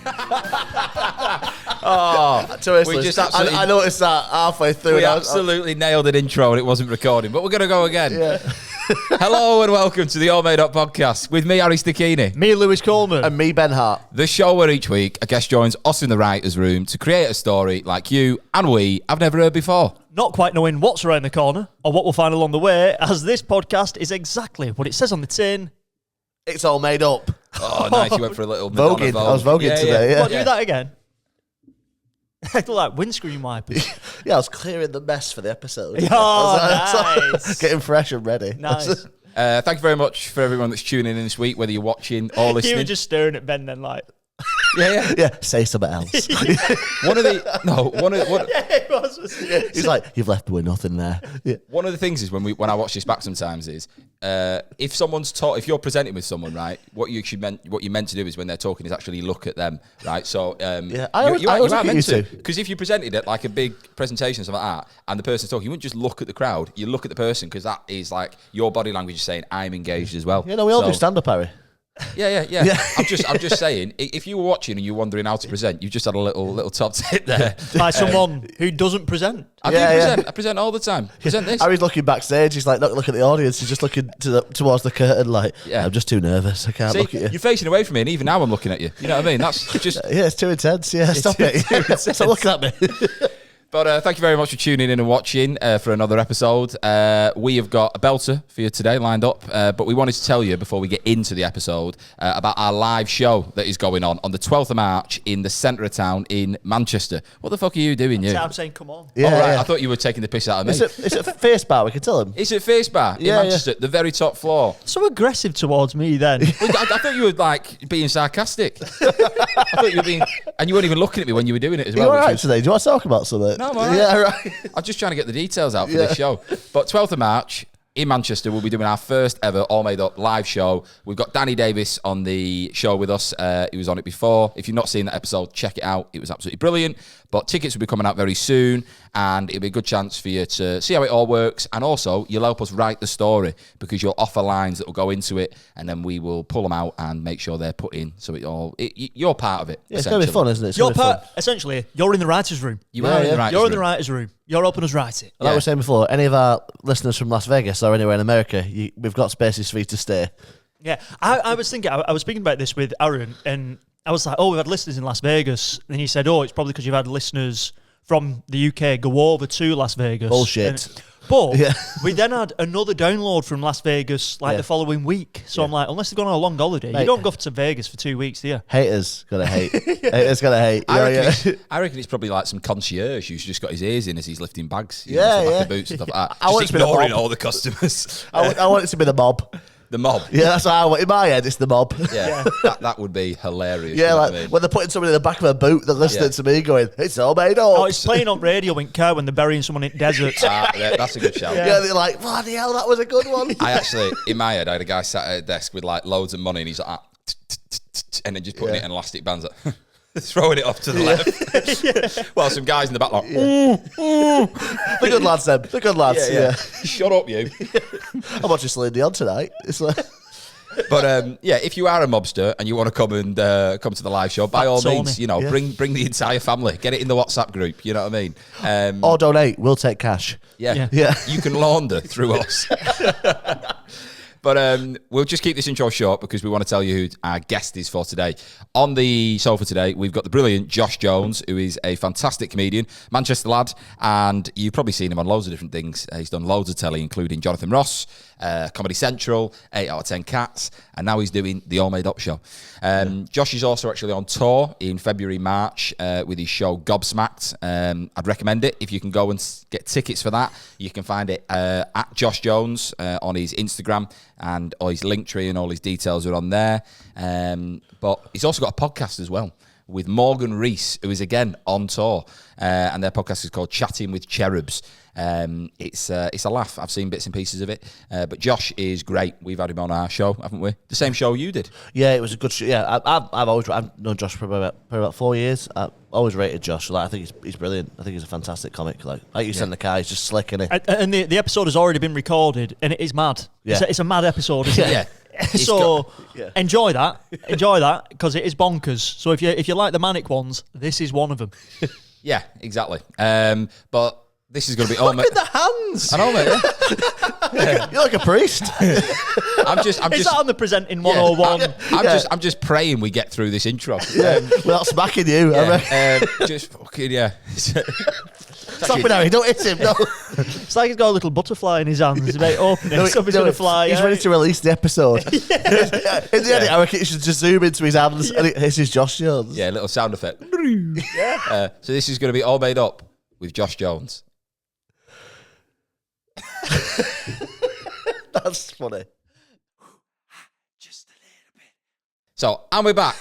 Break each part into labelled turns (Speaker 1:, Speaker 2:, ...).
Speaker 1: I noticed that halfway through.
Speaker 2: We absolutely nailed an intro and it wasn't recording, but we're going to go again.
Speaker 1: Yeah.
Speaker 2: Hello and welcome to the AllMadeUp podcast with me, Harry Stakini.
Speaker 3: Me, Lewis Coleman.
Speaker 1: And me, Ben Hart.
Speaker 2: The show where each week a guest joins us in the writer's room to create a story like you and we have never heard before.
Speaker 3: Not quite knowing what's around the corner or what we'll find along the way, as this podcast is exactly what it says on the tin.
Speaker 1: It's all made up.
Speaker 2: Oh, nice. You went for a little
Speaker 1: voguing.
Speaker 2: Vogue.
Speaker 1: I was voguing today, yeah.
Speaker 3: What, do that again? I look like windscreen wipers.
Speaker 1: Yeah, I was clearing the mess for the episode.
Speaker 3: Oh, nice.
Speaker 1: Getting fresh and ready.
Speaker 3: Nice.
Speaker 2: Thank you very much for everyone that's tuning in this week, whether you're watching or listening.
Speaker 3: You were just staring at Ben then like...
Speaker 1: Yeah, say something else.
Speaker 3: It was.
Speaker 1: He's like, you've left me with nothing there. Yeah.
Speaker 2: One of the things is when I watch this back sometimes is if someone's if you're presenting with someone, right, what you meant to do is when they're talking is actually look at them, right? So
Speaker 1: I
Speaker 2: you
Speaker 1: always
Speaker 2: are
Speaker 1: look at
Speaker 2: meant
Speaker 1: you
Speaker 2: to, because if you presented at like a big presentation or something like that and the person's talking, you wouldn't just look at the crowd, you look at the person, because that is like your body language is saying I'm engaged as well.
Speaker 1: Yeah, no, we all do stand up, Harry.
Speaker 2: Yeah. I'm just saying, if you were watching and you're wondering how to present, you just had a little top tip there.
Speaker 3: By someone who doesn't present.
Speaker 2: I do present. I present all the time. Present this.
Speaker 1: Harry's looking backstage. He's like, not looking at the audience. He's just looking towards the curtain like, I'm just too nervous. I can't look at you.
Speaker 2: You're facing away from me, and even now I'm looking at you. You know what I mean? That's just...
Speaker 1: Yeah, it's too intense. Yeah, stop it. Stop looking at me.
Speaker 2: But thank you very much for tuning in and watching for another episode. We have got a belter for you today lined up, but we wanted to tell you before we get into the episode about our live show that is going on the 12th of March in the centre of town in Manchester. What the fuck are you doing, you?
Speaker 3: I'm saying, come on.
Speaker 1: Yeah,
Speaker 2: right.
Speaker 1: yeah.
Speaker 2: I thought you were taking the piss out of me.
Speaker 1: It's at Face Bar, we can tell him.
Speaker 2: It's at Face Bar in Manchester, the very top floor.
Speaker 3: So aggressive towards me then.
Speaker 2: I thought you were like being sarcastic. I thought you were being... And you weren't even looking at me when you were doing it as well.
Speaker 1: Are you all right today? Do you want to talk about something?
Speaker 2: No, I'm all right.
Speaker 1: Yeah, right.
Speaker 2: I'm just trying to get the details out for this show. But 12th of March in Manchester, we'll be doing our first ever All Made Up live show. We've got Danny Davis on the show with us. He was on it before. If you've not seen that episode, check it out. It was absolutely brilliant. But tickets will be coming out very soon, and it'll be a good chance for you to see how it all works. And also, you'll help us write the story, because you'll offer lines that will go into it, and then we will pull them out and make sure they're put in. So you're part of it.
Speaker 1: Yeah, it's going to be fun, isn't it?
Speaker 3: Essentially, you're in the writer's room.
Speaker 2: You are in the writer's room.
Speaker 3: You're in the writer's room. You're helping us write it.
Speaker 1: Like we were saying before, any of our listeners from Las Vegas or anywhere in America, we've got spaces for you to stay.
Speaker 3: Yeah, I was thinking, I was speaking about this with Aaron, and I was like, we've had listeners in Las Vegas. And he said, it's probably because you've had listeners from the UK go over to Las Vegas.
Speaker 1: Bullshit.
Speaker 3: But we then had another download from Las Vegas the following week. So I'm like, unless they've gone on a long holiday, you don't go to Vegas for 2 weeks, do you?
Speaker 1: Haters gonna hate. Haters gonna hate.
Speaker 2: I reckon it's probably like some concierge who's just got his ears in as he's lifting bags. You know, back of boots and stuff like that. Just ignoring all the customers.
Speaker 1: I want it to be the mob.
Speaker 2: The mob.
Speaker 1: Yeah, that's what I want. In my head, it's the mob.
Speaker 2: Yeah, that would be hilarious.
Speaker 1: Yeah, like when they're putting somebody in the back of a boot, they're listening to me going, it's all made up.
Speaker 3: Oh, it's playing on radio in car when they're burying someone in deserts.
Speaker 2: That's a good shout.
Speaker 1: Yeah, they're like, bloody hell, that was a good one.
Speaker 2: I actually, in my head, I had a guy sat at a desk with like loads of money, and he's like, and then just putting it in elastic bands, like, throwing it off to the left. Well, some guys in the back like,
Speaker 1: The good lads, them. The good lads. Yeah.
Speaker 2: Shut up, you.
Speaker 1: I'm watching Celine Dion tonight. It's like...
Speaker 2: But if you are a mobster and you want to come to the live show, by all means, bring the entire family. Get it in the WhatsApp group. You know what I mean?
Speaker 1: Or donate. We'll take cash.
Speaker 2: Yeah. You can launder through us. But we'll just keep this intro short because we want to tell you who our guest is for today. On the sofa today, we've got the brilliant Josh Jones, who is a fantastic comedian, Manchester lad, and you've probably seen him on loads of different things. He's done loads of telly, including Jonathan Ross, Comedy Central, 8 out of 10 Cats, and now he's doing the All Made Up show. Josh is also actually on tour in February, March with his show Gobsmacked. I'd recommend it. If you can go and get tickets for that, you can find it at Josh Jones on his Instagram, and all his link tree and all his details are on there. But he's also got a podcast as well with Morgan Rees, who is again on tour, and their podcast is called Chatting with Cherubs. It's a laugh. I've seen bits and pieces of it, but Josh is great. We've had him on our show, haven't we? The same show you did.
Speaker 1: Yeah, it was a good show. Yeah, I've known Josh for about 4 years. I've always rated Josh. Like, I think he's brilliant. I think he's a fantastic comic. Like you said in the car, he's just slick, isn't he?
Speaker 3: And the episode has already been recorded, and it is mad.
Speaker 1: Yeah.
Speaker 3: It's a mad episode, isn't it?
Speaker 2: Yeah.
Speaker 3: So
Speaker 1: Yeah.
Speaker 3: enjoy that, because it is bonkers. So if you like the manic ones, this is one of them.
Speaker 2: Yeah, exactly. But this is going to be
Speaker 1: Look at the hands.
Speaker 2: I know, mate. Yeah.
Speaker 1: You're like a priest.
Speaker 2: I'm just.
Speaker 3: Is that on the presenting 101?
Speaker 2: I'm just praying we get through this intro.
Speaker 1: Without smacking you. I reckon.
Speaker 2: Just fucking yeah.
Speaker 1: Stop it, Harry. Don't hit him. No.
Speaker 3: It's like he's got a little butterfly in his hands. He's about to open it. Something's going to fly.
Speaker 1: He's ready to release the episode. In the edit, I reckon it should just zoom into his hands and it hits his Josh Jones.
Speaker 2: Yeah, little sound effect. So this is going to be all made up with Josh Jones.
Speaker 1: That's funny.
Speaker 2: Just a little bit. So, and we're back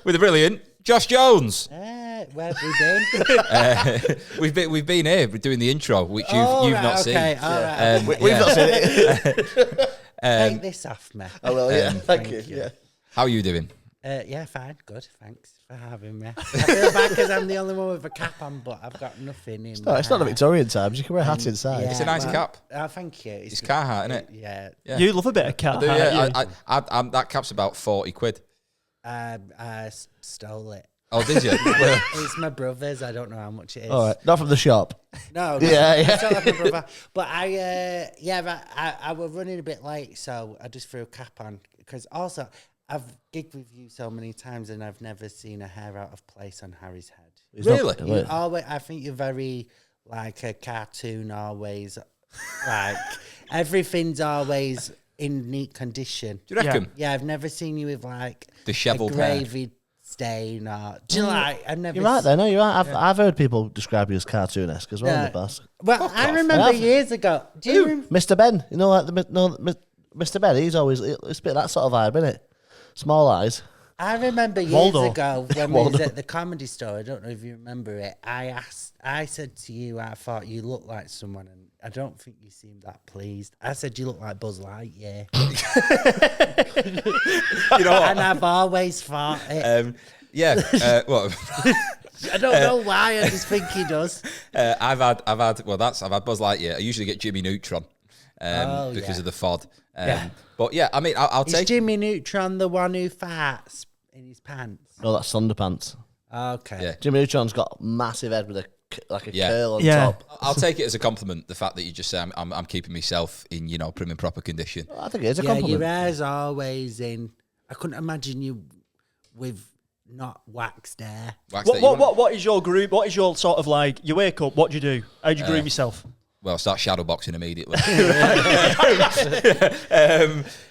Speaker 2: with the brilliant Josh Jones.
Speaker 4: Where have we been?
Speaker 2: We've been here. We're doing the intro, which you've not seen.
Speaker 4: Okay, all right.
Speaker 1: We've not seen it.
Speaker 4: Take this off me.
Speaker 1: Oh, well, yeah. Thank
Speaker 4: thank
Speaker 1: you.
Speaker 4: you.
Speaker 1: Yeah.
Speaker 2: How are you doing?
Speaker 4: Yeah, fine. Good. Thanks for having me. I feel bad because I'm the only one with a cap on, but I've got nothing in.
Speaker 1: No, it's not the Victorian times. You can wear a hat inside.
Speaker 4: Yeah,
Speaker 2: It's a nice cap.
Speaker 4: Oh, thank you.
Speaker 2: It's Carhartt, isn't it?
Speaker 4: Yeah.
Speaker 2: Yeah.
Speaker 3: You love a bit of cat.
Speaker 2: I do,
Speaker 3: don't you?
Speaker 2: I'm that cap's about 40 quid.
Speaker 4: I stole it.
Speaker 2: Oh, did you?
Speaker 4: It's my brother's. I don't know how much it is.
Speaker 1: All right. Not from the shop.
Speaker 4: No,
Speaker 1: Yeah,
Speaker 4: it's not like my brother. But I was running a bit late, so I just threw a cap on. Because also, I've gigged with you so many times, and I've never seen a hair out of place on Harry's head.
Speaker 1: He's not-
Speaker 2: Really?
Speaker 4: You always, I think you're very like a cartoon. Always, like everything's always in neat condition.
Speaker 2: Do you reckon?
Speaker 4: Yeah, I've never seen you with like
Speaker 2: Dishevelled
Speaker 4: a
Speaker 2: hair.
Speaker 4: gravy stain or. Do you like? I've never.
Speaker 1: You're right there. No, you're right. I've heard people describe you as cartoonesque as well in the past.
Speaker 4: Well, I
Speaker 2: off.
Speaker 4: remember
Speaker 1: Have.
Speaker 4: years ago. Do you?
Speaker 1: Mr. Ben. You know, like Mr. Ben, he's always, it's a bit that sort of vibe, isn't it? Small eyes.
Speaker 4: I remember years
Speaker 3: Waldo.
Speaker 4: ago when we was at the Comedy Store. I don't know if you remember it. I said to you, I thought you looked like someone, and I don't think you seemed that pleased. I said you look like Buzz Lightyear.
Speaker 2: You know what?
Speaker 4: And I've always thought it.
Speaker 2: Well,
Speaker 4: I don't know why. I just think he does.
Speaker 2: I've had Buzz Lightyear. I usually get Jimmy Neutron because
Speaker 4: yeah.
Speaker 2: of the FOD.
Speaker 4: Yeah.
Speaker 2: But yeah, I mean, I'll
Speaker 4: Is
Speaker 2: take.
Speaker 4: Jimmy Neutron the one who farts in his pants?
Speaker 1: No, that's Thunderpants.
Speaker 4: Okay.
Speaker 2: Yeah.
Speaker 1: Jimmy Neutron's got a massive head with a
Speaker 2: Yeah.
Speaker 1: curl on
Speaker 3: Yeah.
Speaker 1: top.
Speaker 2: I'll take it as a compliment. The fact that you just say I'm keeping myself in prim and proper condition.
Speaker 1: I think it is a
Speaker 4: Yeah,
Speaker 1: compliment.
Speaker 4: your hair's always in. I couldn't imagine you with not waxed hair.
Speaker 2: Wax that you want-
Speaker 3: What is your group? What is your sort of like? You wake up. What do you do? How do you groom yourself?
Speaker 2: Well, start shadowboxing immediately.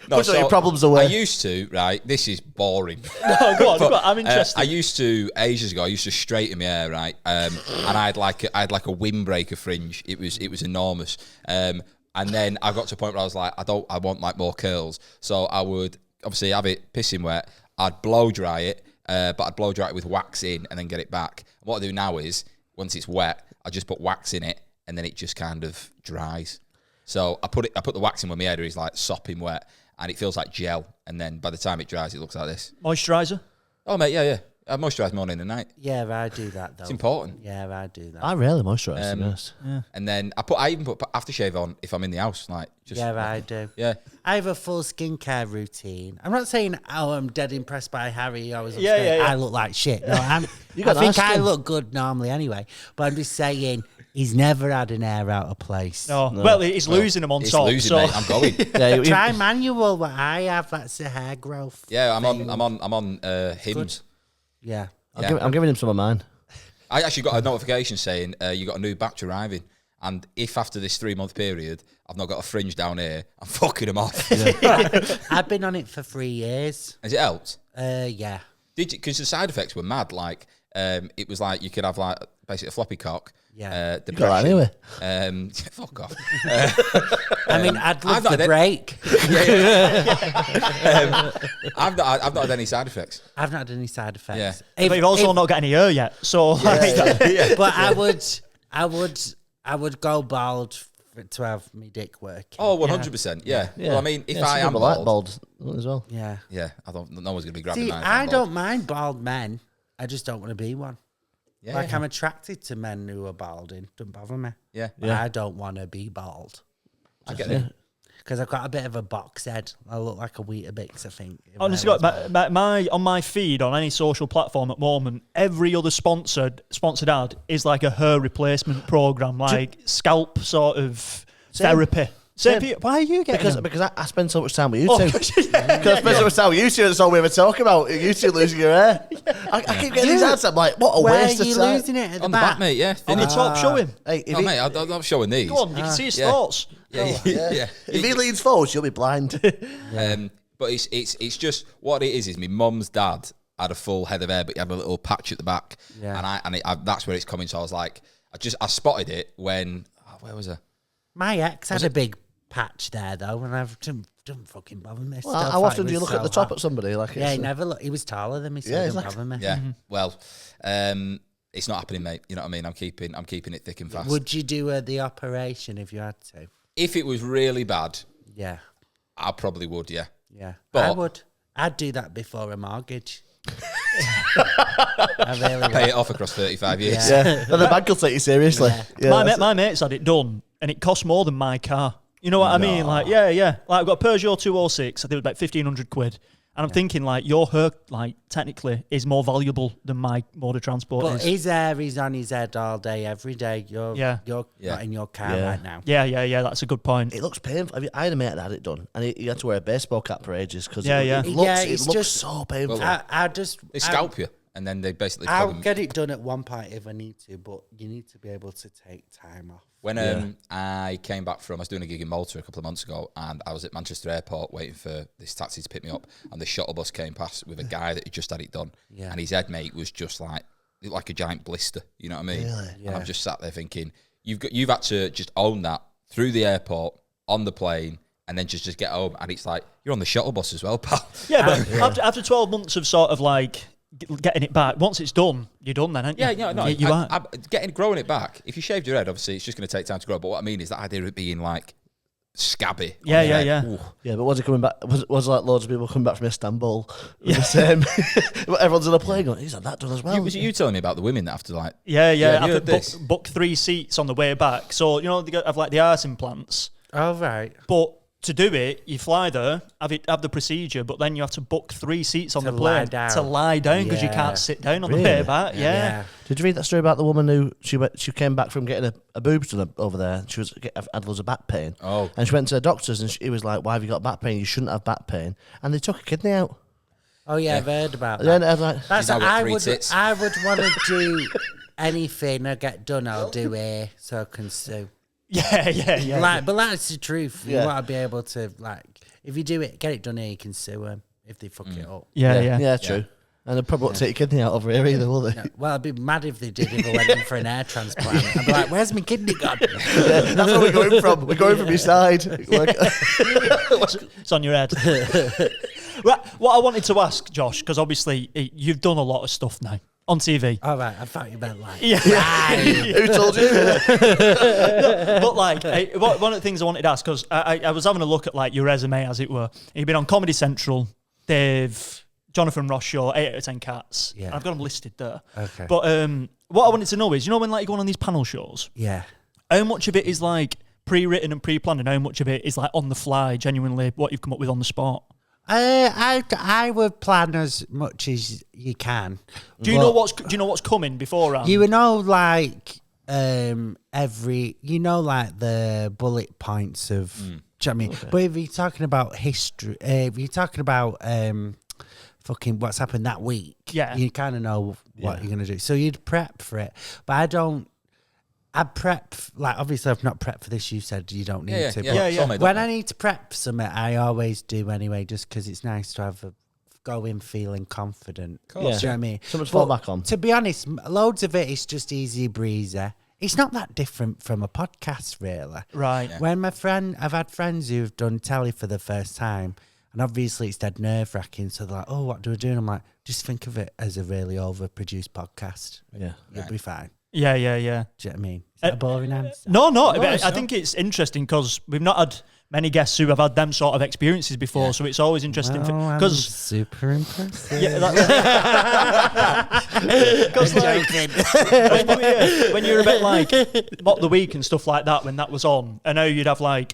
Speaker 1: Put all your problems away.
Speaker 2: I used to, right? This is boring.
Speaker 3: No, go on. Go on. I'm
Speaker 2: I
Speaker 3: interested.
Speaker 2: used to ages ago. I used to straighten my hair, right? And I had like a windbreaker fringe. It was enormous. And then I got to a point where I was like, I want like more curls. So I would obviously have it pissing wet. I'd blow dry it, but I'd blow dry it with wax in and then get it back. What I do now is once it's wet, I just put wax in it and then it just kind of dries. So I put the wax in when my hair is like sopping wet and it feels like gel. And then by the time it dries, it looks like this.
Speaker 3: Moisturizer.
Speaker 2: Oh mate, yeah. I moisturise morning and night.
Speaker 4: Yeah, I do that though.
Speaker 2: It's important.
Speaker 4: Yeah, I do that.
Speaker 1: I rarely moisturise, to be honest.
Speaker 2: And then I even put aftershave on if I'm in the house, like just
Speaker 4: Yeah, I do.
Speaker 2: yeah.
Speaker 4: I have a full skincare routine. I'm not saying I'm dead impressed by Harry. I was
Speaker 3: Yeah,
Speaker 4: upstairs,
Speaker 3: yeah.
Speaker 4: I look like shit. No, I
Speaker 1: got
Speaker 4: think
Speaker 1: nice
Speaker 4: I
Speaker 1: skin.
Speaker 4: look good normally anyway. But I'm just saying he's never had an hair out of place.
Speaker 3: No. Well, he's losing them on
Speaker 2: It's
Speaker 3: top.
Speaker 2: losing,
Speaker 3: so
Speaker 2: mate. I'm going.
Speaker 1: Yeah,
Speaker 4: Try manual. What I have, that's a hair growth.
Speaker 2: Yeah, I'm
Speaker 4: thing.
Speaker 2: on hymns.
Speaker 4: Yeah.
Speaker 1: I'm giving him some of mine.
Speaker 2: I actually got a notification saying you got a new batch arriving, and if after this 3-month period I've not got a fringe down here, I'm fucking them off.
Speaker 4: I've been on it for 3 years.
Speaker 2: Has it helped?
Speaker 4: Yeah.
Speaker 2: Did you? Because the side effects were mad. Like it was like you could have like basically a floppy cock.
Speaker 4: Yeah.
Speaker 1: You got that anyway.
Speaker 2: Fuck off.
Speaker 4: I mean, I'd love
Speaker 2: I've not
Speaker 4: the
Speaker 2: had it.
Speaker 4: break.
Speaker 2: I've not had any side effects.
Speaker 4: I've not had any side effects.
Speaker 2: Yeah.
Speaker 3: but you've also not got any hair yet. So like,
Speaker 4: But I would go bald to have me dick working.
Speaker 2: Oh, 100%. Yeah. Well, I mean, if I
Speaker 1: some
Speaker 2: am
Speaker 1: people like
Speaker 2: bald,
Speaker 1: as well.
Speaker 4: Yeah.
Speaker 2: yeah, I don't. No one's gonna be grabbing
Speaker 4: See,
Speaker 2: mine. if
Speaker 4: I
Speaker 2: I'm bald.
Speaker 4: don't mind bald men. I just don't want to be one.
Speaker 2: Yeah,
Speaker 4: Like
Speaker 2: yeah.
Speaker 4: I'm attracted to men who are balding. Don't bother me.
Speaker 2: Yeah.
Speaker 4: But I don't want to be bald.
Speaker 2: I get it.
Speaker 4: Because I've got a bit of a box head. I look like a Weetabix, I think.
Speaker 3: Honestly, my on my feed on any social platform at the moment, every other sponsored ad is like a hair replacement program, like scalp sort of therapy. Same for you. Why are you getting
Speaker 1: Because I spend so much time with you
Speaker 3: Oh,
Speaker 1: two. Because I spend so much time with you two, that's all we ever talk about. You two losing your hair. I keep getting these ads. I'm like, what a waste of
Speaker 4: Where
Speaker 1: time.
Speaker 4: are you losing it? At the
Speaker 2: On the back, mate, yeah.
Speaker 3: on the top? Show him.
Speaker 1: Hey, if
Speaker 2: Oh, mate, I'm not showing these.
Speaker 3: Go on, you can see his thoughts.
Speaker 2: Yeah.
Speaker 1: if he leans forward, you'll be blind.
Speaker 2: But it's just what it is my mum's dad had a full head of hair, but he had a little patch at the back.
Speaker 4: Yeah.
Speaker 2: And that's where it's coming. So I was like, I spotted it when, where was I?
Speaker 4: My ex had a big patch there, though, and I've done fucking bother me.
Speaker 1: Well, how often do you look at the top at somebody? Like,
Speaker 4: Yeah, he never looked. He was taller than me, so it didn't bother me.
Speaker 2: Yeah. Well, it's not happening, mate. You know what I mean? I'm keeping it thick and fast.
Speaker 4: Would you do the operation if you had to?
Speaker 2: If it was really bad,
Speaker 4: Yeah.
Speaker 2: I probably would, yeah.
Speaker 4: Yeah.
Speaker 2: But-
Speaker 4: I would. I'd do that before a mortgage. I really
Speaker 2: Pay
Speaker 4: would.
Speaker 2: it off across 35 years.
Speaker 1: Yeah, and the bank will take you seriously. Yeah,
Speaker 3: My mate's had it done, and it cost more than my car. You know what I mean? Like, yeah. Like, I've got a Peugeot 206. I think it was about 1,500 quid. And I'm thinking, like, your hair, like, technically is more valuable than my mode of transport
Speaker 4: But
Speaker 3: is.
Speaker 4: his hair is on his head all day, every day. You're not in your car
Speaker 1: Yeah.
Speaker 4: right now.
Speaker 3: Yeah, that's a good point.
Speaker 1: It looks painful. I had a mate that had it done, and he had to wear a baseball cap for ages because
Speaker 3: Yeah.
Speaker 1: it
Speaker 4: it's
Speaker 1: looks
Speaker 4: just-
Speaker 1: so painful.
Speaker 2: They scalp you, and then they basically plug
Speaker 4: I'll
Speaker 2: them.
Speaker 4: get it done at one point if I need to, but you need to be able to take time off.
Speaker 2: When I came back I was doing a gig in Malta a couple of months ago, and I was at Manchester Airport waiting for this taxi to pick me up, and the shuttle bus came past with a guy that had just had it done, and his head, mate, was just like a giant blister. You know what I mean?
Speaker 1: Really?
Speaker 2: And I'm just sat there thinking, you've had to just own that through the airport, on the plane, and then just get home, and it's like you're on the shuttle bus as well, pal.
Speaker 3: Yeah, but after 12 months of sort of like getting it back, once it's done, you're done then, aren't you?
Speaker 2: Yeah, no,
Speaker 3: You are.
Speaker 2: growing it back. If you shaved your head, obviously it's just going to take time to grow. But what I mean is that idea of it being like scabby.
Speaker 3: Yeah.
Speaker 2: Ooh.
Speaker 1: Yeah, but was he coming back? Was like loads of people coming back from Istanbul with the same? Everyone's on a plane going, he's had that done as well.
Speaker 2: Was it you telling me about the women that have to like?
Speaker 3: Yeah.
Speaker 2: have you
Speaker 3: I
Speaker 2: heard
Speaker 3: could
Speaker 2: this?
Speaker 3: book 3 seats on the way back. So, you know, they have like the arse implants.
Speaker 4: Oh, right.
Speaker 3: But to do it, you fly there, have the procedure, but then you have to book 3 seats on
Speaker 4: To
Speaker 3: the plane
Speaker 4: lie down.
Speaker 3: to lie down because you
Speaker 4: Yeah.
Speaker 3: can't sit down on
Speaker 1: Really?
Speaker 3: the way back. Yeah.
Speaker 1: Did you read that story about the woman who she came back from getting a boobs done over there? She had loads of back pain.
Speaker 2: Oh.
Speaker 1: And she went to the doctors and he was like, "Why have you got back pain? You shouldn't have back pain." And they took a kidney out.
Speaker 4: Oh, yeah, I've heard about
Speaker 1: And
Speaker 4: that.
Speaker 1: then I was like,
Speaker 4: That's
Speaker 2: You've now got
Speaker 4: I
Speaker 2: 3
Speaker 4: would.
Speaker 2: tits.
Speaker 4: I would want to do anything I get done. I'll do here so I can sue.
Speaker 3: Yeah.
Speaker 4: Like, but that's the truth. You
Speaker 1: Yeah.
Speaker 4: want to be able to like, if you do it, get it done here. You can sue them if they fuck it up.
Speaker 3: Yeah.
Speaker 1: true. And they probably won't take your kidney out over here either, will they?
Speaker 4: No, well, I'd be mad if they did. If I went in for an hair transplant, I'd be like, "Where's my kidney gone?"
Speaker 1: That's where we're going from. We're going from your side.
Speaker 3: It's on your head. Right, what I wanted to ask, Josh, because obviously you've done a lot of stuff now on TV.
Speaker 4: All right, I thought you meant like.
Speaker 3: Yeah.
Speaker 1: Who told you?
Speaker 3: But like, one of the things I wanted to ask, because I was having a look at like your resume, as it were. You've been on Comedy Central, Dave, Jonathan Ross Show, 8 out of 10 Cats.
Speaker 4: Yeah.
Speaker 3: I've got them listed there.
Speaker 4: Okay.
Speaker 3: But what I wanted to know is, you know, when like you go on these panel shows,
Speaker 4: Yeah.
Speaker 3: how much of it is like pre-written and pre-planned, and how much of it is like on the fly, genuinely what you've come up with on the spot?
Speaker 4: I would plan as much as you can.
Speaker 3: Do you know what's coming beforehand?
Speaker 4: You know, like every, you know, like the bullet points of. Do you know what I mean?
Speaker 1: Okay.
Speaker 4: But if you're talking about history, if you're talking about fucking what's happened that week,
Speaker 3: Yeah.
Speaker 4: you kind of know what you're gonna do. So you'd prep for it, but I don't. I prep, like, obviously I've not prepped for this. You said you don't need to.
Speaker 2: Yeah.
Speaker 4: but
Speaker 2: It's all made
Speaker 4: when
Speaker 2: up.
Speaker 4: I need to prep for something, I always do anyway, just because it's nice to have go in feeling confident.
Speaker 1: course.
Speaker 4: Do you know what I mean?
Speaker 1: Something to fall back on.
Speaker 4: To be honest, loads of it is just easy breezy. It's not that different from a podcast, really.
Speaker 3: Right.
Speaker 4: When I've had friends who've done telly for the first time, and obviously it's dead nerve wracking. So they're like, "Oh, what do I do?" And I'm like, "Just think of it as a really overproduced podcast.
Speaker 1: Yeah.
Speaker 4: You'll be fine."
Speaker 3: Yeah.
Speaker 4: Do you know what I mean? Is that a boring answer?
Speaker 3: No, but
Speaker 2: it's
Speaker 3: I
Speaker 2: not.
Speaker 3: think it's interesting because we've not had many guests who have had them sort of experiences before, so it's always interesting
Speaker 4: I'm
Speaker 3: because
Speaker 4: super impressive.
Speaker 3: because like when you're a bit like Mock the Week and stuff like that when that was on, I know you'd have like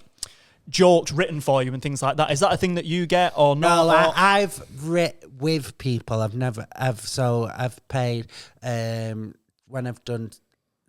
Speaker 3: jokes written for you and things like that. Is that a thing that you get or
Speaker 4: No,
Speaker 3: not?
Speaker 4: I've written with people. I've paid when I've done.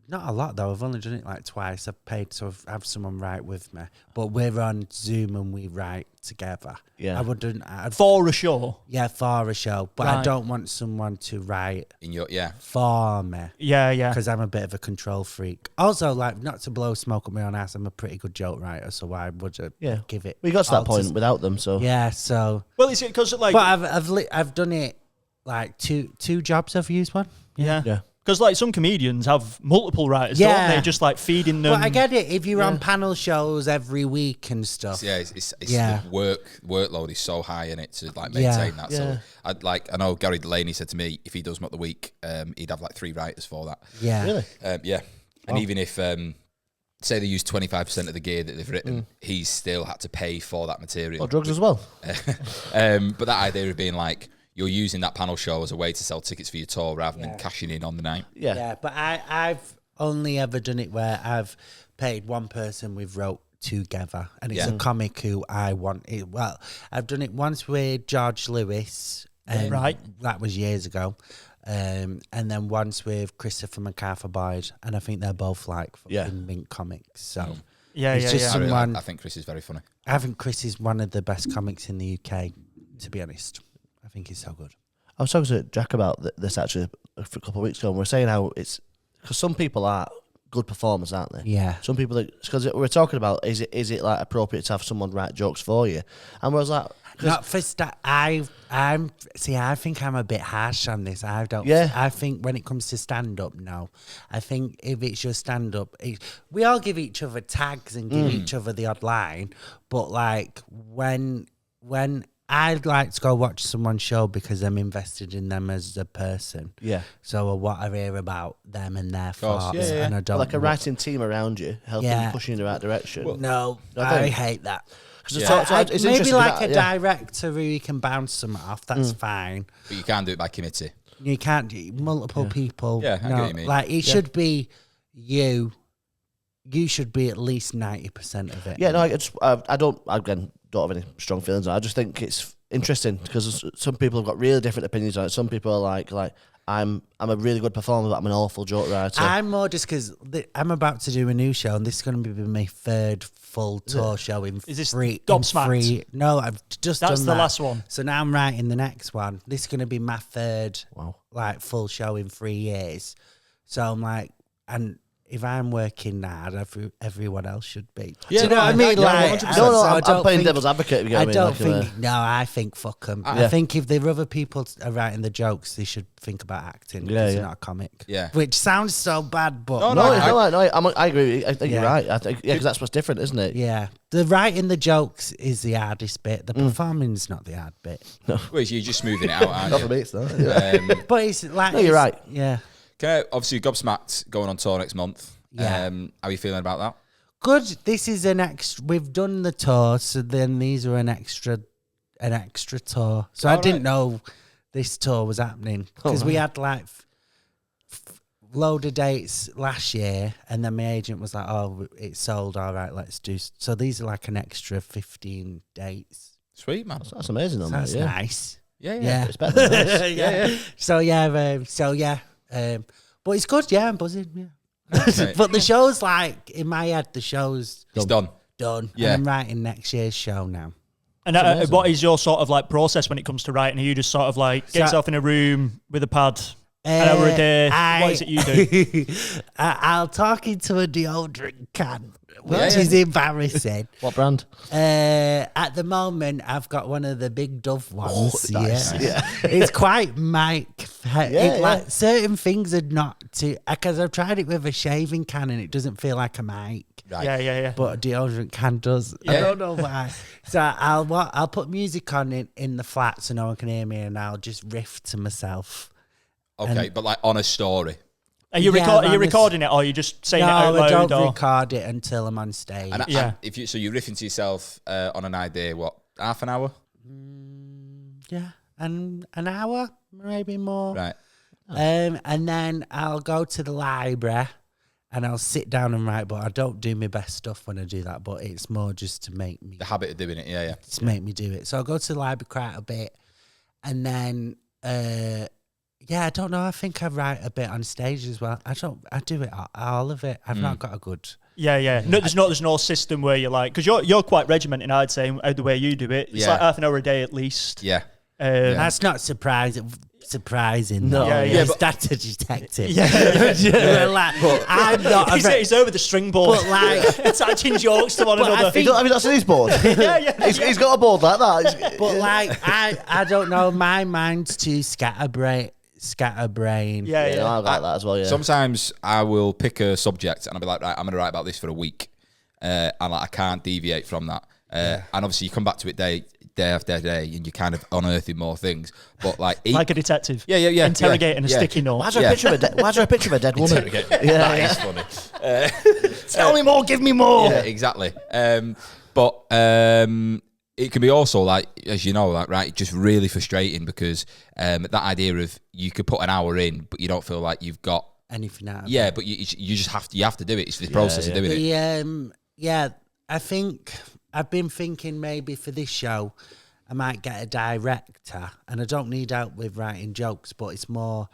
Speaker 4: Not a lot though. I've only done it like twice. I've paid to have someone write with me, but we're on Zoom and we write together.
Speaker 1: Yeah.
Speaker 4: I wouldn't
Speaker 3: For a show?
Speaker 4: Yeah, for a show, but I
Speaker 3: Right.
Speaker 4: don't want someone to write
Speaker 2: In your
Speaker 4: for me
Speaker 3: Yeah, yeah.
Speaker 4: because I'm a bit of a control freak. Also, like, not to blow smoke up my own ass, I'm a pretty good joke writer, so why would I give it?
Speaker 1: We got to that point without them, so
Speaker 4: Yeah, so.
Speaker 3: Well, is it because like...
Speaker 4: But I've done it like two jobs. I've used one.
Speaker 3: Yeah.
Speaker 1: yeah.
Speaker 3: Because like some comedians have multiple writers, don't they? Just like feeding them.
Speaker 4: But I get it if you're on panel shows every week and stuff.
Speaker 2: Yeah, it's the workload is so high in it to like maintain that. So I know Gary Delaney said to me if he does them up the week, he'd have like 3 writers for that.
Speaker 4: Yeah,
Speaker 1: Really?
Speaker 2: Yeah, and even if say they use 25% of the gear that they've written, he's still had to pay for that material.
Speaker 1: Or drugs as well.
Speaker 2: But that idea of being like, you're using that panel show as a way to sell tickets for your tour rather than cashing in on the night.
Speaker 4: yeah. But I've only ever done it where I've paid one person we've wrote together, and it's a comic who I want. Well, I've done it once with George Lewis,
Speaker 3: Right.
Speaker 4: That was years ago, and then once with Christopher MacArthur Boyd, and I think they're both like fucking mint comics. So
Speaker 3: Yeah,
Speaker 4: it's
Speaker 3: yeah,
Speaker 4: just
Speaker 3: yeah.
Speaker 4: someone.
Speaker 2: I think Chris is very funny.
Speaker 4: I think Chris is one of the best comics in the UK, to be honest. I think he's so good.
Speaker 1: I was talking to Jack about this actually a couple of weeks ago, and we're saying how it's because some people are good performers, aren't they?
Speaker 4: Yeah.
Speaker 1: Some people, because we're talking about is it like appropriate to have someone write jokes for you, and we was like,
Speaker 4: Not for I think I'm a bit harsh on this. I don't.
Speaker 1: Yeah.
Speaker 4: I think when it comes to stand up, no. I think if it's your stand up, we all give each other tags and give each other the odd line. But like when I'd like to go watch someone's show because I'm invested in them as a person.
Speaker 1: yeah,
Speaker 4: So what I hear about them and their
Speaker 2: course.
Speaker 4: thoughts,
Speaker 2: Yeah, yeah.
Speaker 4: and I don't
Speaker 1: like a writing team around you, helping push you in the right direction.
Speaker 4: No,
Speaker 1: I
Speaker 4: I
Speaker 1: think-
Speaker 4: hate that.
Speaker 1: Because
Speaker 4: Maybe
Speaker 1: it's interesting
Speaker 4: like
Speaker 1: that,
Speaker 4: a director who you can bounce something off. That's fine.
Speaker 2: But you can't do it by committee.
Speaker 4: You can't do multiple people.
Speaker 2: Yeah, I get what you mean.
Speaker 4: Like it should be you. You should be at least 90% of it.
Speaker 1: Yeah, no, I don't have any strong feelings on it. I just think it's interesting because some people have got really different opinions on it. Some people are like I'm a really good performer, but I'm an awful joke writer.
Speaker 4: I'm more just because I'm about to do a new show, and this is going to be my third full tour show in
Speaker 3: Is this
Speaker 4: free.
Speaker 3: Gobsmacked?
Speaker 4: No, I've just
Speaker 3: That's
Speaker 4: done
Speaker 3: the
Speaker 4: that.
Speaker 3: last one.
Speaker 4: So now I'm writing the next one. This is going to be my third
Speaker 1: Wow.
Speaker 4: like full show in 3 years. So I'm like, and if I'm working hard, everyone else should be.
Speaker 2: Yeah,
Speaker 4: Do you know what I mean?
Speaker 2: yeah,
Speaker 4: Like,
Speaker 2: 100%.
Speaker 1: No,
Speaker 4: so I
Speaker 1: I'm
Speaker 4: don't
Speaker 1: playing
Speaker 4: think-
Speaker 1: devil's advocate. If you get
Speaker 4: I
Speaker 1: what
Speaker 4: don't
Speaker 1: mean,
Speaker 4: think. No, I think fuck them. I
Speaker 1: Yeah.
Speaker 4: think if there are other people are writing the jokes, they should think about acting.
Speaker 1: Yeah,
Speaker 4: because
Speaker 1: yeah.
Speaker 4: they're not a comic.
Speaker 2: Yeah.
Speaker 4: Which sounds so bad, but
Speaker 2: No,
Speaker 1: I agree. With you. I think you're
Speaker 4: Yeah.
Speaker 1: right. I think because that's what's different, isn't it?
Speaker 4: yeah, the writing the jokes is the hardest bit. The performing's not the hard bit.
Speaker 2: Well, you're just smoothing it out, aren't
Speaker 1: Not
Speaker 2: you?
Speaker 1: for me, it's not. Yeah.
Speaker 4: But it's like
Speaker 1: No, you're right.
Speaker 4: Yeah,
Speaker 2: Okay, obviously, Gobsmacked going on tour next month.
Speaker 4: Yeah.
Speaker 2: How are you feeling about that?
Speaker 4: good. This is an extra. We've done the tour, so then these are an extra tour. So I didn't know this tour was happening because we had like load of dates last year, and then my agent was like, "Oh, it's sold. All right, let's do." So these are like an extra 15 dates.
Speaker 2: Sweet, man.
Speaker 1: That's amazing, on
Speaker 4: That's
Speaker 1: that. Yeah.
Speaker 4: nice.
Speaker 2: Yeah, yeah.
Speaker 4: Yeah.
Speaker 1: It's better than this.
Speaker 4: yeah. So but it's good. Yeah, I'm buzzing. Yeah.
Speaker 2: Right.
Speaker 4: But the show's like in my head. The show's
Speaker 2: It's done.
Speaker 4: done.
Speaker 2: Yeah.
Speaker 4: And I'm writing next year's show now.
Speaker 3: And what is your sort of like process when it comes to writing? Are you just sort of like get yourself in a room with a pad, an hour a day? What is it you do?
Speaker 4: I'll talk into a deodorant can, which
Speaker 2: Yeah, yeah.
Speaker 4: is embarrassing.
Speaker 1: What brand?
Speaker 4: At the moment, I've got one of the big Dove ones.
Speaker 1: nice.
Speaker 4: Yeah. It's quite like certain things are not too, because I've tried it with a shaving can and it doesn't feel like a mic.
Speaker 2: Right.
Speaker 3: Yeah.
Speaker 4: But a deodorant can does. I
Speaker 2: Yeah.
Speaker 4: don't know why. So I'll put music on in the flat so no one can hear me, and I'll just riff to myself.
Speaker 2: Okay, but like on a story.
Speaker 3: Are you,
Speaker 4: Yeah,
Speaker 3: are you
Speaker 4: man,
Speaker 3: recording it or are you just saying
Speaker 4: No,
Speaker 3: it out
Speaker 4: I
Speaker 3: loud?
Speaker 4: don't
Speaker 3: Or?
Speaker 4: record it until I'm on stage.
Speaker 2: And,
Speaker 3: Yeah.
Speaker 2: and if you you're riffing to yourself on an idea, what, half an hour?
Speaker 4: Yeah, and an hour, maybe more.
Speaker 2: Right.
Speaker 4: And then I'll go to the library and I'll sit down and write, but I don't do my best stuff when I do that. But it's more just to make me
Speaker 2: The habit of doing it, yeah.
Speaker 4: to make me do it. So I'll go to the library quite a bit, and then I don't know. I think I write a bit on stage as well. I do it all of it. I've not got a good.
Speaker 3: Yeah. No, there's no system where you're like, because you're quite regimented, I'd say, the way you do it. It's like half an hour a day at least.
Speaker 2: Yeah.
Speaker 4: That's not surprising.
Speaker 1: No.
Speaker 4: Yeah, but that's a detective.
Speaker 3: Yeah.
Speaker 4: Like, I'm not.
Speaker 3: He's over the string board.
Speaker 4: But like,
Speaker 3: attaching jokes to one
Speaker 4: But I
Speaker 3: another.
Speaker 4: think-
Speaker 1: Have you not seen his board? He's got a board like that.
Speaker 4: but like, I don't know. My mind's too scatterbrain.
Speaker 3: Yeah.
Speaker 1: I like that as well. Yeah.
Speaker 2: Sometimes I will pick a subject and I'll be like, right, I'm going to write about this for a week. And like, I can't deviate from that. And obviously you come back to it day after day and you're kind of unearthing more things. But like
Speaker 3: like a detective.
Speaker 2: Yeah.
Speaker 3: Interrogating a sticky note.
Speaker 1: Why's there a picture of a dead woman?
Speaker 2: That is funny.
Speaker 1: Tell me more, give me more.
Speaker 2: Yeah, exactly. But it can be also like, as you know, like, right, just really frustrating because that idea of you could put an hour in, but you don't feel like you've got
Speaker 4: anything out of it.
Speaker 2: Yeah, but you just have to do it. It's the process of doing it.
Speaker 4: I think I've been thinking maybe for this show I might get a director, and I don't need help with writing jokes, but it's more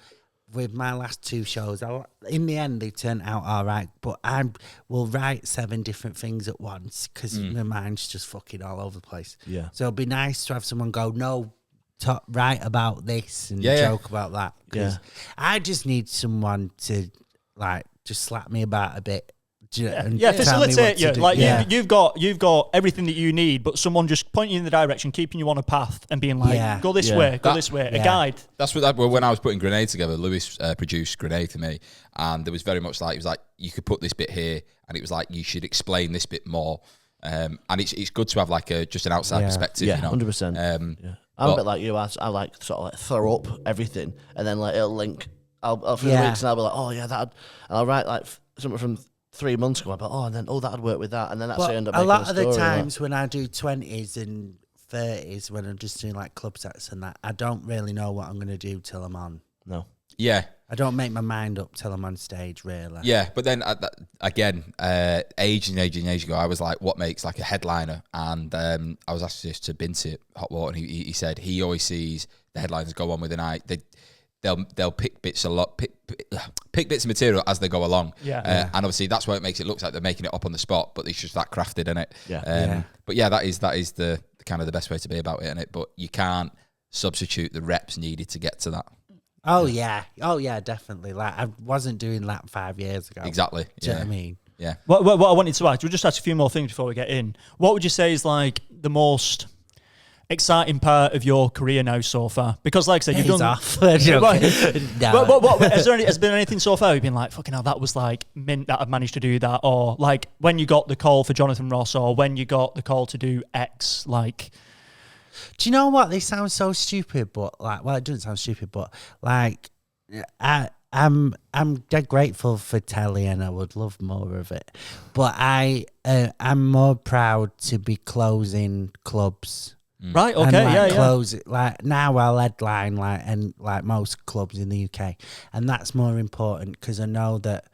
Speaker 4: with my last 2 shows. In the end, they turned out all right, but I will write 7 different things at once because my mind's just fucking all over the place.
Speaker 1: Yeah.
Speaker 4: So it'd be nice to have someone go, no, write about this and joke about that. Because I just need someone to like just slap me about a bit.
Speaker 3: Facilitate you. Like you've got everything that you need, but someone just pointing you in the direction, keeping you on a path, and being like, "Go this way, go this way." A guide.
Speaker 2: That's what when I was putting Grenade together. Lewis produced Grenade for me, and there was very much like, it was like, you could put this bit here, and it was like, you should explain this bit more. And it's good to have like just an outside perspective.
Speaker 1: Yeah,
Speaker 2: you know?
Speaker 1: 100%. I'm a bit like you. I like sort of like throw up everything, and then like it'll link. I'll for weeks, and I'll be like, oh yeah, that. And I'll write like something from 3 months ago, and then that'd work with that, and then that's how I end up making a lot of the
Speaker 4: times when I do 20s and 30s, when I'm just doing like club sets and that, I don't really know what I'm going to do till I'm on.
Speaker 1: No.
Speaker 2: Yeah.
Speaker 4: I don't make my mind up till I'm on stage, really.
Speaker 2: Yeah, but then again, ages ago, I was like, what makes like a headliner? And I was asked this to Binty at Hot Water, and he said he always sees the headliners go on with the night. They'll pick bits pick bits of material as they go along. And obviously that's why it makes it look like they're making it up on the spot, but it's just that crafted, isn't it? But yeah, that is the kind of the best way to be about it, isn't it? But you can't substitute the reps needed to get to that.
Speaker 4: Oh yeah, definitely. Like I wasn't doing that 5 years ago.
Speaker 2: Exactly.
Speaker 4: Do you know what I mean?
Speaker 2: Yeah.
Speaker 3: What I wanted to ask, we'll just ask a few more things before we get in. What would you say is like the most exciting part of your career now so far? Because like I said, you've done
Speaker 4: off.
Speaker 3: Has there been anything so far you've been like, fucking hell, that was like mint that I've managed to do that? Or like when you got the call for Jonathan Ross, or when you got the call to do X, like...
Speaker 4: Do you know what? This sounds so stupid, but like, well, it doesn't sound stupid, but like, I'm dead grateful for telly, and I would love more of it. But I'm more proud to be closing clubs.
Speaker 3: Right. Okay.
Speaker 4: And
Speaker 3: close
Speaker 4: it. Like now, I'll headline like most clubs in the UK, and that's more important because I know that.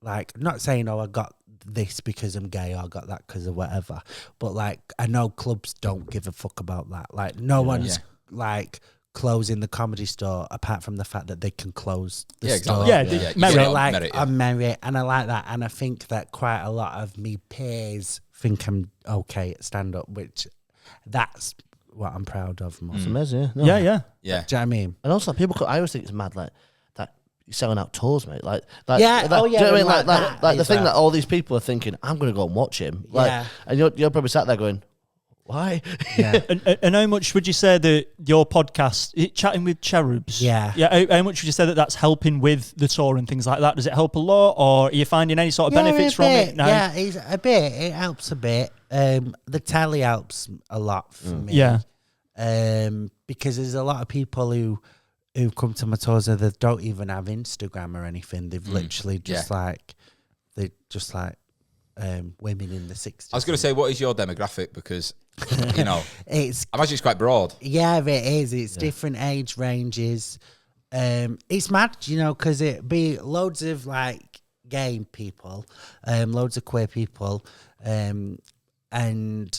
Speaker 4: Like, I'm not saying I got this because I'm gay or I got that because of whatever, but like I know clubs don't give a fuck about that. Like no one's like closing the Comedy Store apart from the fact that they can close the store.
Speaker 3: Merit.
Speaker 4: I'm merit, and I like that, and I think that quite a lot of me peers think I'm okay at stand up, which that's what I'm proud of most.
Speaker 1: It's amazing.
Speaker 3: Yeah.
Speaker 4: Do you know what I mean?
Speaker 1: And also, I always think it's mad, like that you're selling out tours, mate. Like
Speaker 4: do you know
Speaker 1: what I mean?
Speaker 4: Like
Speaker 1: the thing that all these people are thinking, I'm going to go and watch him. And you're probably sat there going, why?
Speaker 4: Yeah.
Speaker 3: and how much would you say that your podcast, Chatting with Cherubs, how much would you say that that's helping with the tour and things like that? Does it help a lot, or are you finding any sort of benefits from it now?
Speaker 4: Yeah, it's a bit. It helps a bit. The telly helps a lot for me.
Speaker 3: Yeah.
Speaker 4: Because there's a lot of people who come to my tours that don't even have Instagram or anything. They've literally just women in the 60s.
Speaker 2: I was going to say, what is your demographic? Because, you know, I imagine it's quite broad.
Speaker 4: Yeah, it is. It's different age ranges. It's mad, you know, because it be loads of like gay people, loads of queer people, and then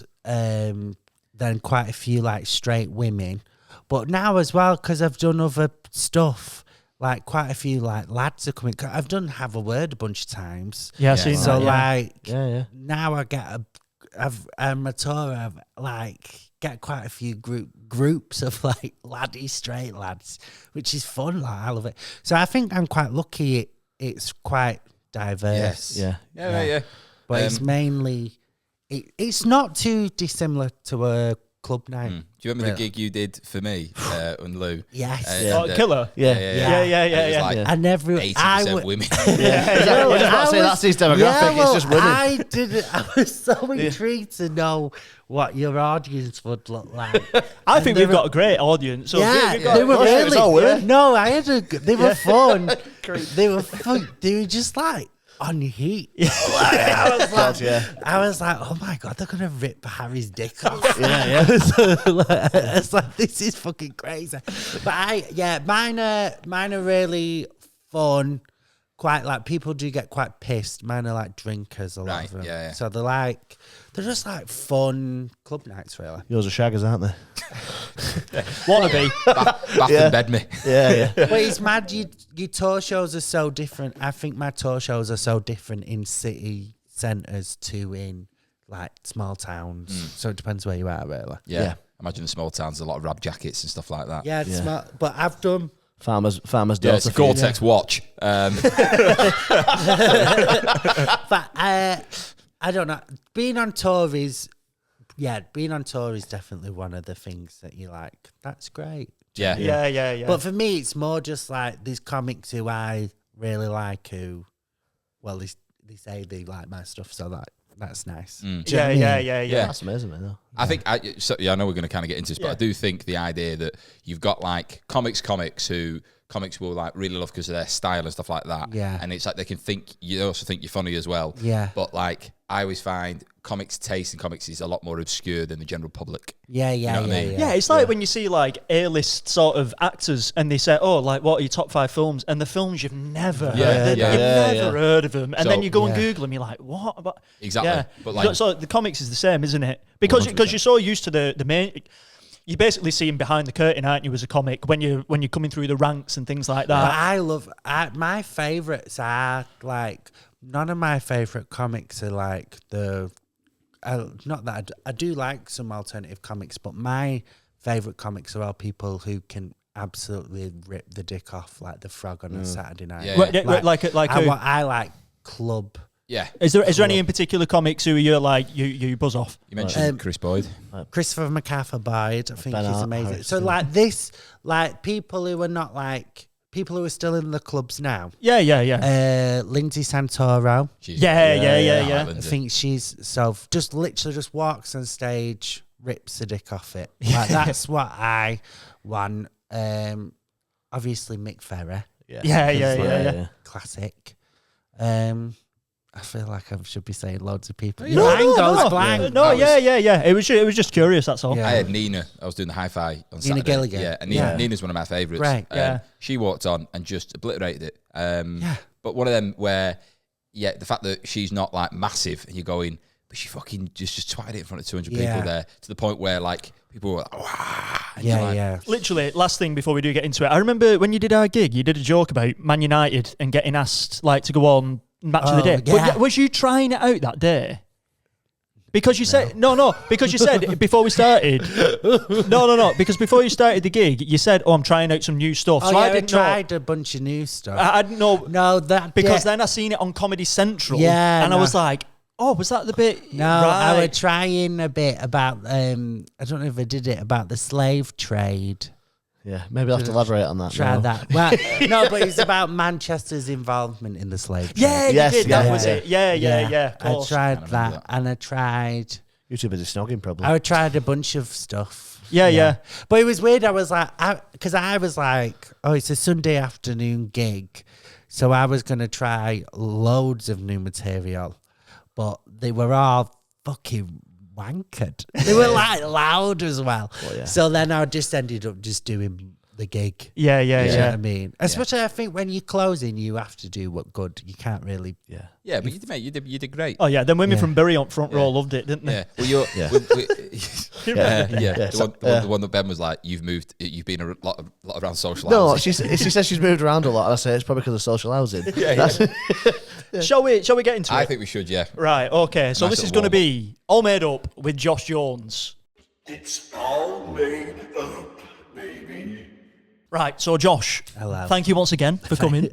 Speaker 4: quite a few like straight women. But now as well, because I've done other stuff, like quite a few like lads are coming. I've done Have a Word a bunch of times.
Speaker 3: Yeah, I've seen
Speaker 4: so
Speaker 3: that,
Speaker 4: like now I get I'm a tour. I've like get quite a few groups of like laddie straight lads, which is fun. Like I love it. So I think I'm quite lucky. It's quite diverse.
Speaker 2: Yeah.
Speaker 4: But it's mainly it's not too dissimilar to a club night.
Speaker 2: Do you remember the gig you did for me and Lou?
Speaker 4: Yes.
Speaker 3: Killer.
Speaker 2: Yeah.
Speaker 3: Yeah.
Speaker 2: It was like
Speaker 4: And
Speaker 2: 80% women.
Speaker 1: I just want to say that's his demographic. It's just women.
Speaker 4: I was so intrigued to know what your audience would look like.
Speaker 3: I think we've got a great audience. So
Speaker 4: they were
Speaker 1: it's all
Speaker 4: really.
Speaker 1: women.
Speaker 4: No, they were fun. They were fun. They were just like on heat. I was like, oh my God, they're gonna rip Harry's dick off. It's like, this is fucking crazy. But mine are really fun. Quite like, people do get quite pissed. Mine are like drinkers, a lot of them.
Speaker 2: Yeah.
Speaker 4: So they're just like fun club nights, really.
Speaker 1: Yours are shaggers, aren't they?
Speaker 3: Wannabe.
Speaker 2: Bath and bed me.
Speaker 1: Yeah.
Speaker 4: But it's mad. Your tour shows are so different. I think my tour shows are so different in city centres to in like small towns. So it depends where you are, really.
Speaker 2: Yeah. Imagine the small towns, a lot of rab jackets and stuff like that.
Speaker 4: Yeah, it's smart. But I've done.
Speaker 1: Farmer's daughter.
Speaker 2: Yeah, it's a Gore-Tex watch.
Speaker 4: But I don't know. Being on tour is definitely one of the things that you like. That's great.
Speaker 3: Yeah.
Speaker 4: But for me, it's more just like these comics who I really like who, well, they say they like my stuff, so that's nice. Do you know what I mean?
Speaker 3: Yeah.
Speaker 1: That's amazing, man.
Speaker 2: I think, I know we're going to kind of get into this, but I do think the idea that you've got like comics who comics will like really love because of their style and stuff like that.
Speaker 4: Yeah.
Speaker 2: And it's like you also think you're funny as well.
Speaker 4: Yeah.
Speaker 2: But like, I always find comics taste in comics is a lot more obscure than the general public.
Speaker 4: Yeah.
Speaker 3: Yeah, it's like when you see like A-list sort of actors and they say, oh, like, what are your top 5 films? And the films you've never heard of them. And
Speaker 2: So-
Speaker 3: then you go and Google them, you're like, what? But,
Speaker 2: Exactly.
Speaker 3: Yeah.
Speaker 2: But like,
Speaker 3: so the comics is the same, isn't it? Because
Speaker 2: 100%.
Speaker 3: you're so used to the main... You basically see him behind the curtain, aren't you, as a comic, when you're coming through the ranks and things like that.
Speaker 4: But my favourites are like, none of my favourite comics are like not that I do like some alternative comics, but my favourite comics are all people who can absolutely rip the dick off like the Frog on a Saturday night. I like club.
Speaker 2: yeah.
Speaker 3: Is there any in particular comics who you're like, you buzz off?
Speaker 2: You mentioned Chris Boyd.
Speaker 4: Christopher MacArthur Boyd, I think
Speaker 1: Ben
Speaker 4: he's amazing.
Speaker 1: Harrison.
Speaker 4: So like this, like people who are not like people who are still in the clubs now.
Speaker 3: Yeah.
Speaker 4: Lindsay Santoro.
Speaker 3: Yeah.
Speaker 4: I think she's just literally walks on stage, rips the dick off it. Like that's what I want. Obviously Mick Ferrer.
Speaker 3: Yeah.
Speaker 4: Classic. I feel like I should be saying loads of people.
Speaker 3: No. Yeah. It was just curious. That's all.
Speaker 4: Yeah.
Speaker 2: I had Nina. I was doing the hi-fi on Saturday.
Speaker 4: Gilligan.
Speaker 2: Yeah, and Nina's one of my favourites.
Speaker 4: Right.
Speaker 2: She walked on and just obliterated it. But one of them where, the fact that she's not like massive, and you're going, but she fucking just twatted it in front of 200 people there, to the point where like people were like, wow.
Speaker 3: Literally, last thing before we do get into it, I remember when you did our gig, you did a joke about Man United and getting asked like to go on Match of the Day.
Speaker 4: Yeah.
Speaker 3: Was you trying it out that day? Because you said because you said before we started. Because before you started the gig, you said, "Oh, I'm trying out some new stuff." So I didn't
Speaker 4: tried a bunch of new stuff.
Speaker 3: I didn't know.
Speaker 4: No, that
Speaker 3: because then I seen it on Comedy Central.
Speaker 4: Yeah,
Speaker 3: and I was like, "Oh, was that the bit?"
Speaker 4: No,
Speaker 3: right.
Speaker 4: I was trying a bit about. I don't know if I did it about the slave trade.
Speaker 1: Yeah, maybe I'll have to elaborate on that.
Speaker 4: Try
Speaker 1: now.
Speaker 4: that. Well, no, but it's about Manchester's involvement in the slave trade.
Speaker 3: Yeah,
Speaker 1: Yes,
Speaker 3: you did.
Speaker 1: yeah,
Speaker 3: That was
Speaker 1: yeah.
Speaker 3: it. Yeah. Of
Speaker 4: I
Speaker 3: course.
Speaker 4: tried that, and I tried.
Speaker 1: You're too busy snogging, probably.
Speaker 4: I tried a bunch of stuff.
Speaker 3: Yeah.
Speaker 4: But it was weird. I was like, because I was like, oh, it's a Sunday afternoon gig, so I was gonna try loads of new material, but they were all fucking wankered. They were like loud as well.
Speaker 1: Well, yeah.
Speaker 4: So then I just ended up just doing the gig.
Speaker 3: Yeah.
Speaker 4: You know what I mean? Especially, I think when you're closing, you have to do what good. You can't really.
Speaker 2: Yeah, but you did great.
Speaker 3: Oh yeah, then women from Bury on front row loved it, didn't they?
Speaker 2: Yeah. Well, you're. The one that Ben was like, you've been a lot around social
Speaker 1: No,
Speaker 2: housing.
Speaker 1: she says she's moved around a lot, and I say it's probably because of social housing.
Speaker 3: Shall we get into it?
Speaker 2: I think we should, yeah.
Speaker 3: Right, okay. So
Speaker 2: Nice
Speaker 3: this is
Speaker 2: little
Speaker 3: going to be All Made Up with Josh Jones.
Speaker 5: It's all made up, baby.
Speaker 3: Right, so Josh,
Speaker 4: Hello.
Speaker 3: thank you once again for coming.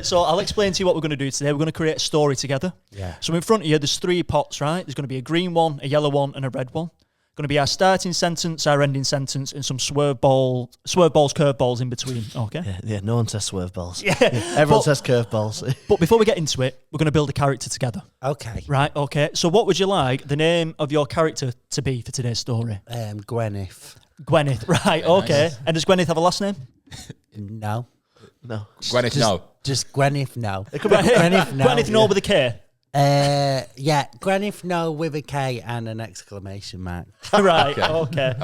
Speaker 3: So I'll explain to you what we're going to do today. We're going to create a story together.
Speaker 4: Yeah.
Speaker 3: So in front of you, there's 3 pots, right? There's going to be a green one, a yellow one, and a red one. Going to be our starting sentence, our ending sentence, and some swerve balls, curveballs in between. Okay.
Speaker 1: Yeah, no one says swerve balls.
Speaker 3: Yeah.
Speaker 1: Everyone says curve balls.
Speaker 3: But before we get into it, we're going to build a character together.
Speaker 4: Okay.
Speaker 3: Right, okay. So what would you like the name of your character to be for today's story?
Speaker 4: Gwyneth.
Speaker 3: Gwyneth, right, okay. And does Gwyneth have a last name?
Speaker 4: No.
Speaker 1: No.
Speaker 2: Gwyneth, no.
Speaker 4: Just Gwyneth, no.
Speaker 3: Gwyneth,
Speaker 4: no.
Speaker 3: Gwyneth, no with a K.
Speaker 4: Yeah, Gwyneth, no, with a K and an exclamation mark.
Speaker 3: Right, okay.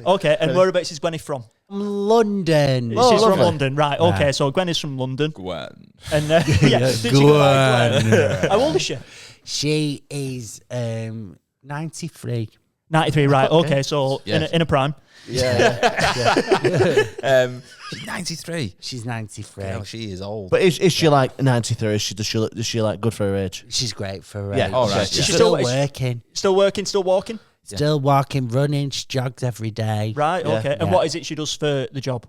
Speaker 3: Okay, and whereabouts is Gwyneth from?
Speaker 4: London.
Speaker 3: She's
Speaker 1: lovely.
Speaker 3: from London, right, okay. So Gwen is from London.
Speaker 2: Gwen.
Speaker 3: And did she go by Gwen? How old is she?
Speaker 4: She is 93.
Speaker 3: 93, right, okay. So in a prime.
Speaker 2: She's 93.
Speaker 4: She's 93.
Speaker 2: Hell, she is old.
Speaker 1: But is she like 93? Is she like good for her age?
Speaker 4: She's great for her.
Speaker 1: Yeah,
Speaker 4: age.
Speaker 2: all right,
Speaker 4: She's
Speaker 3: yeah.
Speaker 4: still working.
Speaker 3: Still working, still walking?
Speaker 4: Still walking, running. She jogs every day.
Speaker 3: Right,
Speaker 1: Yeah.
Speaker 3: okay. And
Speaker 4: Yeah.
Speaker 3: what is it she does for the job?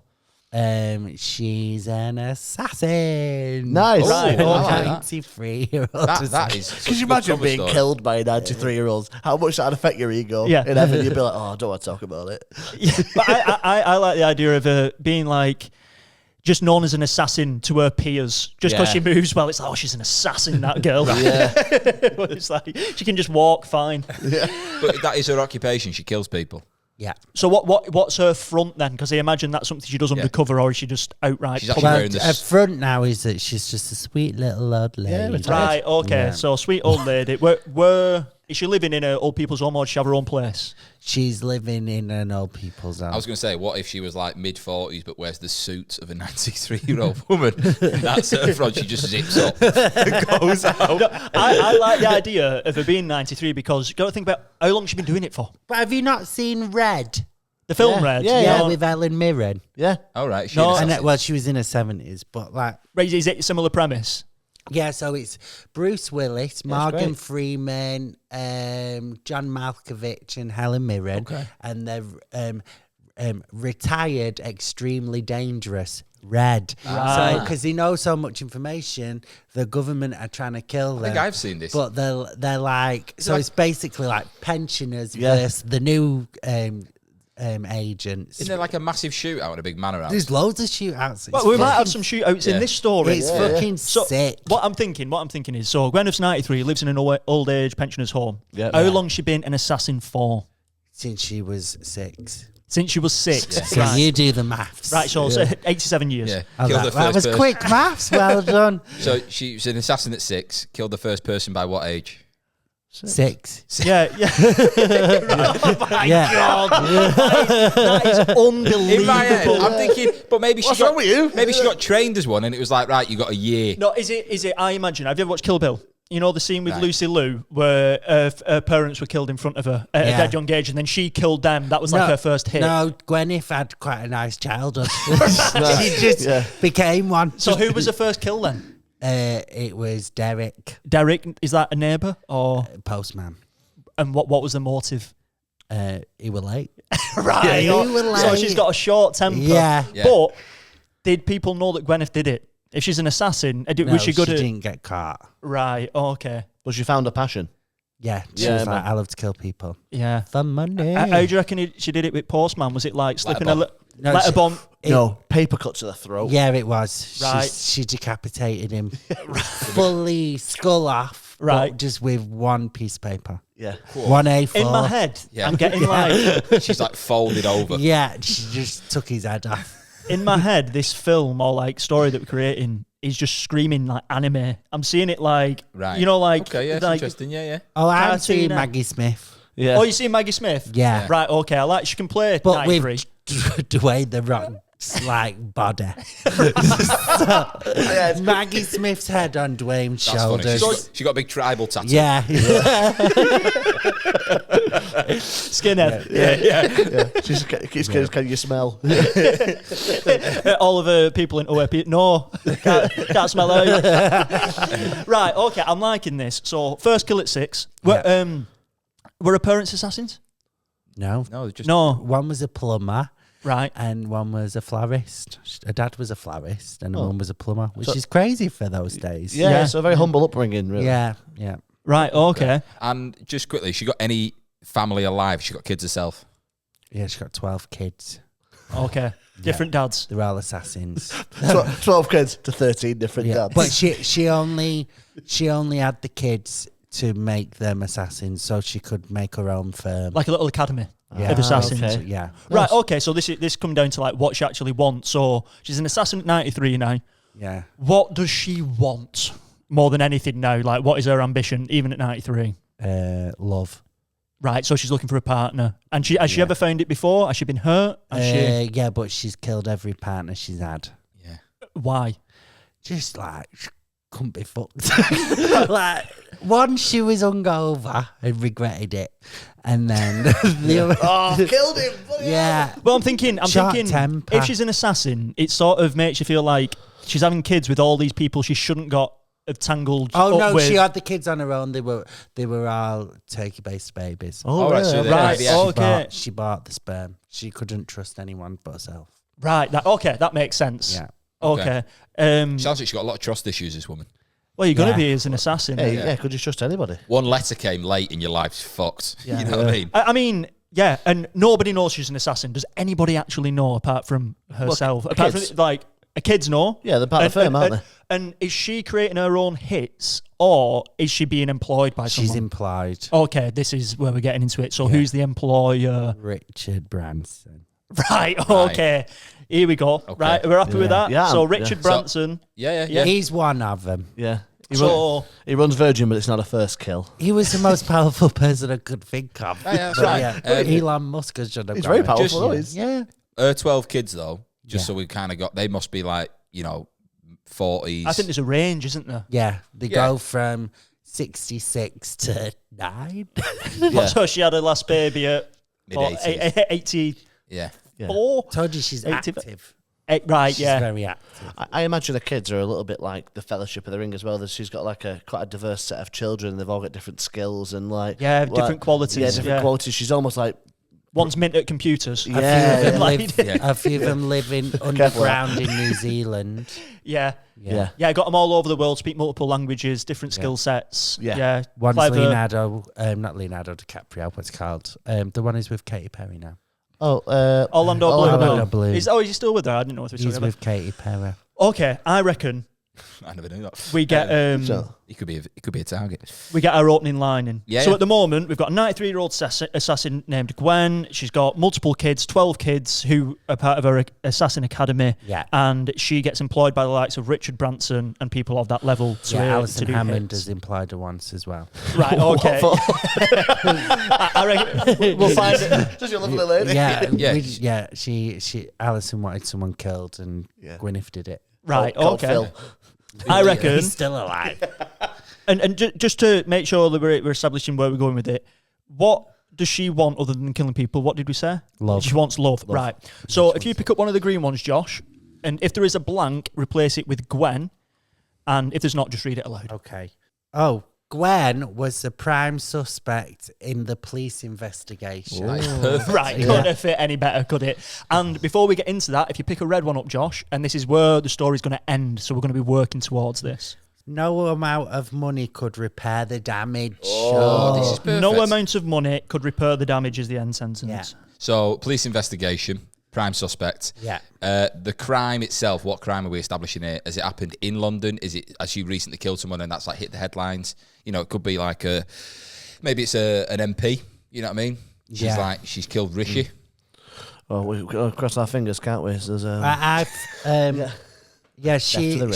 Speaker 4: She's an assassin.
Speaker 1: Nice.
Speaker 3: Right,
Speaker 2: I like that.
Speaker 4: 93-year-old.
Speaker 2: That is.
Speaker 1: Could you imagine being killed by a 93-year-old? How much that'd affect your ego?
Speaker 3: Yeah.
Speaker 1: In heaven, you'd be like, oh, I don't want to talk about it.
Speaker 3: Yeah, but I like the idea of her being like just known as an assassin to her peers. Just because she moves well, it's like, oh, she's an assassin, that girl. But it's like she can just walk fine.
Speaker 2: But that is her occupation. She kills people.
Speaker 4: Yeah.
Speaker 3: So what's her front then? Because I imagine that's something she does undercover, or is she just outright?
Speaker 2: She's actually
Speaker 4: Well,
Speaker 2: wearing this.
Speaker 4: her front now is that she's just a sweet little old lady.
Speaker 3: Right, okay.
Speaker 4: Yeah.
Speaker 3: So sweet old lady. Where is she living in an old people's home, or does she have her own place?
Speaker 4: She's living in an old people's
Speaker 2: I
Speaker 4: home.
Speaker 2: was going to say, what if she was like mid-40s but wears the suit of a 93-year-old woman? And that's her front. She just zips up and goes out.
Speaker 3: No, I like the idea of her being 93 because you got to think about how long she's been doing it for.
Speaker 4: But have you not seen Red?
Speaker 3: The film
Speaker 1: Yeah,
Speaker 3: Red.
Speaker 1: yeah,
Speaker 4: Yeah,
Speaker 3: No.
Speaker 4: with Ellen Mirren.
Speaker 1: Yeah.
Speaker 2: All right. She
Speaker 3: No,
Speaker 2: an
Speaker 4: And
Speaker 2: assassin.
Speaker 4: well, she was in her 70s, but like,
Speaker 3: Right, is it a similar premise?
Speaker 4: yeah, so it's Bruce Willis, Morgan
Speaker 1: great.
Speaker 4: Freeman, John Malkovich, and Helen Mirren.
Speaker 2: Okay.
Speaker 4: And they're retired, extremely dangerous. Red.
Speaker 3: Right.
Speaker 4: So, because they know so much information, the government are trying to kill them.
Speaker 2: I think I've seen this.
Speaker 4: But they're like, so
Speaker 2: like-
Speaker 4: it's basically like pensioners
Speaker 1: Yeah.
Speaker 4: versus the new agents.
Speaker 2: Isn't there like a massive shootout in a big manor house?
Speaker 4: There's loads of shootouts.
Speaker 3: Well, we might have some shootouts in this story.
Speaker 4: It's fucking
Speaker 3: So
Speaker 4: sick.
Speaker 3: what I'm thinking is, so Gwyneth's 93, lives in an old age pensioners home.
Speaker 1: Yeah.
Speaker 3: How long she been an assassin for?
Speaker 4: Since she was 6.
Speaker 3: Since she was 6.
Speaker 4: So
Speaker 3: Right.
Speaker 4: you do the maths.
Speaker 3: Right, so 87 years.
Speaker 2: Yeah.
Speaker 4: Oh,
Speaker 2: Killed the
Speaker 4: that
Speaker 2: first
Speaker 4: was
Speaker 2: person.
Speaker 4: quick maths. Well done.
Speaker 2: So she was an assassin at 6, killed the first person by what age?
Speaker 4: 6.
Speaker 3: Yeah. Oh my God. That is unbelievable.
Speaker 2: In my head, I'm thinking, but maybe
Speaker 1: What's
Speaker 2: she
Speaker 1: wrong
Speaker 2: got
Speaker 1: with you?
Speaker 2: maybe she got trained as one, and it was like, right, you got a year.
Speaker 3: No, is it? I imagine. Have you ever watched Kill Bill? You know the scene with
Speaker 2: Right.
Speaker 3: Lucy Liu where her parents were killed in front of her at a
Speaker 4: Yeah.
Speaker 3: dead young age, and then she killed them. That was like her first hit.
Speaker 4: No, Gwyneth had quite a nice childhood. She just became one.
Speaker 3: So who was her first kill then?
Speaker 4: It was Derek,
Speaker 3: Derek, is that a neighbour or?
Speaker 4: postman.
Speaker 3: And what was the motive?
Speaker 4: He was late.
Speaker 3: Right.
Speaker 4: He was
Speaker 3: So
Speaker 4: late.
Speaker 3: she's got a short temper.
Speaker 4: Yeah.
Speaker 2: Yeah.
Speaker 3: But did people know that Gwyneth did it? If she's an assassin,
Speaker 4: No,
Speaker 3: was she good at?
Speaker 4: didn't get caught.
Speaker 3: Right. Okay.
Speaker 1: But she found a passion.
Speaker 4: Yeah, she
Speaker 1: Yeah,
Speaker 4: was like,
Speaker 1: man.
Speaker 4: I love to kill people.
Speaker 3: Yeah.
Speaker 4: For money.
Speaker 3: How do you reckon she did it with Postman? Was it like slipping
Speaker 2: Letter
Speaker 3: a
Speaker 2: bomb.
Speaker 4: No,
Speaker 3: letter
Speaker 4: she-
Speaker 3: bomb?
Speaker 1: No, paper cut to the throat.
Speaker 4: Yeah, it was.
Speaker 3: Right.
Speaker 4: She decapitated him. Fully skull off.
Speaker 3: Right.
Speaker 4: But just with one piece of paper.
Speaker 1: Yeah.
Speaker 4: One A4.
Speaker 3: In my head,
Speaker 2: Yeah.
Speaker 3: I'm getting like
Speaker 2: She's like folded over.
Speaker 4: Yeah, she just took his head off.
Speaker 3: in my head, this film or like story that we're creating is just screaming like anime. I'm seeing it like,
Speaker 2: Right.
Speaker 3: you know, like,
Speaker 2: Okay, yeah, it's
Speaker 3: like
Speaker 2: interesting. Yeah.
Speaker 4: Oh, I'm seeing
Speaker 3: Cartoon.
Speaker 4: Maggie Smith.
Speaker 1: Yeah.
Speaker 3: Oh, you see Maggie Smith?
Speaker 4: Yeah.
Speaker 3: Right. Okay. I like she can play
Speaker 4: But
Speaker 3: 93.
Speaker 4: with Dwayne the Rock like body. Maggie Smith's head on Dwayne's
Speaker 2: That's funny.
Speaker 4: shoulders.
Speaker 2: She got a big tribal tattoo.
Speaker 4: Yeah.
Speaker 3: Skinhead.
Speaker 1: Yeah. She's can you smell?
Speaker 3: All of the people in OAP. No, can't smell it. Right, okay, I'm liking this. So, first kill at 6. Were her parents assassins?
Speaker 4: No.
Speaker 2: No, just
Speaker 3: No.
Speaker 4: One was a plumber.
Speaker 3: Right.
Speaker 4: And one was a florist. Her dad was a florist, and one was a plumber, which is crazy for those days.
Speaker 1: Yeah, it's a very humble upbringing, really.
Speaker 4: Yeah.
Speaker 3: Right, okay.
Speaker 2: And just quickly, she got any family alive? She got kids herself?
Speaker 4: Yeah, she got 12 kids.
Speaker 3: Okay. Different dads.
Speaker 4: They're all assassins.
Speaker 1: 12 kids to 13 different dads.
Speaker 4: But she only had the kids to make them assassins, so she could make her own firm.
Speaker 3: Like a little academy
Speaker 4: Yeah.
Speaker 3: of assassins.
Speaker 1: Okay.
Speaker 4: Yeah.
Speaker 3: Right, okay, so this come down to like what she actually wants. So she's an assassin at 93 now.
Speaker 4: Yeah.
Speaker 3: What does she want more than anything now? Like, what is her ambition, even at 93?
Speaker 4: Love.
Speaker 3: Right, so she's looking for a partner. And has she ever found it before? Has she been hurt?
Speaker 4: Yeah, but she's killed every partner she's had.
Speaker 2: Yeah.
Speaker 3: Why?
Speaker 4: Just like, she couldn't be fucked. Like, one, she was hungover and regretted it. And then the other...
Speaker 1: killed him!
Speaker 4: Yeah.
Speaker 3: Well, I'm thinking,
Speaker 4: Short temper.
Speaker 3: if she's an assassin, it sort of makes you feel like she's having kids with all these people she shouldn't got tangled
Speaker 4: Oh
Speaker 3: up
Speaker 4: no,
Speaker 3: with.
Speaker 4: she had the kids on her own. They were all turkey-based babies.
Speaker 1: Oh,
Speaker 2: right, so
Speaker 3: right,
Speaker 2: Yeah.
Speaker 3: okay.
Speaker 4: She bought the sperm. She couldn't trust anyone but herself.
Speaker 3: Right, that makes sense.
Speaker 4: Yeah.
Speaker 3: Okay.
Speaker 2: Sounds like she got a lot of trust issues, this woman.
Speaker 3: Well, you're going to
Speaker 4: Yeah.
Speaker 3: be as an assassin.
Speaker 1: Yeah, could you trust anybody?
Speaker 2: One letter came late and your life's fucked.
Speaker 3: Yeah.
Speaker 2: You know what I mean?
Speaker 3: I mean, yeah, and nobody knows she's an assassin. Does anybody actually know apart from herself? Apart
Speaker 1: kids.
Speaker 3: from, like, kids know.
Speaker 1: Yeah, they're part of the firm, aren't they?
Speaker 3: And is she creating her own hits, or is she being employed by
Speaker 4: She's
Speaker 3: someone?
Speaker 4: implied.
Speaker 3: Okay, this is where we're getting into it. So who's the employer?
Speaker 4: Richard Branson.
Speaker 3: Right, okay. Here we go.
Speaker 2: Okay.
Speaker 3: Right, we're happy with that?
Speaker 1: Yeah,
Speaker 3: so
Speaker 1: yeah.
Speaker 3: Richard Branson.
Speaker 2: Yeah.
Speaker 4: He's one of them.
Speaker 1: Yeah.
Speaker 3: So,
Speaker 1: He runs Virgin, but it's not a first kill.
Speaker 4: He was the most powerful person I could think of.
Speaker 2: Yeah, that's
Speaker 4: But
Speaker 2: right.
Speaker 4: Elon Musk has done
Speaker 1: He's very
Speaker 4: it.
Speaker 1: powerful,
Speaker 2: Just-
Speaker 1: though. He's-
Speaker 4: Yeah.
Speaker 2: Her 12 kids, though, just
Speaker 4: Yeah.
Speaker 2: so we kind of got, they must be like, 40s.
Speaker 3: I think there's a range, isn't there?
Speaker 4: Yeah. They
Speaker 2: Yeah.
Speaker 4: go from 66 to 9.
Speaker 1: Yeah.
Speaker 3: So she had her last baby at
Speaker 2: Mid-80s.
Speaker 3: 84.
Speaker 2: Yeah.
Speaker 4: Told you she's
Speaker 3: Active.
Speaker 4: active.
Speaker 3: Right,
Speaker 4: She's
Speaker 3: yeah.
Speaker 4: very active.
Speaker 1: I imagine the kids are a little bit like the Fellowship of the Ring as well. She's got like quite a diverse set of children. They've all got different skills and
Speaker 3: different qualities.
Speaker 1: Yeah, different qualities. She's almost like
Speaker 3: One's mint at computers.
Speaker 1: Yeah,
Speaker 4: A few of them live in underground in New Zealand.
Speaker 3: Yeah.
Speaker 1: yeah.
Speaker 3: Yeah, I got them all over the world, speak multiple languages, different skill sets.
Speaker 1: Yeah.
Speaker 4: One's
Speaker 3: clever.
Speaker 4: Leonardo, not Leonardo DiCaprio, what's it called? The one who's with Katy Perry now.
Speaker 3: Orlando
Speaker 4: Orlando
Speaker 3: Bloom.
Speaker 4: Bloom.
Speaker 3: Is he still with her? I didn't know if he was
Speaker 4: He's with Katy Perry.
Speaker 3: Okay, I reckon
Speaker 2: I never knew that.
Speaker 3: we get
Speaker 1: So,
Speaker 2: He could be a target.
Speaker 3: we get our opening line in.
Speaker 2: Yeah,
Speaker 3: So
Speaker 2: yeah.
Speaker 3: at the moment, we've got a 93-year-old assassin named Gwen. She's got multiple kids, 12 kids who are part of her assassin academy.
Speaker 4: Yeah.
Speaker 3: And she gets employed by the likes of Richard Branson and people of that level to,
Speaker 4: Yeah,
Speaker 3: to
Speaker 4: Alison
Speaker 3: do
Speaker 4: Hammond
Speaker 3: hits.
Speaker 4: has implied her once as well.
Speaker 3: Right, okay. I reckon we'll find it.
Speaker 1: just your lovely lady.
Speaker 2: Yeah.
Speaker 4: She Alison wanted someone killed and Gwyneth did it.
Speaker 3: Right,
Speaker 1: Called
Speaker 3: okay.
Speaker 1: Phil.
Speaker 3: I reckon.
Speaker 4: He's still alive.
Speaker 3: And just to make sure that we're establishing where we're going with it, what does she want other than killing people? What did we say?
Speaker 4: Love.
Speaker 3: She wants love. Right. So if you pick up one of the green ones, Josh, and if there is a blank, replace it with Gwen. And if there's not, just read it aloud.
Speaker 4: Okay. Oh, Gwen was the prime suspect in the police investigation.
Speaker 2: Perfect.
Speaker 3: Right, couldn't have fit any better, could it? And before we get into that, if you pick a red one up, Josh, and this is where the story's going to end, so we're going to be working towards this.
Speaker 4: No amount of money could repair the damage.
Speaker 2: Oh, this is perfect.
Speaker 3: No amount of money could repair the damage is the end sentence.
Speaker 4: Yeah.
Speaker 2: So, police investigation, prime suspect.
Speaker 4: Yeah.
Speaker 2: The crime itself, what crime are we establishing here? Has it happened in London? Has she recently killed someone and that's like hit the headlines? It could be like maybe it's an MP, you know what I mean? She's killed Rishi.
Speaker 1: Well, we cross our fingers, can't we? So there's,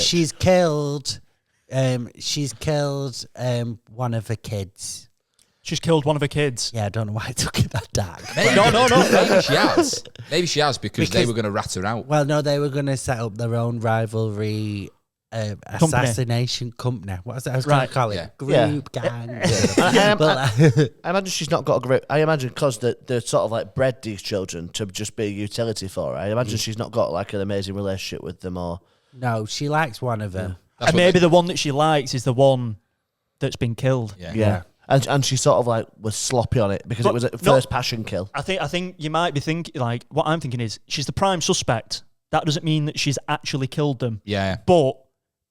Speaker 4: She's killed one of her kids.
Speaker 3: She's killed one of her kids.
Speaker 4: Yeah, I don't know why I took it that dark.
Speaker 2: Maybe,
Speaker 3: No.
Speaker 2: Maybe she has. Maybe she has because they were going to rat her out.
Speaker 4: Well, no, they were going to set up their own rivalry assassination company. What was it? I was going to call it
Speaker 2: Yeah.
Speaker 4: group gang.
Speaker 1: I imagine she's not got a grip. I imagine because they're sort of like bred these children to just be a utility for her. I imagine she's not got like an amazing relationship with them or.
Speaker 4: No, she likes one of them.
Speaker 3: And maybe the one that she likes is the one that's been killed.
Speaker 1: Yeah. And she sort of like was sloppy on it because it was a first passion kill.
Speaker 3: I think you might be thinking, like, what I'm thinking is she's the prime suspect. That doesn't mean that she's actually killed them.
Speaker 2: Yeah.
Speaker 3: But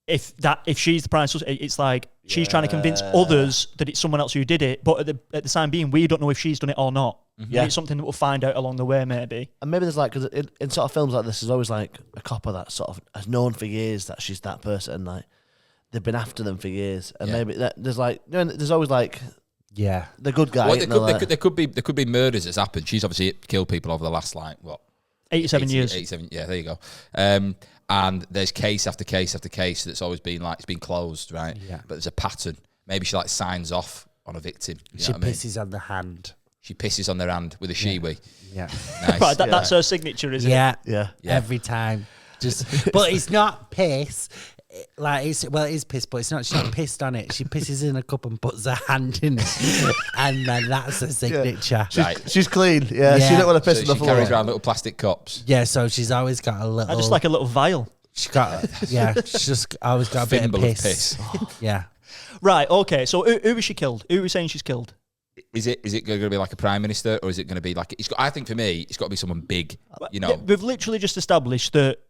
Speaker 3: if she's the prime suspect, it's like she's trying to convince others that it's someone else who did it. But at the time being, we don't know if she's done it or not.
Speaker 1: Yeah.
Speaker 3: And it's something that we'll find out along the way, maybe.
Speaker 1: And maybe there's like, because in sort of films like this, there's always like a copper that sort of has known for years that she's that person. And like they've been after them for years. And maybe there's like, you know, there's always like, the good guy.
Speaker 2: Well, there could be murders that's happened. She's obviously killed people over the last
Speaker 3: 87 years.
Speaker 2: 87. Yeah, there you go. And there's case after case after case that's always been like it's been closed, right?
Speaker 4: Yeah.
Speaker 2: But there's a pattern. Maybe she like signs off on a victim.
Speaker 4: She pisses on the hand.
Speaker 2: She pisses on their hand with a shiwi.
Speaker 4: Yeah.
Speaker 2: Nice.
Speaker 3: Right, that's her signature, isn't it?
Speaker 1: Yeah.
Speaker 4: Every time. But it's not piss. Like it is piss, but it's not. She's not pissed on it. She pisses in a cup and puts her hand in it, and then that's her signature.
Speaker 1: She's clean. Yeah. She don't want to piss on the
Speaker 2: She
Speaker 1: floor.
Speaker 2: carries around little plastic cups.
Speaker 4: Yeah, so she's always got a little.
Speaker 3: Just like a little vial.
Speaker 4: She's got. Yeah, she's just always got a bit of
Speaker 2: Thimble
Speaker 4: piss. Yeah.
Speaker 3: Right. Okay. So who is she killed? Who are we saying she's killed?
Speaker 2: Is it going to be like a prime minister, or is it going to be like? I think for me, it's got to be someone big. You know,
Speaker 3: We've literally just established that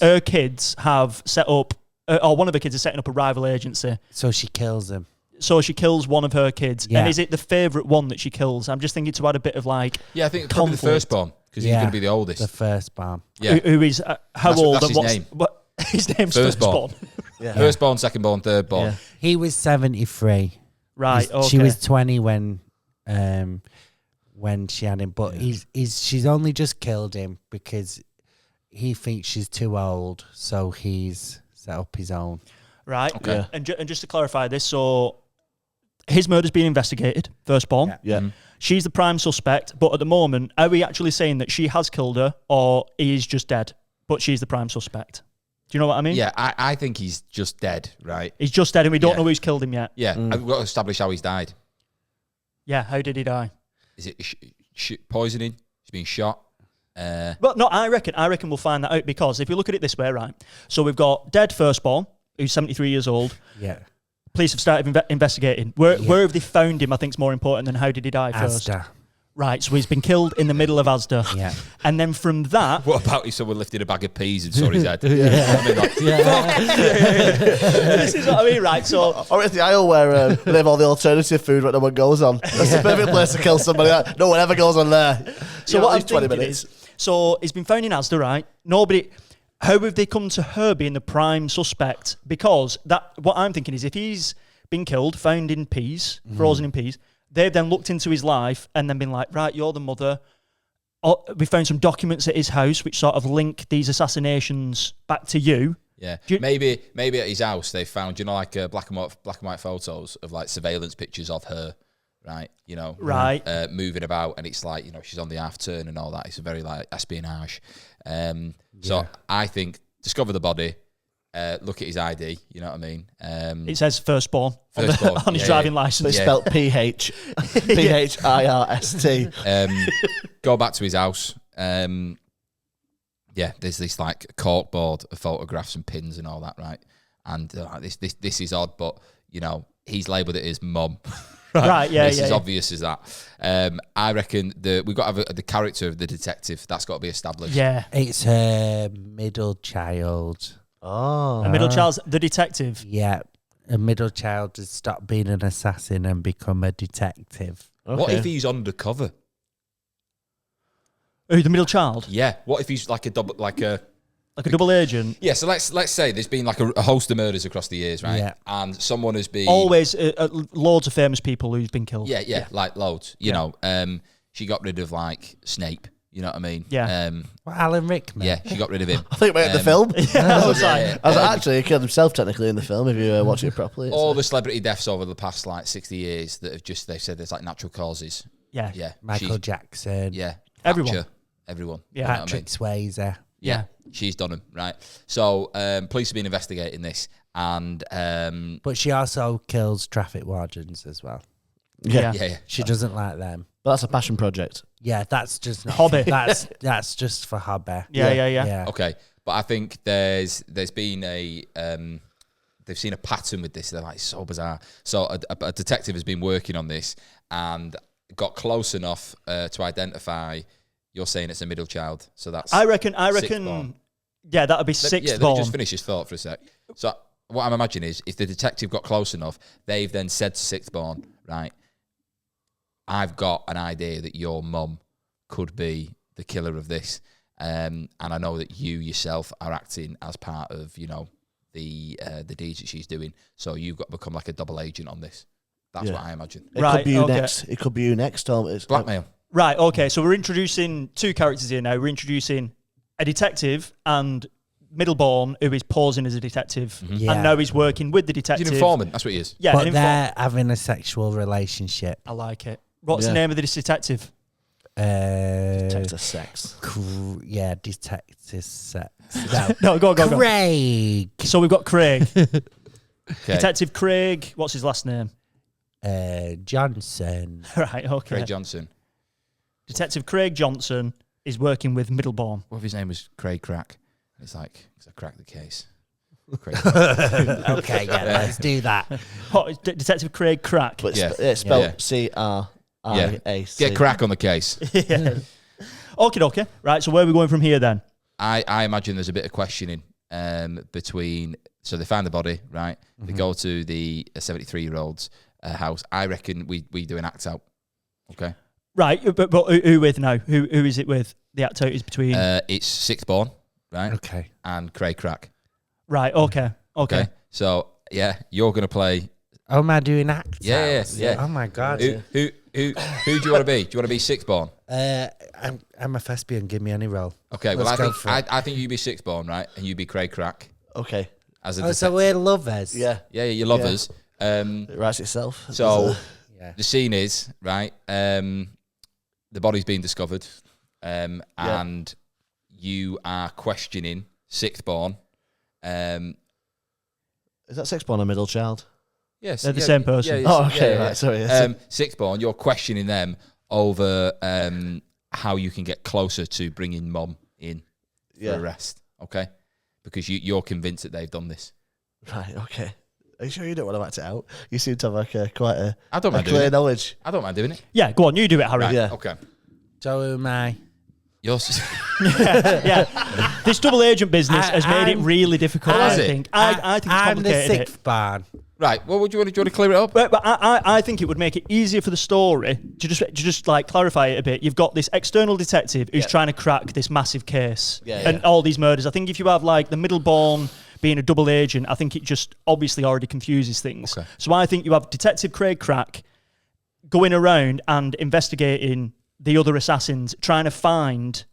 Speaker 3: her kids have set up, or one of her kids is setting up a rival agency.
Speaker 4: So she kills him.
Speaker 3: So she kills one of her kids.
Speaker 4: Yeah.
Speaker 3: And is it the favourite one that she kills? I'm just thinking to add a bit of like.
Speaker 2: yeah, I think it's probably the
Speaker 3: conflict.
Speaker 2: firstborn because he's going to be the oldest.
Speaker 4: The firstborn.
Speaker 2: Yeah,
Speaker 3: Who is how old
Speaker 2: that's
Speaker 3: and
Speaker 2: his
Speaker 3: what's
Speaker 2: name.
Speaker 3: What, his name's
Speaker 2: Firstborn.
Speaker 3: Firstborn.
Speaker 2: Firstborn, secondborn, thirdborn.
Speaker 1: Yeah.
Speaker 4: He was 73.
Speaker 3: Right. Okay.
Speaker 4: She was 20 when she had him, but she's only just killed him because he thinks she's too old, so he's set up his own.
Speaker 3: Right.
Speaker 2: Okay.
Speaker 1: Yeah.
Speaker 3: And just to clarify this, so his murder's being investigated, firstborn.
Speaker 1: Yeah.
Speaker 3: She's the prime suspect, but at the moment, are we actually saying that she has killed her or he is just dead, but she's the prime suspect? Do you know what I mean?
Speaker 2: Yeah, I think he's just dead, right?
Speaker 3: He's just dead and we don't know who's killed him yet.
Speaker 2: Yeah, I've got to establish how he's died.
Speaker 3: Yeah, how did he die?
Speaker 2: Is it poisoning? He's been shot.
Speaker 3: Well, no, I reckon we'll find that out because if you look at it this way, right? So we've got dead firstborn, who's 73 years old.
Speaker 4: Yeah.
Speaker 3: Police have started investigating. Where have they found him, I think is more important than how did he die first.
Speaker 4: Asda.
Speaker 3: Right, so he's been killed in the middle of Asda.
Speaker 4: Yeah.
Speaker 3: And then from that...
Speaker 2: What about if someone lifted a bag of peas and saw his head?
Speaker 3: This is what I mean, right? So...
Speaker 1: Or it's the aisle where they have all the alternative food when no one goes on. That's the perfect place to kill somebody. No one ever goes on there.
Speaker 3: So
Speaker 1: what
Speaker 3: what I'm thinking is... So he's been found in Asda, right? Nobody... How have they come to her being the prime suspect? Because what I'm thinking is if he's been killed, found in peas, frozen in peas... They've then looked into his life and then been like, right, you're the mother. Oh, we found some documents at his house which sort of link these assassinations back to you.
Speaker 2: Yeah, maybe at his house they found, like black and white photos of like surveillance pictures of her, right?
Speaker 3: Right.
Speaker 2: Moving about, and it's like she's on the half turn and all that. It's a very like espionage. So I think discover the body. Look at his ID, you know what I mean?
Speaker 3: It says firstborn on his driving license.
Speaker 1: It's spelled P-H-I-R-S-T.
Speaker 2: Go back to his house. There's this like cork board of photographs and pins and all that, right? And this is odd, but he's labelled it as mum.
Speaker 3: Right, yeah,
Speaker 2: It's as obvious as that. I reckon we've got to have the character of the detective. That's got to be established.
Speaker 3: Yeah.
Speaker 4: It's her middle child.
Speaker 1: Oh.
Speaker 3: A middle child's the detective.
Speaker 4: Yeah. A middle child has stopped being an assassin and become a detective.
Speaker 1: Okay.
Speaker 2: What if he's undercover?
Speaker 3: Who, the middle child?
Speaker 2: Yeah. What if he's like a double
Speaker 3: agent?
Speaker 2: Yeah. So let's say there's been like a host of murders across the years, right?
Speaker 4: Yeah.
Speaker 2: And someone has been
Speaker 3: Always loads of famous people who's been killed.
Speaker 2: Yeah. Like loads. You know, she got rid of like Snape. You know what I mean?
Speaker 3: Yeah.
Speaker 4: Well, Alan Rickman.
Speaker 2: Yeah, she got rid of him.
Speaker 1: I think about the film.
Speaker 3: I was like,
Speaker 1: I was actually, he killed himself technically in the film if you watch it properly.
Speaker 2: All the celebrity deaths over the past like 60 years that have just, they've said there's like natural causes.
Speaker 3: yeah.
Speaker 2: Yeah.
Speaker 4: Michael Jackson.
Speaker 2: Yeah.
Speaker 3: Everyone.
Speaker 2: Thatcher, everyone.
Speaker 3: Yeah.
Speaker 2: You know what I
Speaker 4: Patrick
Speaker 2: mean?
Speaker 4: Swayze.
Speaker 2: Yeah. She's done them, right? So police have been investigating this and
Speaker 4: But she also kills traffic wardens as well.
Speaker 1: Yeah.
Speaker 2: yeah.
Speaker 4: She doesn't like them.
Speaker 1: But that's a passion project.
Speaker 4: Yeah, that's just not
Speaker 3: Hobby.
Speaker 4: That's just for hobby.
Speaker 3: Yeah.
Speaker 2: Okay. But I think there's been a they've seen a pattern with this. They're like, so bizarre. So a detective has been working on this and got close enough to identify. You're saying it's a middle child, so that's.
Speaker 3: I reckon.
Speaker 2: born.
Speaker 3: Yeah, that would be sixth
Speaker 2: Let
Speaker 3: born.
Speaker 2: me just finish his thought for a sec. So what I'm imagining is, if the detective got close enough, they've then said to sixth born, right, I've got an idea that your mum could be the killer of this, and I know that you yourself are acting as part of, you know, the deeds that she's doing. So you've got to become like a double agent on this. That's what I imagine.
Speaker 1: It
Speaker 3: Right,
Speaker 1: could be you
Speaker 3: okay.
Speaker 1: next. It could be you next, Tom. It's
Speaker 2: Blackmail.
Speaker 3: Right, okay, so we're introducing two characters here now. We're introducing a detective and Middleborn, who is posing as a detective,
Speaker 4: Yeah.
Speaker 3: and now he's working with the
Speaker 2: He's
Speaker 3: detective.
Speaker 2: an informant. That's what he is.
Speaker 3: Yeah,
Speaker 4: But
Speaker 3: an
Speaker 4: they're having a sexual relationship.
Speaker 3: I like it. What's the
Speaker 1: Yeah.
Speaker 3: name of this detective?
Speaker 1: Texas sex.
Speaker 4: Detective sex. No.
Speaker 3: No, go on.
Speaker 4: Craig.
Speaker 3: So we've got Craig.
Speaker 2: Okay.
Speaker 3: Detective Craig, what's his last name?
Speaker 4: Johnson.
Speaker 3: Right, okay.
Speaker 2: Craig Johnson.
Speaker 3: Detective Craig Johnson is working with Middleborn.
Speaker 2: What if his name was Craig Crack? It's like, because I cracked the case. Craig.
Speaker 4: Okay, yeah, let's do that.
Speaker 3: Oh, it's Detective Craig Crack.
Speaker 1: But
Speaker 2: Yeah.
Speaker 1: it's spelled
Speaker 2: Yeah.
Speaker 1: C-R-I-A-C.
Speaker 2: Get crack on the case.
Speaker 3: Yeah. Okay. Right, so where are we going from here then?
Speaker 2: I imagine there's a bit of questioning between. So they find the body, right? They go to the 73-year-old's house. I reckon we do an act out. Okay.
Speaker 3: Right, but who with now? Who is it with? The act out is between.
Speaker 2: It's sixth born, right?
Speaker 4: Okay.
Speaker 2: And Craig Crack.
Speaker 3: Right, okay.
Speaker 2: So yeah, you're gonna play.
Speaker 4: Oh, am I doing acts?
Speaker 2: Yeah.
Speaker 4: Oh my god.
Speaker 2: Who do you want to be? Do you want to be sixth born?
Speaker 4: I'm a thespian. Give me any role.
Speaker 2: Okay. Well,
Speaker 4: Let's go for it.
Speaker 2: I think you be sixth born, right? And you be Craig Crack
Speaker 1: Okay.
Speaker 2: as a
Speaker 4: Oh, so
Speaker 2: detective.
Speaker 4: we're lovers.
Speaker 1: Yeah.
Speaker 2: Yeah, you love us.
Speaker 1: It writes itself.
Speaker 2: So
Speaker 4: Yeah.
Speaker 2: the scene is right. The body's been discovered, and you are questioning sixth born.
Speaker 1: Is that sex born a middle child?
Speaker 2: Yes,
Speaker 3: They're the same person.
Speaker 1: Oh, okay, right, sorry.
Speaker 2: Sixth born, you're questioning them over how you can get closer to bringing mum in for arrest. Okay, because you're convinced that they've done this.
Speaker 1: Right, okay. Are you sure you don't want to act it out? You seem to have like quite a
Speaker 2: I don't mind doing
Speaker 1: clear
Speaker 2: it.
Speaker 1: knowledge.
Speaker 2: I don't mind doing it.
Speaker 3: Yeah, go on, you do it, Harry.
Speaker 2: Right,
Speaker 1: Yeah.
Speaker 2: Okay.
Speaker 4: So who am I?
Speaker 2: You're
Speaker 3: Yeah. This double agent business has made it
Speaker 4: I'm-
Speaker 3: really difficult,
Speaker 2: Has
Speaker 3: I
Speaker 2: it?
Speaker 3: think. I think it's
Speaker 4: I'm the
Speaker 3: complicated.
Speaker 4: sixth barn.
Speaker 2: right. Well, do you want to clear it up?
Speaker 3: But I think it would make it easier for the story to just like clarify it a bit. You've got this external detective who's trying to crack this massive case and all these murders. I think if you have like the Middleborn being a double agent, I think it just obviously already confuses things.
Speaker 2: Okay.
Speaker 3: So I think you have Detective Craig Crack going around and investigating the other assassins, trying to find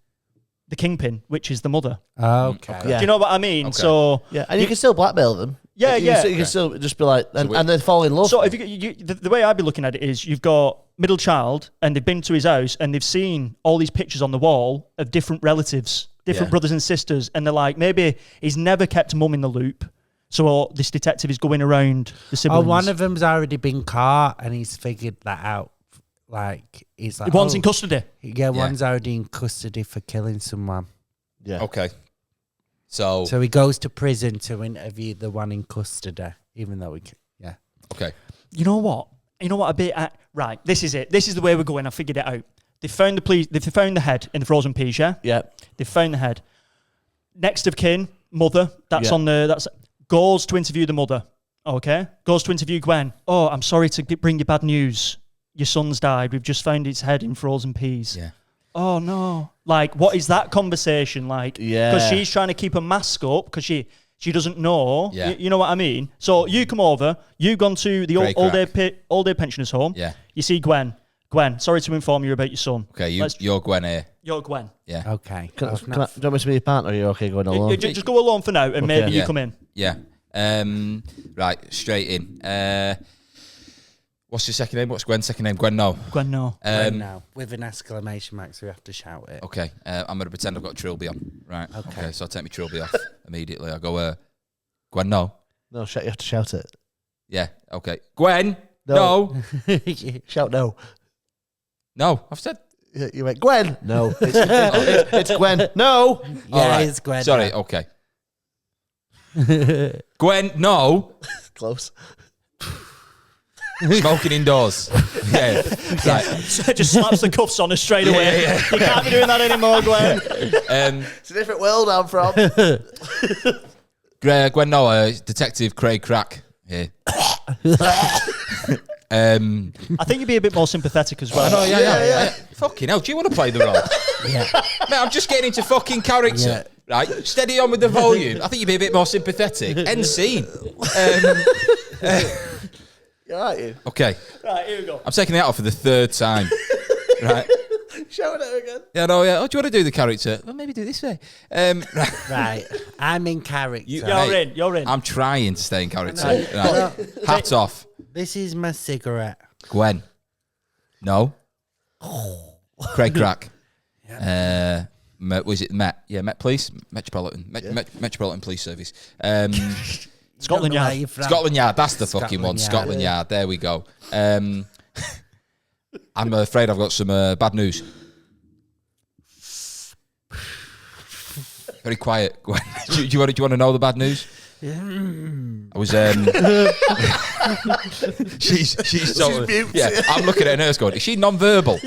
Speaker 3: the kingpin, which is the mother.
Speaker 4: Okay.
Speaker 1: Yeah.
Speaker 3: Do you know what I mean?
Speaker 2: Okay.
Speaker 3: So
Speaker 1: Yeah, and you can still blackmail them.
Speaker 3: Yeah,
Speaker 1: you
Speaker 3: yeah.
Speaker 1: Can, you can still just be like, and,
Speaker 2: we-
Speaker 1: and then fall in love.
Speaker 3: So if the way I'd be looking at it is you've got middle child and they've been to his house and they've seen all these pictures on the wall of different relatives, different brothers and sisters, and they're like, maybe he's never kept mum in the loop. So this detective is going around the siblings.
Speaker 4: Oh, one of them's already been caught and he's figured that out. Like, he's like,
Speaker 3: One's in custody.
Speaker 4: Yeah, one's already in custody for killing someone.
Speaker 1: yeah.
Speaker 2: Okay. So
Speaker 4: So he goes to prison to interview the one in custody, even though yeah.
Speaker 2: okay.
Speaker 3: You know what? A bit. Right. This is it. This is the way we're going. I figured it out. They found the head in the frozen peas. Yeah.
Speaker 1: Yeah.
Speaker 3: They found the head. Next of kin, mother. That's
Speaker 1: Yeah.
Speaker 3: on the. That's goes to interview the mother. Okay. Goes to interview Gwen. Oh, I'm sorry to bring you bad news. Your son's died. We've just found his head in frozen peas.
Speaker 2: Yeah.
Speaker 3: Oh no! Like, what is that conversation like?
Speaker 1: Yeah.
Speaker 3: Because she's trying to keep a mask up because she doesn't know.
Speaker 2: Yeah.
Speaker 3: You know what I mean? So you come over. You've gone to the
Speaker 2: Craig
Speaker 3: old day pensioners home.
Speaker 2: Yeah.
Speaker 3: You see Gwen. Gwen, sorry to inform you about your son.
Speaker 2: Okay, you're Gwen here.
Speaker 3: You're Gwen.
Speaker 2: Yeah.
Speaker 4: Okay.
Speaker 1: Do you want me to be your partner, or are you okay going alone?
Speaker 3: Just go alone for now, and maybe you come in.
Speaker 2: Yeah. Right, straight in. What's your second name? What's Gwen's second name? Gwen, no.
Speaker 3: Gwen, no.
Speaker 4: No, with an exclamation mark, so we have to shout it.
Speaker 2: Okay, I'm going to pretend I've got Trilby on. Right, okay, so I'll take my Trilby off immediately. I'll go, Gwen, no.
Speaker 1: No, you have to shout it.
Speaker 2: Yeah, okay. Gwen, no.
Speaker 1: Shout no.
Speaker 2: No, I've said.
Speaker 1: You went, Gwen. No, it's Gwen. No.
Speaker 4: Yeah,
Speaker 2: right.
Speaker 4: it's Gwen.
Speaker 2: Sorry, okay. Gwen, no.
Speaker 1: Close.
Speaker 2: Smoking indoors. Yeah. Right.
Speaker 3: Just slaps the cuffs on her straight away.
Speaker 2: Yeah.
Speaker 3: You can't be doing that anymore, Gwen.
Speaker 1: It's a different world I'm from.
Speaker 2: Gwen, no. Detective Craig Crack here.
Speaker 3: I think you'd be a bit more sympathetic as well.
Speaker 2: Oh, yeah. Fucking hell, do you want to play the role?
Speaker 4: Yeah.
Speaker 2: Mate, I'm just getting into fucking character.
Speaker 4: Yeah.
Speaker 2: Right? Steady on with the volume. I think you'd be a bit more sympathetic. End scene.
Speaker 1: You're right, you.
Speaker 2: Okay.
Speaker 3: Right, here we go.
Speaker 2: I'm taking it out for the third time. Right?
Speaker 1: Shouting it again.
Speaker 2: Yeah, no, yeah. Oh, do you want to do the character? Well, maybe do it this way.
Speaker 4: Right. I'm in character.
Speaker 3: You're in.
Speaker 2: I'm trying to stay in character.
Speaker 4: No.
Speaker 2: Right. Hats off.
Speaker 4: This is my cigarette.
Speaker 2: Gwen. No. Craig Crack. Was it Met? Yeah, Met Police. Metropolitan Police Service.
Speaker 3: Scotland Yard.
Speaker 2: Scotland Yard. That's the fucking one. Scotland Yard. There we go. I'm afraid I've got some bad news. Very quiet, Gwen. do you want to know the bad news? I was she's I'm looking at her nurse going, is she non-verbal?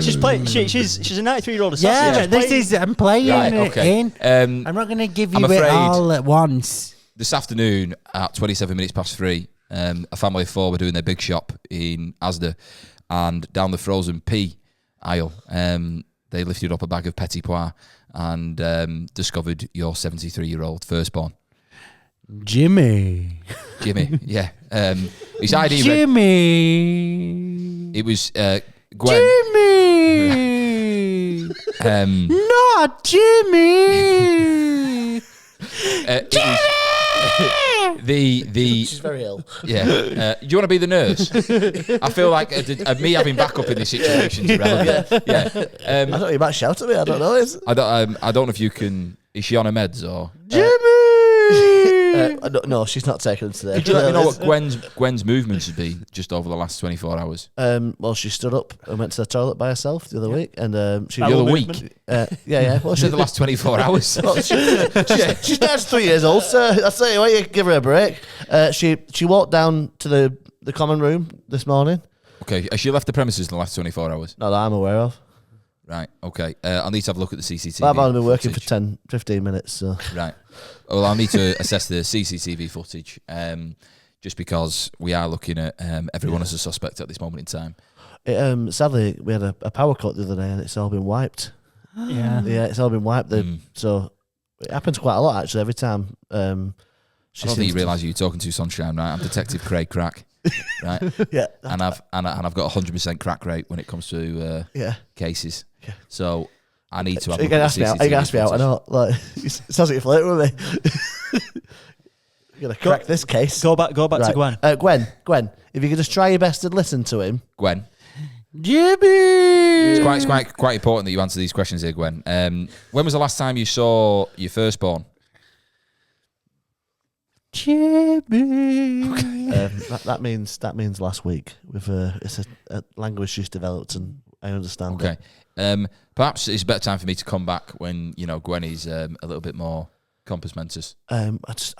Speaker 3: She's playing. She's a 93-year-old
Speaker 4: Yeah,
Speaker 3: assassin.
Speaker 4: I'm playing it in. I'm not going to give you it all at once.
Speaker 2: This afternoon at 27 minutes past 3, a family of 4 were doing their big shop in Asda, and down the frozen pea aisle, they lifted up a bag of petit pois and discovered your 73-year-old firstborn.
Speaker 4: Jimmy,
Speaker 2: yeah. His ID
Speaker 4: Jimmy.
Speaker 2: It was Gwen.
Speaker 4: Jimmy. Not Jimmy.
Speaker 2: It was
Speaker 1: She's very ill.
Speaker 2: Yeah. Do you want to be the nurse? I feel like me having backup in this situation is relevant. Yeah.
Speaker 1: I thought you might shout at me. I don't know.
Speaker 2: I don't know if you can. Is she on her meds or?
Speaker 4: Jimmy.
Speaker 1: No, she's not taking them today.
Speaker 2: Could you let me know what Gwen's movements would be just over the last 24 hours?
Speaker 1: Well, she stood up and went to the toilet by herself the other week, and she
Speaker 2: the other week.
Speaker 1: Yeah. Well,
Speaker 2: She the last 24 hours.
Speaker 1: Well, she's now 3 years old, so I tell you what, you give her a break. She walked down to the common room this morning.
Speaker 2: Okay, has she left the premises in the last 24 hours?
Speaker 1: Not that I'm aware of.
Speaker 2: Right, okay. I'll need to have a look at the CCTV.
Speaker 1: I've only been working
Speaker 2: footage.
Speaker 1: for 10, 15 minutes, so.
Speaker 2: Right. Well, I'll need to assess the CCTV footage, just because we are looking at everyone as a suspect at this moment in time.
Speaker 1: Sadly, we had a power cut the other day, and it's all been wiped.
Speaker 3: Yeah,
Speaker 1: it's all been wiped. So it happens quite a lot, actually, every time.
Speaker 2: I don't think you realise who you're talking to, Sunshine, right? I'm Detective Craig Crack, right?
Speaker 1: Yeah.
Speaker 2: And I've got 100% crack rate when it comes to cases. Yeah. So I need to have a look at the CCTV.
Speaker 1: You can ask me out. I know. Like, it sounds like you're flirting with me. You're gonna crack this case.
Speaker 3: Go back to Gwen.
Speaker 1: Gwen, if you could just try your best to listen to him.
Speaker 2: Gwen.
Speaker 4: Jimmy.
Speaker 2: It's quite important that you answer these questions here, Gwen. When was the last time you saw your firstborn?
Speaker 4: Jimmy.
Speaker 1: That means last week. It's a language she's developed, and I understand.
Speaker 2: Okay. Perhaps it's a better time for me to come back when Gwen is a little bit more compass mentis.
Speaker 1: I'll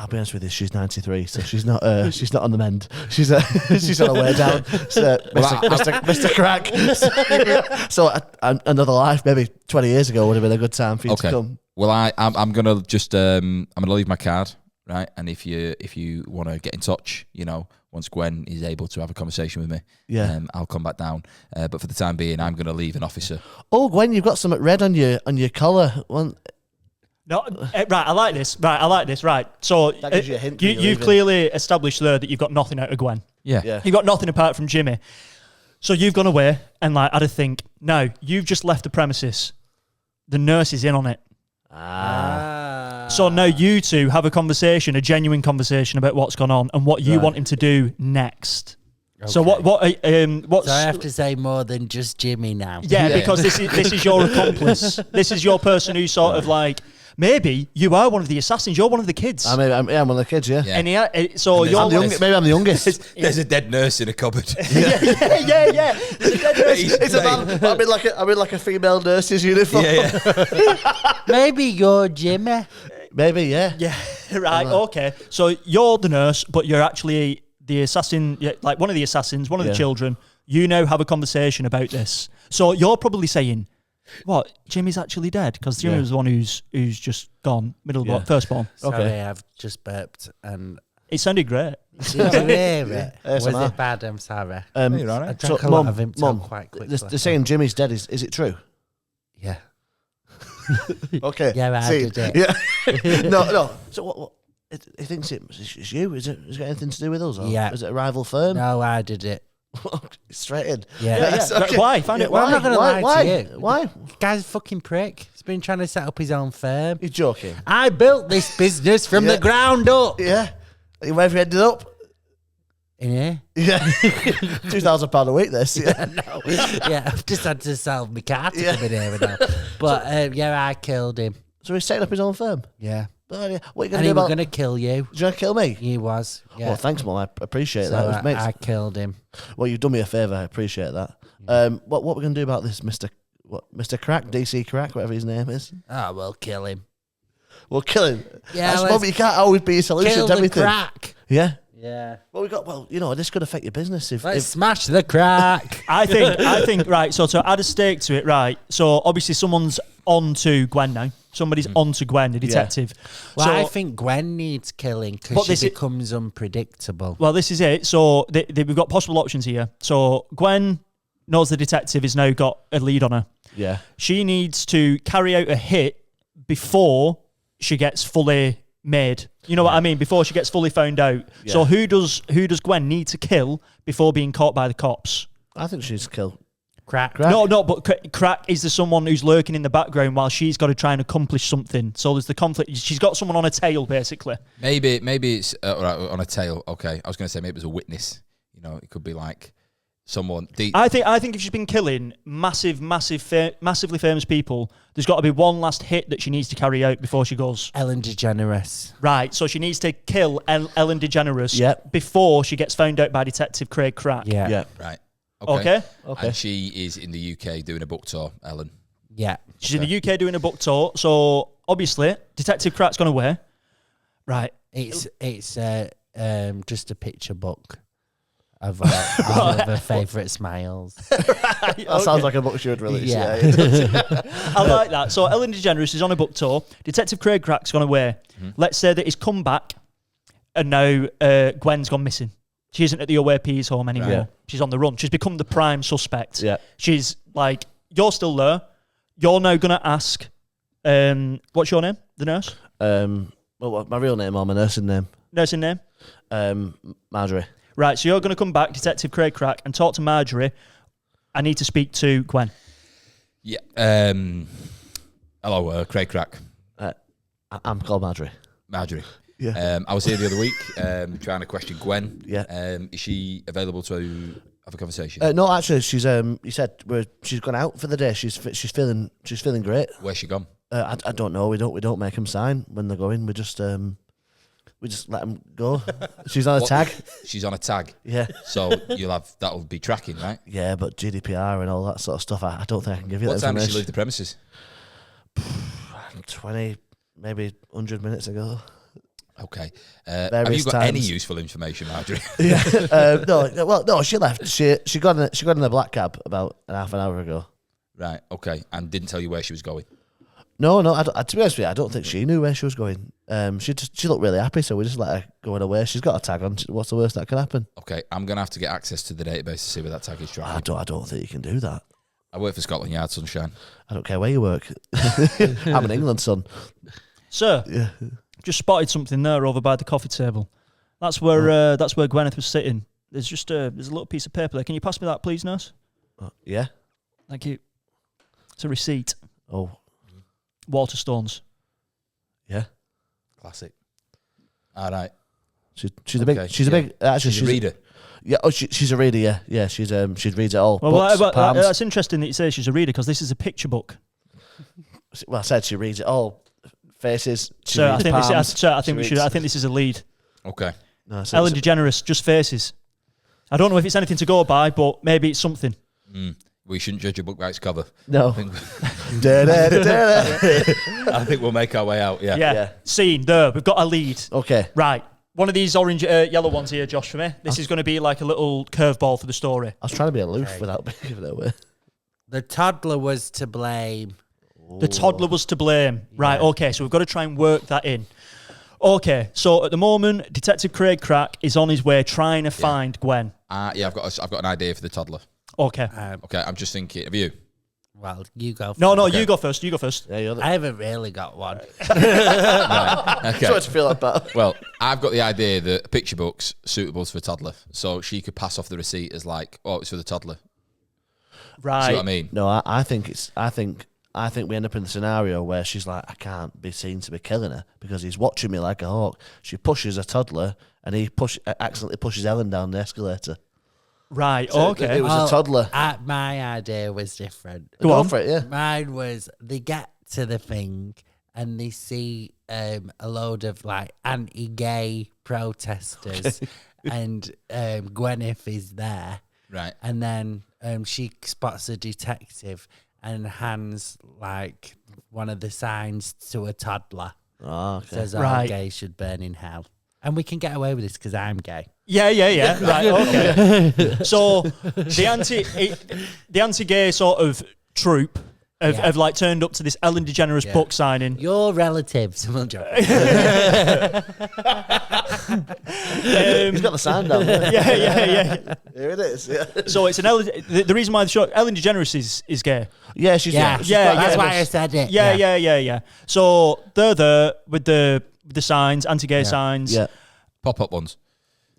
Speaker 1: be honest with you. She's 93, so she's not on the mend. She's on her way down. So, Mr. Crack. So another life, maybe 20 years ago, would have been a good time for you to come.
Speaker 2: Well, I'm gonna just I'm gonna leave my card, right? And if you want to get in touch, once Gwen is able to have a conversation with me, I'll come back down. But for the time being, I'm going to leave an officer.
Speaker 1: Oh, Gwen, you've got something red on your collar.
Speaker 3: No, right. I like this. Right. So
Speaker 1: That gives you a hint.
Speaker 3: you've clearly established there that you've got nothing out of Gwen.
Speaker 2: Yeah.
Speaker 3: You've got nothing apart from Jimmy. So you've gone away and like had a think. Now you've just left the premises. The nurse is in on it. So now you two have a conversation, a genuine conversation about what's gone on and what you want him to do next. Okay. So what's...
Speaker 4: So I have to say more than just Jimmy now.
Speaker 3: Yeah, because this is your accomplice. This is your person who's sort of like, maybe you are one of the assassins. You're one of the kids.
Speaker 1: I'm one of the kids, yeah.
Speaker 3: And so you're
Speaker 1: maybe I'm the youngest.
Speaker 2: There's a dead nurse in a cupboard.
Speaker 3: yeah. There's a dead nurse.
Speaker 1: It's a man. I'm in like a female nurse's uniform.
Speaker 4: Maybe you're Jimmy.
Speaker 1: Maybe, yeah.
Speaker 3: Yeah, right, okay. So you're the nurse, but you're actually the assassin, like one of the assassins, one of the children. You now have a conversation about this. So you're probably saying, what, Jimmy's actually dead? Because Jimmy was the one who's just gone, firstborn.
Speaker 4: Sorry, I've just burped and...
Speaker 3: It sounded great.
Speaker 4: Did you hear it? Was it bad? I'm sorry.
Speaker 3: You're all right.
Speaker 4: I drank a lot of him quite quickly.
Speaker 1: They're saying Jimmy's dead. Is it true?
Speaker 4: Yeah.
Speaker 1: Okay.
Speaker 4: Yeah, I did it.
Speaker 1: Yeah. No. So what? He thinks it's you. Has it got anything to do with us? Or is it a rival firm?
Speaker 4: No, I did it.
Speaker 1: Straight in.
Speaker 4: Yeah.
Speaker 1: Okay.
Speaker 3: Why? Find it.
Speaker 4: Well, I'm not going to lie to you.
Speaker 1: Why?
Speaker 4: Guy's a fucking prick. He's been trying to set up his own firm.
Speaker 1: You're joking.
Speaker 4: I built this business from the ground up.
Speaker 1: Yeah. Where have you ended up?
Speaker 4: In here?
Speaker 1: Yeah. £2,000 a week, this. Yeah.
Speaker 4: No. Yeah, I've just had to sell my car to come in here now. But I killed him.
Speaker 1: So he's setting up his own firm?
Speaker 4: Yeah.
Speaker 1: What are you going to do
Speaker 4: And he was
Speaker 1: about...
Speaker 4: going to kill you.
Speaker 1: Did you going to kill me?
Speaker 4: He was. Yeah.
Speaker 1: Well, thanks, Mum. I appreciate
Speaker 4: So
Speaker 1: that.
Speaker 4: I killed him.
Speaker 1: Well, you've done me a favour. I appreciate that. What we're going to do about this, Mr. Crack, DC Crack, whatever his name is?
Speaker 4: Oh, we'll kill him.
Speaker 1: We'll kill him.
Speaker 4: Yeah,
Speaker 1: Mum, you can't always be a solution
Speaker 4: kill
Speaker 1: to everything.
Speaker 4: The crack.
Speaker 1: Yeah.
Speaker 4: Yeah.
Speaker 1: Well, this could affect your business if...
Speaker 4: Let's smash the crack.
Speaker 3: I think, right, so to add a stake to it, right, so obviously someone's on to Gwen now. Somebody's on to Gwen, the detective.
Speaker 4: Well,
Speaker 3: so,
Speaker 4: I think Gwen needs killing because she becomes unpredictable.
Speaker 3: Well, this is it. So we've got possible options here. So Gwen knows the detective has now got a lead on her.
Speaker 1: Yeah.
Speaker 3: She needs to carry out a hit before she gets fully made. You know what I mean? Before she gets fully found out. Yeah. So who does Gwen need to kill before being caught by the cops?
Speaker 1: I think she's killed
Speaker 4: Crack.
Speaker 3: No, but Crack is the someone who's lurking in the background while she's got to try and accomplish something. So there's the conflict. She's got someone on a tail, basically.
Speaker 2: Maybe it's on a tail. Okay, I was going to say maybe it was a witness. You know, it could be like someone.
Speaker 3: I think if she's been killing massively famous people, there's got to be one last hit that she needs to carry out before she goes.
Speaker 4: Ellen DeGeneres.
Speaker 3: Right, so she needs to kill Ellen DeGeneres before she gets found out by Detective Craig Crack.
Speaker 1: Yeah.
Speaker 2: Right.
Speaker 3: Okay.
Speaker 2: And she is in the UK doing a book tour, Ellen.
Speaker 4: Yeah.
Speaker 3: She's in the UK doing a book tour, so obviously Detective Crack's gone away. Right.
Speaker 4: It's just a picture book of one of her favourite smiles.
Speaker 1: That sounds like a book she would release. Yeah.
Speaker 3: I like that. So Ellen DeGeneres is on a book tour. Detective Craig Crack's gone away. Mm-hmm. Let's say that he's come back and now Gwen's gone missing. She isn't at the V.I.Pees home anymore. Yeah. She's on the run. She's become the prime suspect.
Speaker 1: Yeah.
Speaker 3: She's like, you're still there. You're now going to ask, what's your name? The nurse?
Speaker 1: Well, my real name or my nursing name?
Speaker 3: Nursing name?
Speaker 1: Marjorie.
Speaker 3: Right, so you're going to come back, Detective Craig Crack, and talk to Marjorie. I need to speak to Gwen.
Speaker 2: Yeah. Hello, Craig Crack.
Speaker 1: I'm called Marjorie.
Speaker 2: Marjorie.
Speaker 1: Yeah.
Speaker 2: I was here the other week trying to question Gwen.
Speaker 1: Yeah.
Speaker 2: Is she available to have a conversation?
Speaker 1: No, actually, she's. You said she's gone out for the day. She's feeling great.
Speaker 2: Where's she gone?
Speaker 1: I don't know. We don't make them sign when they're going. We just let them go. She's on a tag.
Speaker 2: She's on a tag.
Speaker 1: Yeah.
Speaker 2: So that'll be tracking, right?
Speaker 1: Yeah, but GDPR and all that sort of stuff. I don't think I can give you that
Speaker 2: information. What time did she
Speaker 1: information.
Speaker 2: leave the premises?
Speaker 1: 20, maybe 100 minutes ago.
Speaker 2: Okay. Have you got
Speaker 1: times.
Speaker 2: any useful information, Marjorie?
Speaker 1: Yeah. No. She left. She got in a black cab about half an hour ago.
Speaker 2: Right. Okay. And didn't tell you where she was going.
Speaker 1: No. To be honest with you, I don't think she knew where she was going. She looked really happy, so we just let her go on her way. She's got a tag on. What's the worst that can happen?
Speaker 2: Okay. I'm gonna have to get access to the database to see where that tag is tracking.
Speaker 1: I don't think you can do that.
Speaker 2: I work for Scotland Yard, sunshine.
Speaker 1: I don't care where you work. I'm in England, son.
Speaker 3: Sir. Yeah. Just spotted something there over by the coffee table. That's where Gwyneth was sitting. there's just there's a little piece of paper there. Can you pass me that, please, nurse?
Speaker 1: Yeah.
Speaker 3: Thank you. It's a receipt.
Speaker 1: Oh.
Speaker 3: Waterstones.
Speaker 1: Yeah.
Speaker 2: Classic. All right.
Speaker 1: She's a big. She's a big. Actually,
Speaker 2: she's a reader.
Speaker 1: Yeah. Oh, she's a reader. Yeah. Yeah. She'd read it all.
Speaker 3: Well,
Speaker 1: Books,
Speaker 3: that's interesting that you say she's a reader because this is a picture book.
Speaker 1: Well, I said she reads it all. Faces.
Speaker 3: I think this is a lead.
Speaker 2: Okay.
Speaker 1: No,
Speaker 3: Ellen DeGeneres, just faces. I don't know if it's anything to go by, but maybe it's something.
Speaker 2: We shouldn't judge a book by its cover.
Speaker 1: No.
Speaker 2: I think we'll make our way out.
Speaker 3: Yeah. Scene there. We've got a lead.
Speaker 1: Okay.
Speaker 3: Right. One of these orange, yellow ones here, Josh, for me. This is going to be like a little curveball for the story.
Speaker 1: I was trying to be aloof without giving it away.
Speaker 4: The toddler was to blame.
Speaker 3: The toddler was to blame. Right, okay, so we've got to try and work that in. Okay, so at the moment, Detective Craig Crack is on his way trying to find Gwen.
Speaker 2: I've got an idea for the toddler.
Speaker 3: Okay.
Speaker 2: Okay, I'm just thinking of you.
Speaker 4: Well, you go first.
Speaker 3: No, okay. You go first.
Speaker 1: Yeah,
Speaker 4: I haven't really got one.
Speaker 2: Right, okay.
Speaker 1: Sorry to feel like that.
Speaker 2: Well, I've got the idea that picture books suitable for a toddler. So she could pass off the receipt as like, oh, it's for the toddler.
Speaker 3: Right.
Speaker 2: See what I mean?
Speaker 1: No, I think we end up in the scenario where she's like, I can't be seen to be killing her because he's watching me like a hawk. She pushes a toddler and he accidentally pushes Ellen down the escalator.
Speaker 3: Right,
Speaker 1: So
Speaker 3: okay.
Speaker 1: It was a toddler.
Speaker 4: My idea was different.
Speaker 1: Go on for it, yeah.
Speaker 4: Mine was they get to the thing and they see a load of like anti-gay protesters and Gwyneth is there.
Speaker 2: Right.
Speaker 4: And then she spots a detective and hands like one of the signs to a toddler.
Speaker 1: Oh, okay.
Speaker 4: Says all gay should burn in hell. And we can get away with this because I'm gay.
Speaker 3: Yeah. Right, okay. So the anti-gay sort of troop have like turned up to this Ellen DeGeneres book signing.
Speaker 4: Your relatives. We'll joke.
Speaker 1: He's got the sign down there.
Speaker 3: Yeah.
Speaker 1: Here it is. Yeah.
Speaker 3: So it's an the reason why the show Ellen DeGeneres is gay.
Speaker 1: Yeah, she's
Speaker 4: That's why I said it.
Speaker 3: Yeah. So they're there with the signs, anti-gay signs.
Speaker 1: Yeah.
Speaker 2: Pop-up ones.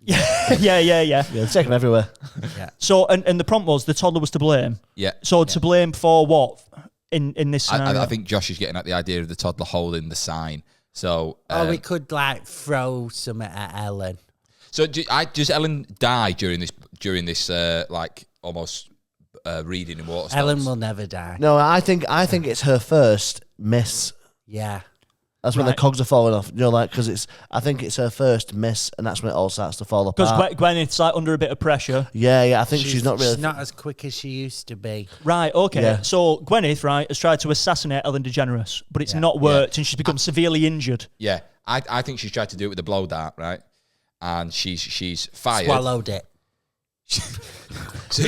Speaker 3: Yeah.
Speaker 1: Yeah, take them everywhere.
Speaker 4: Yeah.
Speaker 3: So and the prompt was the toddler was to blame.
Speaker 2: Yeah.
Speaker 3: So to blame for what in this scenario?
Speaker 2: I think Josh is getting at the idea of the toddler holding the sign. So
Speaker 4: we could like throw something at Ellen.
Speaker 2: So does Ellen die during this like almost reading in Waterstones?
Speaker 4: Ellen will never die.
Speaker 1: No, I think it's her first miss.
Speaker 4: Yeah.
Speaker 1: That's when the cogs are falling off. You know, like because I think it's her first miss, and that's when it all starts to fall apart.
Speaker 3: Because Gwyneth's like under a bit of pressure.
Speaker 1: Yeah. I think she's not really.
Speaker 4: She's not as quick as she used to be.
Speaker 3: Right. Okay.
Speaker 1: Yeah.
Speaker 3: So Gwyneth, right, has tried to assassinate Ellen DeGeneres, but it's not worked, and she's become severely injured.
Speaker 2: Yeah, I think she's tried to do it with the blow dart, right? And she's fired.
Speaker 4: Swallowed it.
Speaker 2: So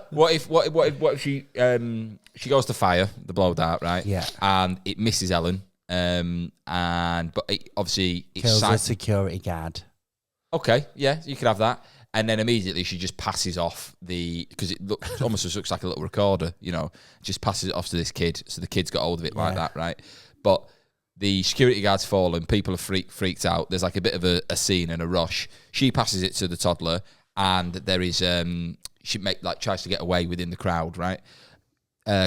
Speaker 2: what if she goes to fire the blow dart, right?
Speaker 4: Yeah.
Speaker 2: And it misses Ellen. But obviously it's
Speaker 4: kills a security guard.
Speaker 2: Okay, yeah, you could have that. And then immediately she just passes off because it almost looks like a little recorder, you know, just passes it off to this kid. So the kid's got hold of it like that, right? But the security guard's fallen. People are freaked out. There's like a bit of a scene and a rush. She passes it to the toddler, and there is she tries to get away within the crowd. Right,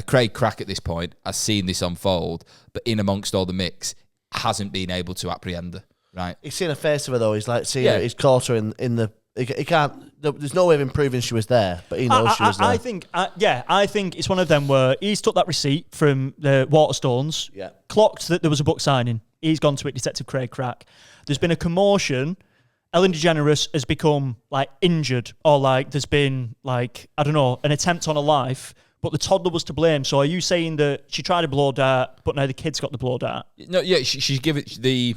Speaker 2: Craig Crack at this point has seen this unfold, but in amongst all the mix, hasn't been able to apprehend her. Right,
Speaker 1: He's seen a face of her though. He's like, her, he's caught her in the. He can't. There's no way of improving she was there, but he knows she was there.
Speaker 3: I think it's one of them where he's took that receipt from the Waterstones, clocked that there was a book signing. He's gone to it, Detective Craig Crack. There's been a commotion. Ellen DeGeneres has become like injured, or like there's been like I don't know an attempt on her life, but the toddler was to blame. So are you saying that she tried a blow dart, but now the kid's got the blow dart?
Speaker 2: No, yeah, she's given the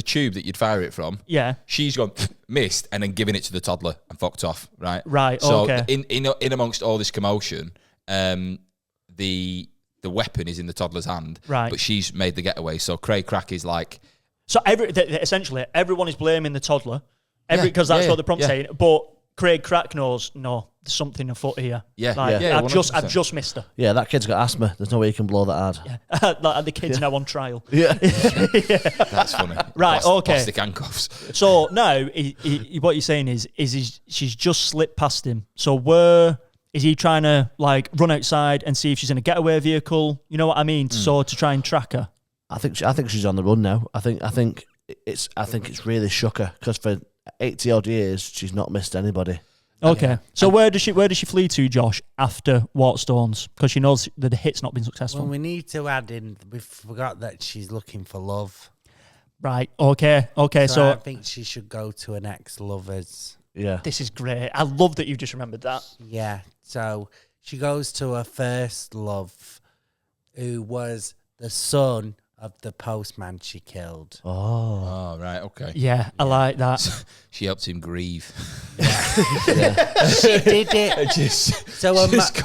Speaker 2: tube that you'd fire it from.
Speaker 3: Yeah.
Speaker 2: She's gone, missed, and then given it to the toddler and fucked off, right?
Speaker 3: Right,
Speaker 2: so
Speaker 3: okay.
Speaker 2: in amongst all this commotion, the weapon is in the toddler's hand.
Speaker 3: Right.
Speaker 2: But she's made the getaway, so Craig Crack is like...
Speaker 3: So essentially, everyone is blaming the toddler, because that's what the prompt's saying, but Craig Crack knows, no, there's something afoot here.
Speaker 2: Yeah,
Speaker 3: Like,
Speaker 2: yeah.
Speaker 3: I've just
Speaker 2: 100%.
Speaker 3: missed her.
Speaker 1: Yeah, that kid's got asthma. There's no way you can blow that hard.
Speaker 3: Yeah. Like, the kid's now on trial.
Speaker 1: Yeah.
Speaker 2: That's funny.
Speaker 3: Right, okay.
Speaker 2: Plastic handcuffs.
Speaker 3: So now, what you're saying is she's just slipped past him. So where is he trying to like run outside and see if she's in a getaway vehicle? You know what I mean? So to try and track her.
Speaker 1: I think she's on the run now. I think it's really shook her because for 80 odd years she's not missed anybody.
Speaker 3: Okay. So where does she flee to, Josh, after Waterstones? Because she knows that the hit's not been successful.
Speaker 4: Well, we need to add in. We forgot that she's looking for love.
Speaker 3: Right. Okay. So
Speaker 4: I think she should go to an ex-lover's.
Speaker 1: Yeah.
Speaker 3: this is great. I love that you just remembered that.
Speaker 4: Yeah. So she goes to her first love, who was the son of the postman she killed.
Speaker 2: Oh, right, okay.
Speaker 3: Yeah, I like that.
Speaker 2: She helped him grieve.
Speaker 4: She did it. So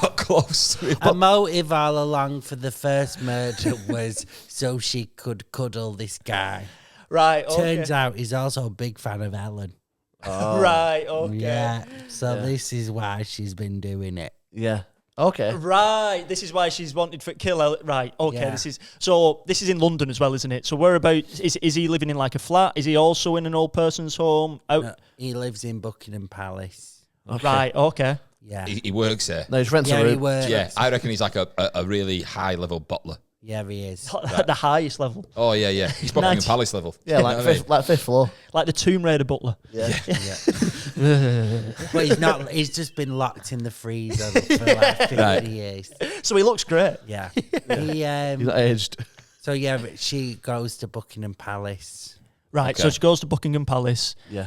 Speaker 2: Got close to him.
Speaker 4: a motive all along for the first murder was so she could cuddle this guy.
Speaker 3: Right. Okay.
Speaker 4: Turns out he's also a big fan of Ellen.
Speaker 3: Right. Okay.
Speaker 4: Yeah. So this is why she's been doing it.
Speaker 1: Yeah. Okay.
Speaker 3: Right, this is why she's wanted for kill. Right, okay.
Speaker 4: Yeah.
Speaker 3: This is in London as well, isn't it? So whereabouts is he living in like a flat? Is he also in an old person's home? Out.
Speaker 4: No, he lives in Buckingham Palace.
Speaker 3: Right, okay.
Speaker 4: Yeah.
Speaker 2: He works there.
Speaker 1: No, he rents a
Speaker 4: Yeah, he
Speaker 1: room.
Speaker 4: works.
Speaker 2: Yeah, I reckon he's like a really high level butler.
Speaker 4: Yeah, he is.
Speaker 3: At the highest level,
Speaker 2: Oh yeah, yeah. He's Buckingham
Speaker 3: 90.
Speaker 2: Palace level.
Speaker 1: Yeah,
Speaker 2: You
Speaker 1: like
Speaker 2: know what I mean?
Speaker 1: fifth floor.
Speaker 3: like the Tomb Raider butler.
Speaker 1: Yeah.
Speaker 4: But he's not. He's just been locked in the freezer for like 50
Speaker 2: Right.
Speaker 4: years.
Speaker 3: So he looks great.
Speaker 4: Yeah.
Speaker 1: He's not aged.
Speaker 4: So yeah, but she goes to Buckingham Palace.
Speaker 3: Right, so
Speaker 2: Okay.
Speaker 3: she goes to Buckingham Palace.
Speaker 1: Yeah.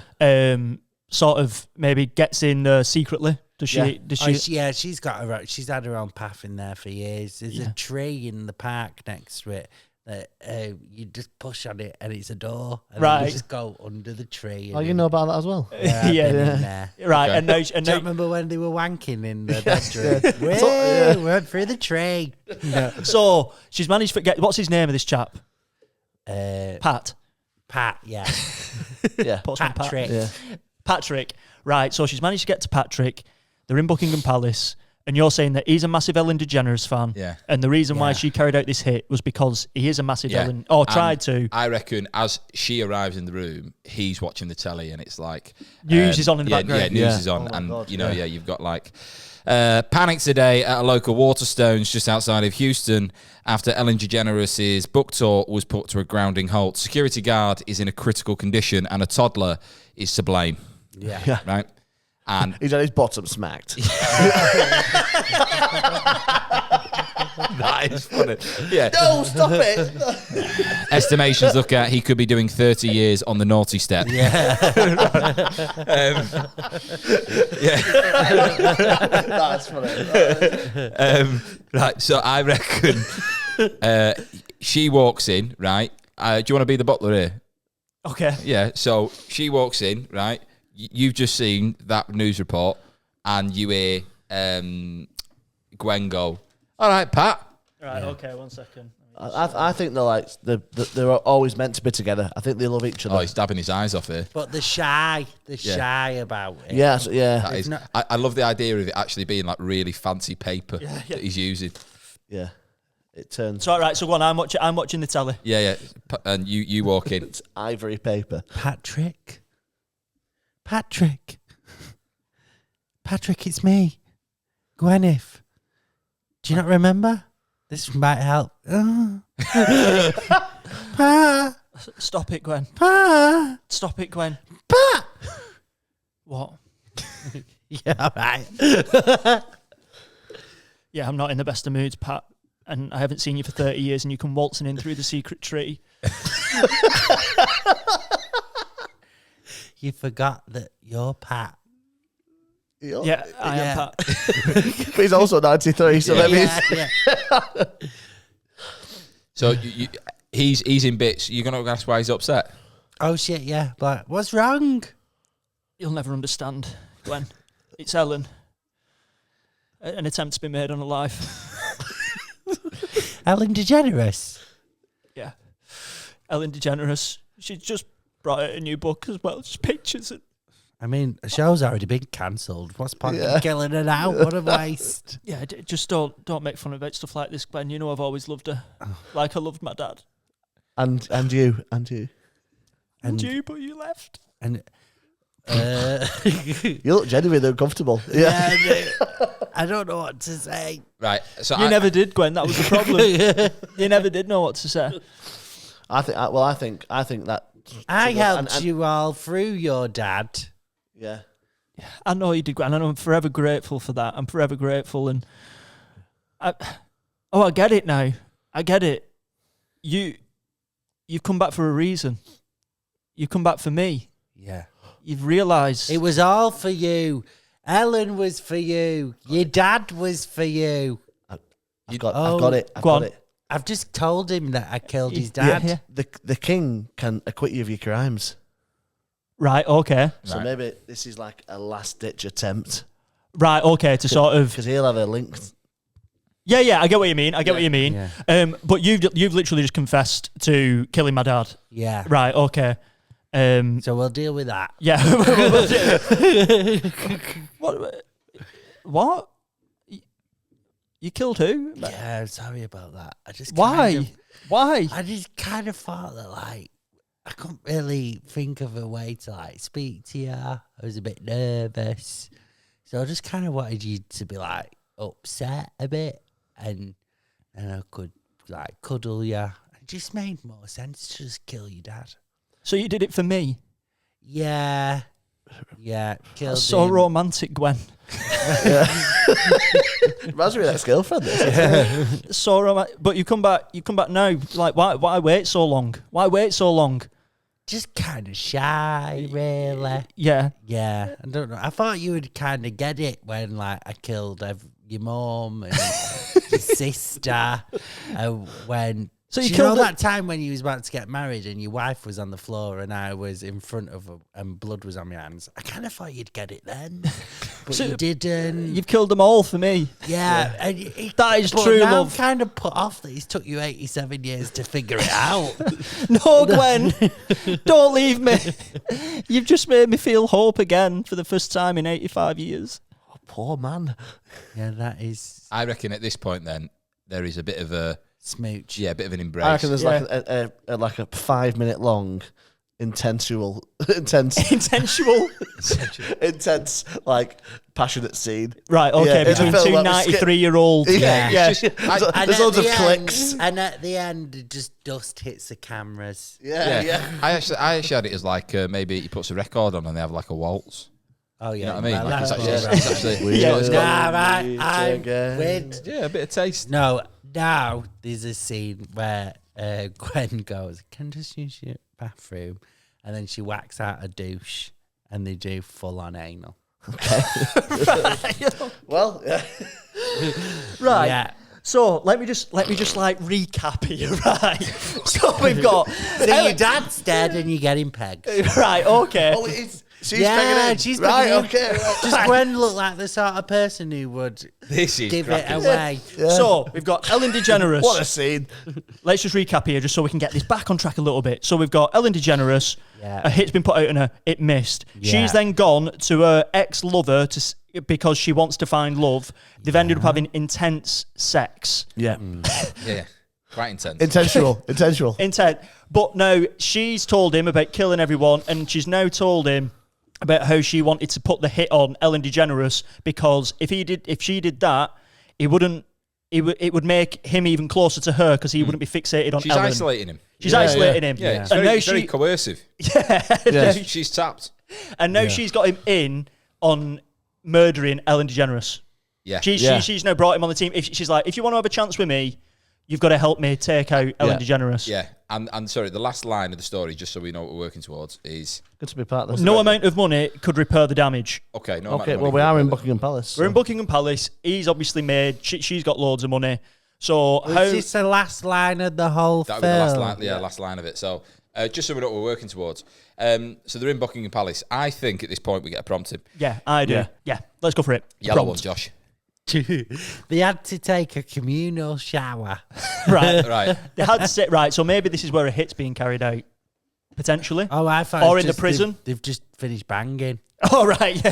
Speaker 3: Sort of maybe gets in secretly. Does she?
Speaker 1: Yeah.
Speaker 3: Does
Speaker 4: Oh,
Speaker 3: she?
Speaker 4: she's got her. She's had her own path in there for years. There's a tree in the park next to it that you just push on it and it's a door. And then
Speaker 3: Right.
Speaker 4: you just go under the tree.
Speaker 1: Oh, you know about that as well?
Speaker 4: Yeah, I've
Speaker 3: Yeah.
Speaker 4: been in there.
Speaker 3: Right,
Speaker 2: Okay.
Speaker 3: and now,
Speaker 4: Do you remember when they were wanking in the bedroom? We went through the tree. No.
Speaker 3: so she's managed to get. What's his name of this chap? Pat.
Speaker 4: Pat, yeah.
Speaker 1: Yeah.
Speaker 3: Postman Pat.
Speaker 4: Patrick.
Speaker 1: Yeah.
Speaker 3: Patrick. Right, so she's managed to get to Patrick. They're in Buckingham Palace, and you're saying that he's a massive Ellen DeGeneres fan.
Speaker 2: Yeah.
Speaker 3: And the reason why
Speaker 4: Yeah.
Speaker 3: she carried out this hit was because he is a massive
Speaker 2: Yeah.
Speaker 3: Ellen, or
Speaker 2: And
Speaker 3: tried to.
Speaker 2: I reckon as she arrives in the room, he's watching the telly, and it's like
Speaker 3: News is on in the
Speaker 2: yeah,
Speaker 3: background.
Speaker 2: Yeah, news
Speaker 1: Yeah.
Speaker 2: is on,
Speaker 1: Oh my
Speaker 2: and
Speaker 1: God,
Speaker 2: you know,
Speaker 1: yeah.
Speaker 2: you've got like panic today at a local Waterstones just outside of Houston after Ellen DeGeneres' book tour was put to a grounding halt. Security guard is in a critical condition, and a toddler is to blame.
Speaker 4: Yeah.
Speaker 1: Yeah.
Speaker 2: Right. And
Speaker 1: He's had his bottom smacked.
Speaker 2: that is funny. Yeah.
Speaker 1: No, stop it.
Speaker 2: Estimations look at he could be doing 30 years on the naughty step. Yeah.
Speaker 1: That's funny.
Speaker 2: Right. So I reckon she walks in. Right. Do you want to be the butler here?
Speaker 3: Okay.
Speaker 2: Yeah. So she walks in. Right. You've just seen that news report, and you hear Gwen go, "All right, Pat."
Speaker 3: Right, okay, 1 second.
Speaker 1: I think they're always meant to be together. I think they love each other.
Speaker 2: Oh, he's dabbing his eyes off here.
Speaker 4: But they're shy about it.
Speaker 1: Yeah, so, yeah,
Speaker 2: That is, I love the idea of it actually being like really fancy paper that he's using.
Speaker 1: yeah. It turns.
Speaker 3: So, all right, so go on, I'm watching the telly.
Speaker 2: Yeah. And you walk in.
Speaker 1: It's ivory paper.
Speaker 4: Patrick, it's me, Gwyneth. Do you not remember? This might help. Pa,
Speaker 3: Stop it, Gwen.
Speaker 4: pa,
Speaker 3: Stop it, Gwen.
Speaker 4: pa.
Speaker 3: What?
Speaker 4: Yeah, all right.
Speaker 3: Yeah, I'm not in the best of moods, Pat. And I haven't seen you for 30 years, and you come waltzing in through the secret tree.
Speaker 4: You forgot that you're Pat.
Speaker 3: Yeah, I am Pat.
Speaker 1: But he's also 93, so that means.
Speaker 4: Yeah.
Speaker 2: So he's in bits. You're gonna ask why he's upset.
Speaker 4: Oh shit, yeah. But what's wrong?
Speaker 3: You'll never understand, Gwen. It's Ellen. An attempt's been made on her life.
Speaker 4: Ellen DeGeneres.
Speaker 3: Yeah. Ellen DeGeneres. She's just brought out a new book as well. Just pictures.
Speaker 4: I mean, the show's already been cancelled. What's point in killing her now? What a waste.
Speaker 3: Yeah, just don't make fun about stuff like this, Gwen. You know I've always loved her. Like I loved my dad.
Speaker 1: And you.
Speaker 3: And you, but you left.
Speaker 4: And
Speaker 1: you look genuinely uncomfortable. Yeah.
Speaker 4: I don't know what to say.
Speaker 2: Right. So
Speaker 3: You never did, Gwen. That was the problem. You never did know what to say.
Speaker 1: I think that
Speaker 4: I helped you all through your dad.
Speaker 1: Yeah.
Speaker 3: I know you did, Gwen, and I'm forever grateful for that. I'm forever grateful, and I get it now. I get it. You've come back for a reason. You come back for me.
Speaker 4: Yeah.
Speaker 3: You've realised
Speaker 4: It was all for you. Ellen was for you. Your dad was for you.
Speaker 1: I've got it.
Speaker 3: Go on.
Speaker 4: I've just told him that I killed his dad.
Speaker 3: Yeah.
Speaker 1: The king can acquit you of your crimes.
Speaker 3: Right. Okay.
Speaker 1: So
Speaker 2: Right.
Speaker 1: maybe this is like a last ditch attempt
Speaker 3: Right. Okay. To sort of.
Speaker 1: because he'll have a link.
Speaker 3: Yeah. I get what you mean.
Speaker 4: Yeah.
Speaker 3: But you've literally just confessed to killing my dad.
Speaker 4: Yeah.
Speaker 3: Right. Okay.
Speaker 4: So we'll deal with that.
Speaker 3: Yeah. What? You killed who?
Speaker 4: Yeah, I'm sorry about that. I just
Speaker 3: Why? Why?
Speaker 4: I just kind of thought that, like, I couldn't really think of a way to, like, speak to you. I was a bit nervous. So I just kind of wanted you to be, like, upset a bit. And I could, like, cuddle you. It just made more sense to just kill your dad.
Speaker 3: So you did it for me?
Speaker 4: Yeah. Yeah. Killed
Speaker 3: That's so
Speaker 4: him.
Speaker 3: romantic, Gwen.
Speaker 1: Reminds me of ex-girlfriend.
Speaker 3: So romantic. But you come back now. Like, why wait so long? Why wait so long?
Speaker 4: Just kind of shy, really.
Speaker 3: Yeah.
Speaker 4: Yeah, I don't know. I thought you would kind of get it when, like, I killed your mum and your sister. When
Speaker 3: So you
Speaker 4: do
Speaker 3: killed
Speaker 4: know
Speaker 3: the-
Speaker 4: that time when you was about to get married and your wife was on the floor and I was in front of her and blood was on my hands. I kind of thought you'd get it then, but
Speaker 3: So
Speaker 4: you didn't.
Speaker 3: You've killed them all for me.
Speaker 4: Yeah,
Speaker 3: That is
Speaker 4: but
Speaker 3: true
Speaker 4: now
Speaker 3: love.
Speaker 4: I'm kind of put off that it's took you 87 years to figure it out.
Speaker 3: No, Gwen, don't leave me. You've just made me feel hope again for the first time in 85 years.
Speaker 1: Oh, poor man.
Speaker 4: Yeah, that is
Speaker 2: I reckon at this point, then there is a bit of a
Speaker 4: smooch.
Speaker 2: a bit of an embrace.
Speaker 1: I reckon there's like a 5 minute long intense like passionate scene.
Speaker 3: Right, okay,
Speaker 1: Yeah,
Speaker 3: between
Speaker 1: it's a
Speaker 3: two
Speaker 1: film that was
Speaker 3: 93-year-olds.
Speaker 1: Yeah.
Speaker 3: Yeah.
Speaker 1: There's loads of clicks.
Speaker 4: And at the end, just dust hits the cameras.
Speaker 1: Yeah.
Speaker 2: I actually had it as like maybe he puts a record on and they have like a waltz.
Speaker 4: Oh, yeah.
Speaker 2: You know what I mean?
Speaker 4: Well,
Speaker 2: Like,
Speaker 4: that's
Speaker 2: it's actually,
Speaker 4: all
Speaker 2: it's
Speaker 4: right.
Speaker 2: actually
Speaker 4: Nah, right,
Speaker 1: Meet
Speaker 4: I'm
Speaker 1: again.
Speaker 4: with.
Speaker 2: yeah, a bit of taste.
Speaker 4: No, now there's a scene where Gwen goes, "Can I just use your bathroom?" And then she whacks out a douche and they do full on anal.
Speaker 1: Well, yeah.
Speaker 3: Right.
Speaker 4: Yeah.
Speaker 3: So let me just like recap here, right? So we've got
Speaker 4: So your dad's dead and you're getting pegged.
Speaker 3: right, okay.
Speaker 1: Oh, it's she's
Speaker 4: Yeah,
Speaker 1: pegging in.
Speaker 4: she's
Speaker 1: right.
Speaker 4: pegging in.
Speaker 1: Okay. Right.
Speaker 4: Does Gwen look like the sort of person who would
Speaker 2: This is
Speaker 4: give
Speaker 2: cracking.
Speaker 4: it away?
Speaker 3: So we've got Ellen DeGeneres.
Speaker 1: What a scene.
Speaker 3: Let's just recap here, just so we can get this back on track a little bit. So we've got Ellen DeGeneres.
Speaker 4: Yeah.
Speaker 3: A hit's been put out on her. It missed.
Speaker 4: Yeah.
Speaker 3: She's then gone to her ex-lover because she wants to find love. They've ended up having intense sex.
Speaker 1: Yeah.
Speaker 2: Yeah, quite intense.
Speaker 1: Intentional.
Speaker 3: Intent. But now she's told him about killing everyone, and she's now told him about how she wanted to put the hit on Ellen DeGeneres because if she did that, it would make him even closer to her because he wouldn't be fixated on
Speaker 2: She's
Speaker 3: Ellen.
Speaker 2: isolating him.
Speaker 3: She's isolating him.
Speaker 2: Yeah, it's
Speaker 3: And now
Speaker 2: very coercive.
Speaker 3: Yeah.
Speaker 2: She's tapped.
Speaker 3: And now she's got him in on murdering Ellen DeGeneres.
Speaker 2: Yeah.
Speaker 3: She's now brought him on the team. She's like, if you want to have a chance with me, you've got to help me take out Ellen DeGeneres.
Speaker 2: Yeah. And sorry, the last line of the story, just so we know what we're working towards, is
Speaker 1: Good to be part of this.
Speaker 3: No amount of money could repair the damage.
Speaker 2: okay. No.
Speaker 1: Okay, well, we are in Buckingham Palace.
Speaker 3: We're in Buckingham Palace. He's obviously made. She's got loads of money. So how?
Speaker 4: Is this the last line of the whole
Speaker 2: That
Speaker 4: film?
Speaker 2: would be the last line. Yeah, last line of it. So just so we know what we're working towards. So they're in Buckingham Palace. I think at this point we get a prompting.
Speaker 3: Yeah, I do. Yeah, let's go for it.
Speaker 2: Yellow one,
Speaker 3: Prompt.
Speaker 2: Josh.
Speaker 4: They had to take a communal shower.
Speaker 3: Right.
Speaker 2: Right.
Speaker 3: They had to sit right. So maybe this is where a hit's being carried out, potentially.
Speaker 4: Oh, I thought
Speaker 3: Or
Speaker 4: it's
Speaker 3: in the
Speaker 4: just
Speaker 3: prison.
Speaker 4: They've just finished banging.
Speaker 3: Oh, right, yeah.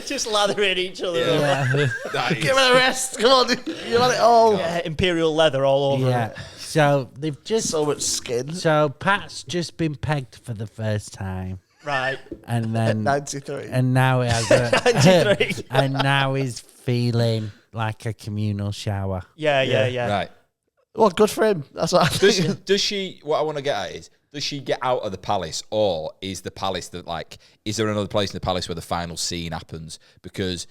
Speaker 3: Just lathering each other up.
Speaker 1: Give it a rest. Come on, you want it all.
Speaker 3: Yeah, imperial leather all over.
Speaker 4: Yeah. So they've just
Speaker 1: So much skin.
Speaker 4: So Pat's just been pegged for the first time,
Speaker 3: Right.
Speaker 4: and then
Speaker 1: 93.
Speaker 4: and now he has
Speaker 3: 93.
Speaker 4: and now he's feeling like a communal shower.
Speaker 3: Yeah.
Speaker 2: Right.
Speaker 1: Well, good for him. That's what I think.
Speaker 2: Does she? What I want to get at is, does she get out of the palace, or is the palace that like? Is there another place in the palace where the final scene happens? Because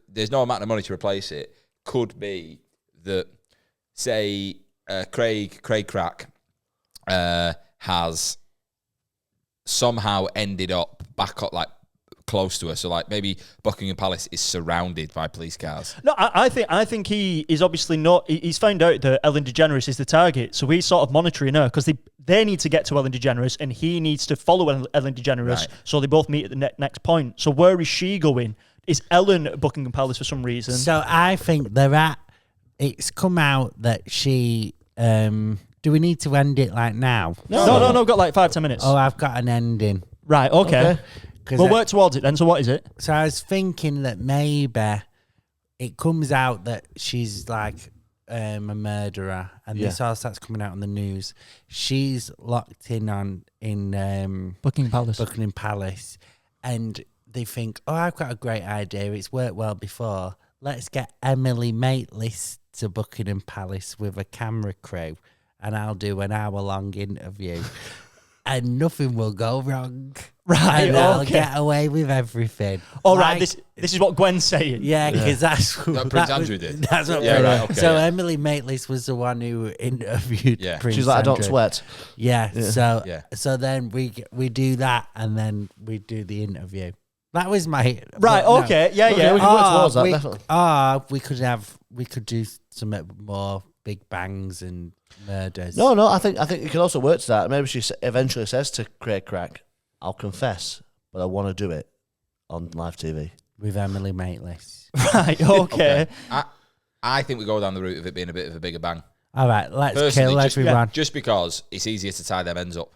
Speaker 2: there's no amount of money to replace it. Could be that, say, Craig Crack has somehow ended up back up like close to her. So like maybe Buckingham Palace is surrounded by police cars.
Speaker 3: No, I think he is obviously not. He's found out that Ellen DeGeneres is the target, so he's sort of monitoring her because they need to get to Ellen DeGeneres, and he needs to follow Ellen DeGeneres.
Speaker 2: Right.
Speaker 3: So they both meet at the next point. So where is she going? Is Ellen at Buckingham Palace for some reason?
Speaker 4: So I think they're at. It's come out that she. Do we need to end it like now?
Speaker 3: No. I've got like 5-10 minutes.
Speaker 4: Oh, I've got an ending.
Speaker 3: Right. Okay. We'll work towards it then. So what is it?
Speaker 4: So I was thinking that maybe it comes out that she's like a murderer, and this all starts coming out on the news. She's locked in
Speaker 3: Buckingham Palace.
Speaker 4: Buckingham Palace, and they think, oh, I've got a great idea. It's worked well before. Let's get Emily Maitlis to Buckingham Palace with a camera crew, and I'll do an hour-long interview, and nothing will go wrong.
Speaker 3: Right,
Speaker 4: and I'll
Speaker 3: okay.
Speaker 4: get away with everything.
Speaker 3: All right, this is what Gwen's saying.
Speaker 4: Yeah, because that's
Speaker 2: That Prince Andrew did.
Speaker 4: That's what.
Speaker 2: Yeah, right, okay,
Speaker 4: so
Speaker 2: yeah.
Speaker 4: Emily Maitlis was the one who interviewed.
Speaker 2: Yeah.
Speaker 4: Prince
Speaker 1: She's like, I don't
Speaker 4: Andrew.
Speaker 1: sweat.
Speaker 4: Yeah. So
Speaker 2: Yeah.
Speaker 4: so then we do that, and then we do the interview. That was my
Speaker 3: Right.
Speaker 4: no.
Speaker 3: Okay. Yeah.
Speaker 1: Okay,
Speaker 3: Yeah.
Speaker 1: we can work towards that,
Speaker 4: we,
Speaker 1: definitely.
Speaker 4: we could do some more big bangs and murders.
Speaker 1: No, I think you can also work to that. Maybe she eventually says to Craig Crack, "I'll confess, but I want to do it on live TV."
Speaker 4: with Emily Maitlis.
Speaker 3: Right. Okay.
Speaker 2: I think we go down the route of it being a bit of a bigger bang.
Speaker 4: All right, let's
Speaker 2: Personally,
Speaker 4: kill everyone.
Speaker 2: just because it's easier to tie them ends up.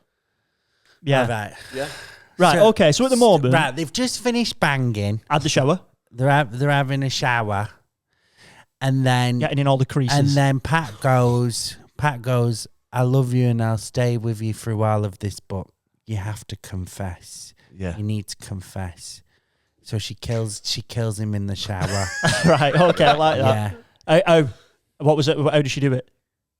Speaker 3: Yeah.
Speaker 4: All right.
Speaker 1: Yeah.
Speaker 3: Right. Okay. So at the moment,
Speaker 4: Right, they've just finished banging.
Speaker 3: at the shower,
Speaker 4: They're having a shower, and then
Speaker 3: getting in all the creases.
Speaker 4: and then Pat goes, I love you and I'll stay with you through all of this, but you have to confess.
Speaker 1: Yeah.
Speaker 4: You need to confess. So she kills him in the shower.
Speaker 3: Right. Okay. I like that.
Speaker 4: Yeah.
Speaker 3: What was it? How did she do it?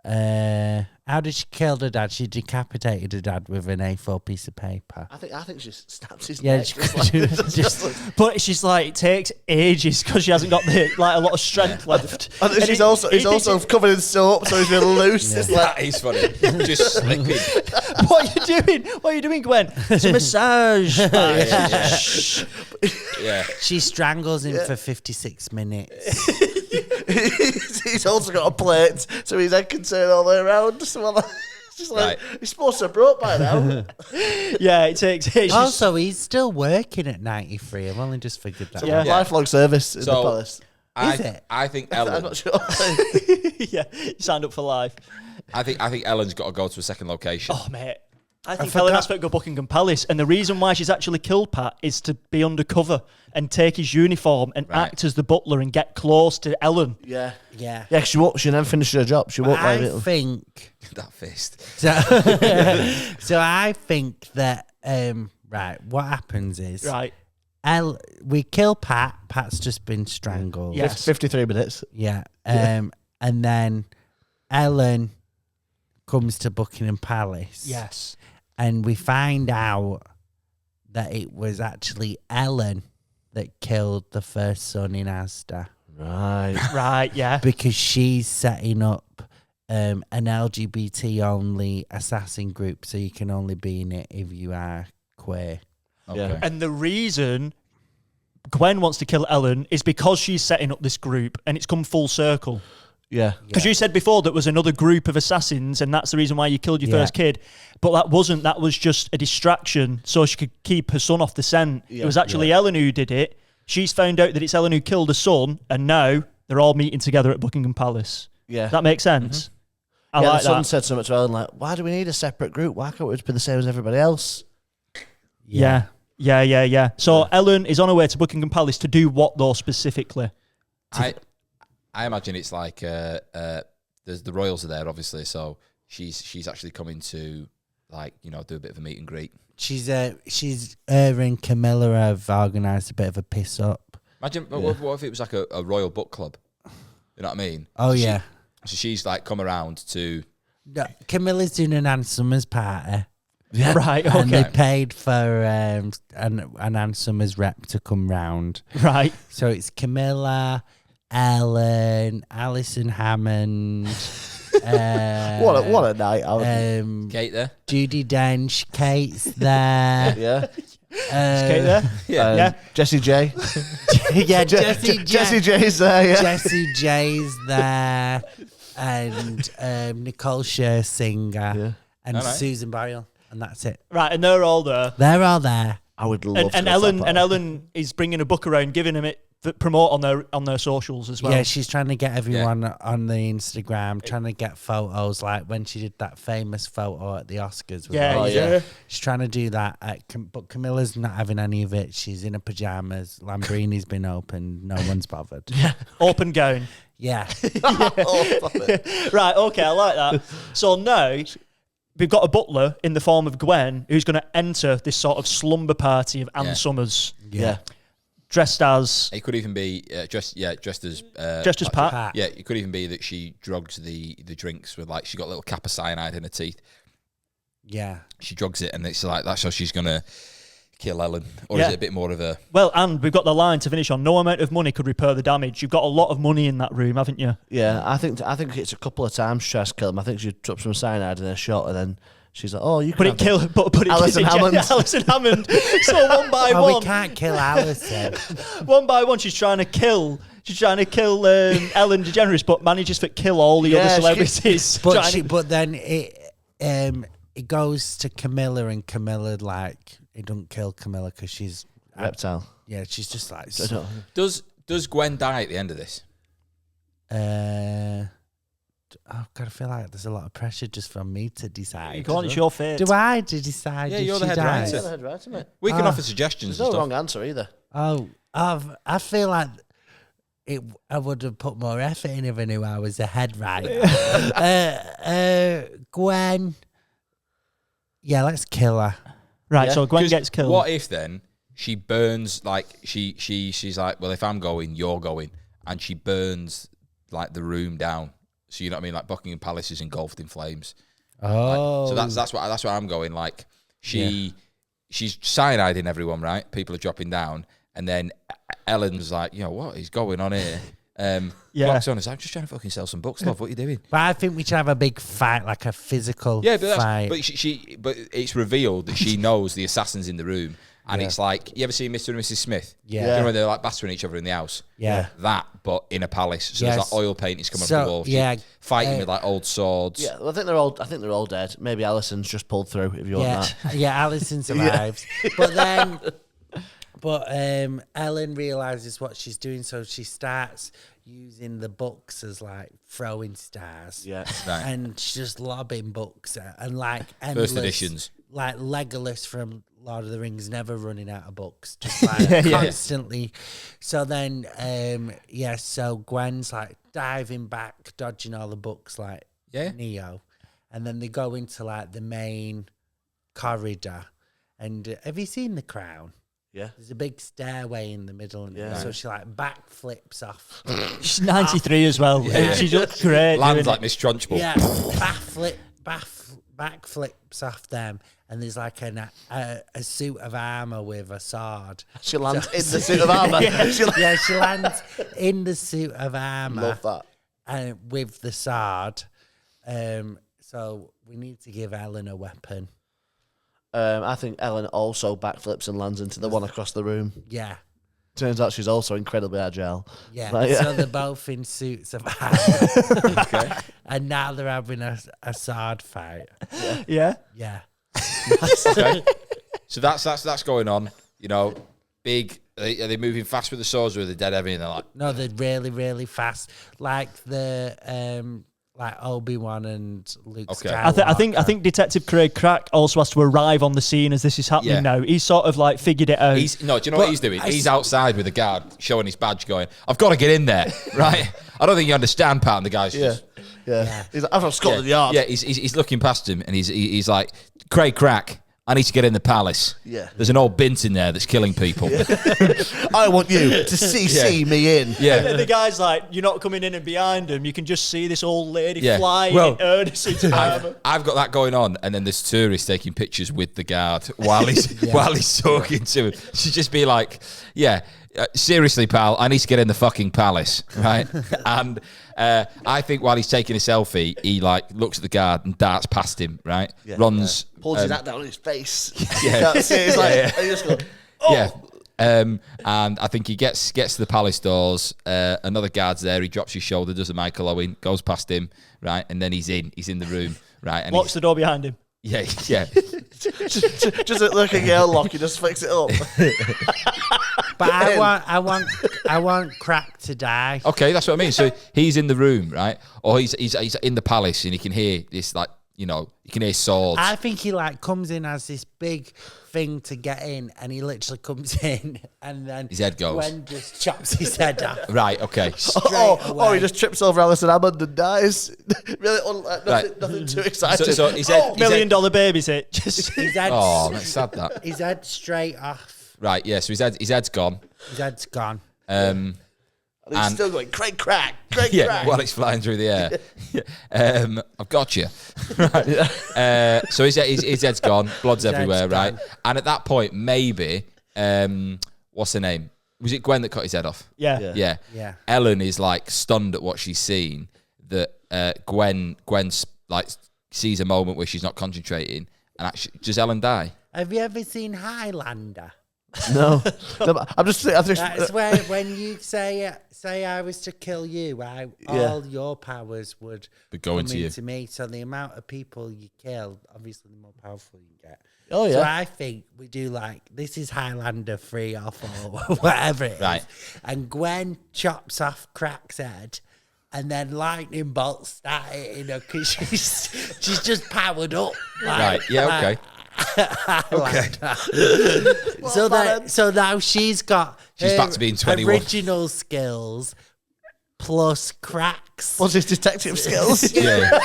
Speaker 4: How did she kill the dad? She decapitated the dad with an A4 piece of paper.
Speaker 1: I think she snaps his
Speaker 4: Yeah,
Speaker 1: neck.
Speaker 3: But she's like, it takes ages because she hasn't got a lot of strength left.
Speaker 1: And
Speaker 3: And
Speaker 1: he's
Speaker 3: he-
Speaker 1: also
Speaker 3: he
Speaker 1: he's also covered in soap, so he's really loose. It's like,
Speaker 2: That is funny. Just slipping.
Speaker 3: What are you doing, Gwen? It's a massage.
Speaker 2: Yeah.
Speaker 4: She strangles him for 56 minutes.
Speaker 1: he's also got a plate, so his head can turn all the way around. So it's just like, he's supposed to have broke by now.
Speaker 3: Yeah, it takes ages.
Speaker 4: Also, he's still working at 93. I've only just figured that
Speaker 3: Yeah.
Speaker 4: out.
Speaker 1: Lifelong service in the
Speaker 2: So-
Speaker 1: palace.
Speaker 4: Is it?
Speaker 2: I think
Speaker 1: I'm
Speaker 2: Ellen.
Speaker 1: not sure.
Speaker 3: Yeah, you signed up for life.
Speaker 2: I think Ellen's got to go to a second location.
Speaker 3: Oh, mate. I think Ellen has to go Buckingham Palace, and the reason why she's actually killed Pat is to be undercover and take his uniform and
Speaker 2: Right.
Speaker 3: act as the butler and get close to Ellen.
Speaker 1: Yeah.
Speaker 4: Yeah.
Speaker 1: Yeah, 'cause she never finished her job. She won't
Speaker 4: I
Speaker 1: like it.
Speaker 4: think
Speaker 2: That fist.
Speaker 4: so. So I think that right. What happens is
Speaker 3: Right.
Speaker 4: we kill Pat. Pat's just been strangled.
Speaker 3: Yeah.
Speaker 1: 53 minutes.
Speaker 4: Yeah. And then Ellen comes to Buckingham Palace.
Speaker 3: Yes.
Speaker 4: And we find out that it was actually Ellen that killed the first son in Asda.
Speaker 1: Right.
Speaker 3: Right, yeah.
Speaker 4: Because she's setting up an LGBT only assassin group, so you can only be in it if you are queer.
Speaker 2: Okay.
Speaker 1: Yeah.
Speaker 3: And the reason Gwen wants to kill Ellen is because she's setting up this group, and it's come full circle.
Speaker 1: Yeah.
Speaker 3: Because you said before there was another group of assassins, and that's the reason why you killed your first kid. But that wasn't. That was just a distraction so she could keep her son off the scent.
Speaker 1: Yeah.
Speaker 3: It was actually Ellen who did it. She's found out that it's Ellen who killed her son, and now they're all meeting together at Buckingham Palace.
Speaker 1: Yeah.
Speaker 3: That makes sense. I
Speaker 1: yeah,
Speaker 3: like
Speaker 1: the son
Speaker 3: that.
Speaker 1: said so much well, like, why do we need a separate group? Why can't we just be the same as everybody else?
Speaker 3: Yeah. So Ellen is on her way to Buckingham Palace to do what though specifically?
Speaker 2: I imagine it's like there's the royals are there obviously, so she's actually coming to like do a bit of a meet and greet.
Speaker 4: She's her and Camilla have organised a bit of a piss up.
Speaker 2: Imagine what if it was like a royal book club? You know what I mean?
Speaker 4: Oh
Speaker 2: so
Speaker 4: yeah.
Speaker 2: So she's like come around to.
Speaker 4: No, Camilla's doing an Ann Summers party.
Speaker 3: Yeah. Right. Okay.
Speaker 4: And they paid for an Ann Summers rep to come round.
Speaker 3: Right.
Speaker 4: So it's Camilla, Ellen, Alison Hammond.
Speaker 1: What a night out.
Speaker 2: Kate there.
Speaker 4: Judi Dench, Kate's there.
Speaker 1: Yeah.
Speaker 3: Is Kate there?
Speaker 2: Yeah.
Speaker 1: Jessie J.
Speaker 4: Yeah, Jessie
Speaker 1: J's there. Yeah.
Speaker 4: Jessie J's there. And Nicole Scherzinger.
Speaker 1: Yeah.
Speaker 4: And
Speaker 2: All right.
Speaker 4: Susan Boyle. And that's it.
Speaker 3: Right, and they're all there.
Speaker 4: They're all there.
Speaker 1: I would love.
Speaker 3: And
Speaker 1: to
Speaker 3: Ellen is bringing a book around, giving them it to promote on their socials as well.
Speaker 4: Yeah, she's trying to get everyone on the Instagram, trying to get photos like when she did that famous photo at the Oscars. With
Speaker 3: Yeah,
Speaker 4: her.
Speaker 3: yeah.
Speaker 4: She's trying to do that, but Camilla's not having any of it. She's in her pajamas. Lamborghini's been opened. No one's bothered.
Speaker 3: Yeah. Open gown.
Speaker 4: Yeah.
Speaker 3: Right, okay, I like that. So now we've got a butler in the form of Gwen who's going to enter this sort of slumber party of Ann Summers.
Speaker 1: Yeah.
Speaker 3: Dressed as...
Speaker 2: It could even be dressed as
Speaker 3: Pat.
Speaker 2: Yeah, it could even be that she drugs the drinks with like she got a little cap of cyanide in her teeth.
Speaker 4: Yeah.
Speaker 2: She drugs it, and it's like that's how she's gonna kill Ellen, or is it a bit more of a?
Speaker 3: Well, and we've got the line to finish on. No amount of money could repair the damage. You've got a lot of money in that room, haven't you?
Speaker 1: Yeah, I think it's a couple of times she tries to kill him. I think she drops some cyanide in her shot, and then she's like, "Oh, you can."
Speaker 3: But it
Speaker 1: Alison Hammond.
Speaker 3: Alison Hammond. So one by
Speaker 4: Oh,
Speaker 3: one,
Speaker 4: we can't kill Alison.
Speaker 3: one by one, she's trying to kill Ellen DeGeneres, but manages to kill all the other celebrities.
Speaker 4: But then it goes to Camilla, and Camilla like it doesn't kill Camilla because she's
Speaker 1: reptile.
Speaker 4: Yeah, she's just like.
Speaker 2: Does Gwen die at the end of this?
Speaker 4: I've got to feel like there's a lot of pressure just from me to decide.
Speaker 3: Go on, it's your fate.
Speaker 4: Do I to decide?
Speaker 2: Yeah,
Speaker 4: if
Speaker 2: you're the
Speaker 4: she
Speaker 2: head
Speaker 4: dies?
Speaker 2: writer.
Speaker 1: You're the head writer, mate.
Speaker 2: We can offer suggestions.
Speaker 1: There's no
Speaker 2: and stuff.
Speaker 1: wrong answer either.
Speaker 4: Oh, I feel like I would have put more effort in if I knew I was the head writer. Gwen. Yeah, let's kill her.
Speaker 3: Right,
Speaker 1: Yeah.
Speaker 3: so Gwen gets killed.
Speaker 2: What if then she burns like she's like, well, if I'm going, you're going, and she burns like the room down. So you know what I mean? Like Buckingham Palace is engulfed in flames.
Speaker 4: Oh,
Speaker 2: So that's what I'm going. Like she's cyaniding everyone, right? People are dropping down, and then Ellen's like, what is going on here? Clock's on. I'm just trying to fucking sell some books, love. What are you doing?
Speaker 4: But I think we should have a big fight, like a physical fight.
Speaker 2: But but it's revealed that she knows the assassin's in the room, and it's like, you ever seen Mr. and Mrs. Smith?
Speaker 4: Yeah.
Speaker 2: You know when they're like battering each other in the house?
Speaker 4: Yeah.
Speaker 2: That, but in a palace. So
Speaker 4: Yes.
Speaker 2: there's like oil paintings coming
Speaker 4: So,
Speaker 2: off the wall.
Speaker 4: yeah,
Speaker 2: Fighting with like old swords.
Speaker 1: Yeah, well, I think they're all dead. Maybe Alison's just pulled through. If you want that.
Speaker 4: Yeah, Alison survives. But Ellen realizes what she's doing, so she starts using the books as like throwing stars.
Speaker 1: Yeah.
Speaker 2: Right.
Speaker 4: And she's just lobbing books and like endless,
Speaker 2: First editions.
Speaker 4: like Legolas from Lord of the Rings, never running out of books, just like constantly. So then, so Gwen's like diving back, dodging all the books like Neo, and then they go into like the main corridor. And have you seen The Crown?
Speaker 1: Yeah.
Speaker 4: There's a big stairway in the middle, and so she like backflips off.
Speaker 3: She's 93 as well.
Speaker 2: Yeah.
Speaker 3: She looks great.
Speaker 2: Lands
Speaker 3: doing
Speaker 2: like
Speaker 3: it.
Speaker 2: Miss Trunchbull.
Speaker 4: Yeah, backflips off them, and there's like a suit of armor with a sword.
Speaker 1: She lands in the suit of armor.
Speaker 4: She lands in the suit of armor.
Speaker 1: Love that.
Speaker 4: And with the sword. So we need to give Ellen a weapon.
Speaker 1: I think Ellen also backflips and lands into the one across the room.
Speaker 4: Yeah.
Speaker 1: Turns out she's also incredibly agile.
Speaker 4: Yeah,
Speaker 1: Like,
Speaker 4: so they're both in suits of armor.
Speaker 2: Okay.
Speaker 4: And now they're having a sword fight.
Speaker 3: Yeah.
Speaker 4: Yeah.
Speaker 2: Okay. So that's going on. Big. Are they moving fast with the swords, or are they dead heavy? And they're like,
Speaker 4: No, they're really, really fast. Like the like Obi-Wan and Luke
Speaker 2: Okay.
Speaker 4: Skywalker.
Speaker 3: I think Detective Craig Crack also has to arrive on the scene as this is happening
Speaker 2: Yeah.
Speaker 3: now. He's sort of like figured it out.
Speaker 2: Do you know what he's doing? He's outside with a guard showing his badge going, I've got to get in there, right? I don't think you understand, Pat. And the guy's just...
Speaker 1: Yeah. He's like, I'm from Scotland Yard.
Speaker 2: Yeah, he's looking past him and he's like, Craig Crack, I need to get in the palace.
Speaker 1: Yeah.
Speaker 2: There's an old bint in there that's killing people.
Speaker 1: I want you to CC me in.
Speaker 2: Yeah.
Speaker 3: And the guy's like, you're not coming in and behind him. You can just see this old lady
Speaker 2: Yeah.
Speaker 3: flying
Speaker 2: Well,
Speaker 3: in earnest into armor.
Speaker 2: I've got that going on, and then this tourist taking pictures with the guard while he's talking to him. She'd just be like, seriously, pal, I need to get in the fucking palace, right? And I think while he's taking a selfie, he like looks at the guard and darts past him, right? Runs,
Speaker 1: Pulls his hat down on his face.
Speaker 2: Yeah.
Speaker 1: That's it. It's like,
Speaker 2: Yeah.
Speaker 1: and you just go, oh.
Speaker 2: Yeah. And I think he gets to the palace doors. Another guard's there. He drops his shoulder, does a Michael Owen, goes past him, right? And then he's in the room, right? And
Speaker 3: Locks the door behind him.
Speaker 2: yeah.
Speaker 1: just look at your lock, you just fix it up.
Speaker 4: But I want Crack to die.
Speaker 2: Okay, that's what I mean. So he's in the room, right? Or he's in the palace, and he can hear this, like, you can hear swords.
Speaker 4: I think he like comes in as this big thing to get in, and he literally comes in, and then
Speaker 2: His head goes.
Speaker 4: Gwen just chops his head off.
Speaker 2: Right. Okay.
Speaker 1: Oh, he just trips over Alison Hammond and dies. Really, nothing too exciting.
Speaker 2: So his head,
Speaker 3: $1 million babies hit. Just
Speaker 4: His head's,
Speaker 2: oh, that's sad. That.
Speaker 4: his head straight off.
Speaker 2: Right. Yeah. So his head's gone.
Speaker 4: His head's gone.
Speaker 1: and he's still going, Craig Crack.
Speaker 2: While it's flying through the air. I've got you. Right. So his head's gone, blood's everywhere, right? And at that point, maybe, what's her name? Was it Gwen that cut his head off?
Speaker 3: Yeah.
Speaker 4: Yeah.
Speaker 2: Ellen is like stunned at what she's seen. That Gwen like sees a moment where she's not concentrating, and actually, does Ellen die?
Speaker 4: Have you ever seen Highlander?
Speaker 1: No, but I'm just.
Speaker 4: That's where when you say I was to kill you, all your powers would
Speaker 2: go into you.
Speaker 4: into me. So the amount of people you kill, obviously, the more powerful you get.
Speaker 1: Oh yeah.
Speaker 4: So I think we do like this is Highlander 3 or 4, whatever it is.
Speaker 2: Right.
Speaker 4: And Gwen chops off Crack's head. And then lightning bolts start hitting her because she's just powered up.
Speaker 2: Right. Yeah. Okay.
Speaker 4: So now she's got
Speaker 2: She's
Speaker 4: her
Speaker 2: back to being 21.
Speaker 4: original skills plus Cracks.
Speaker 1: What's his detective skills?
Speaker 2: Yeah.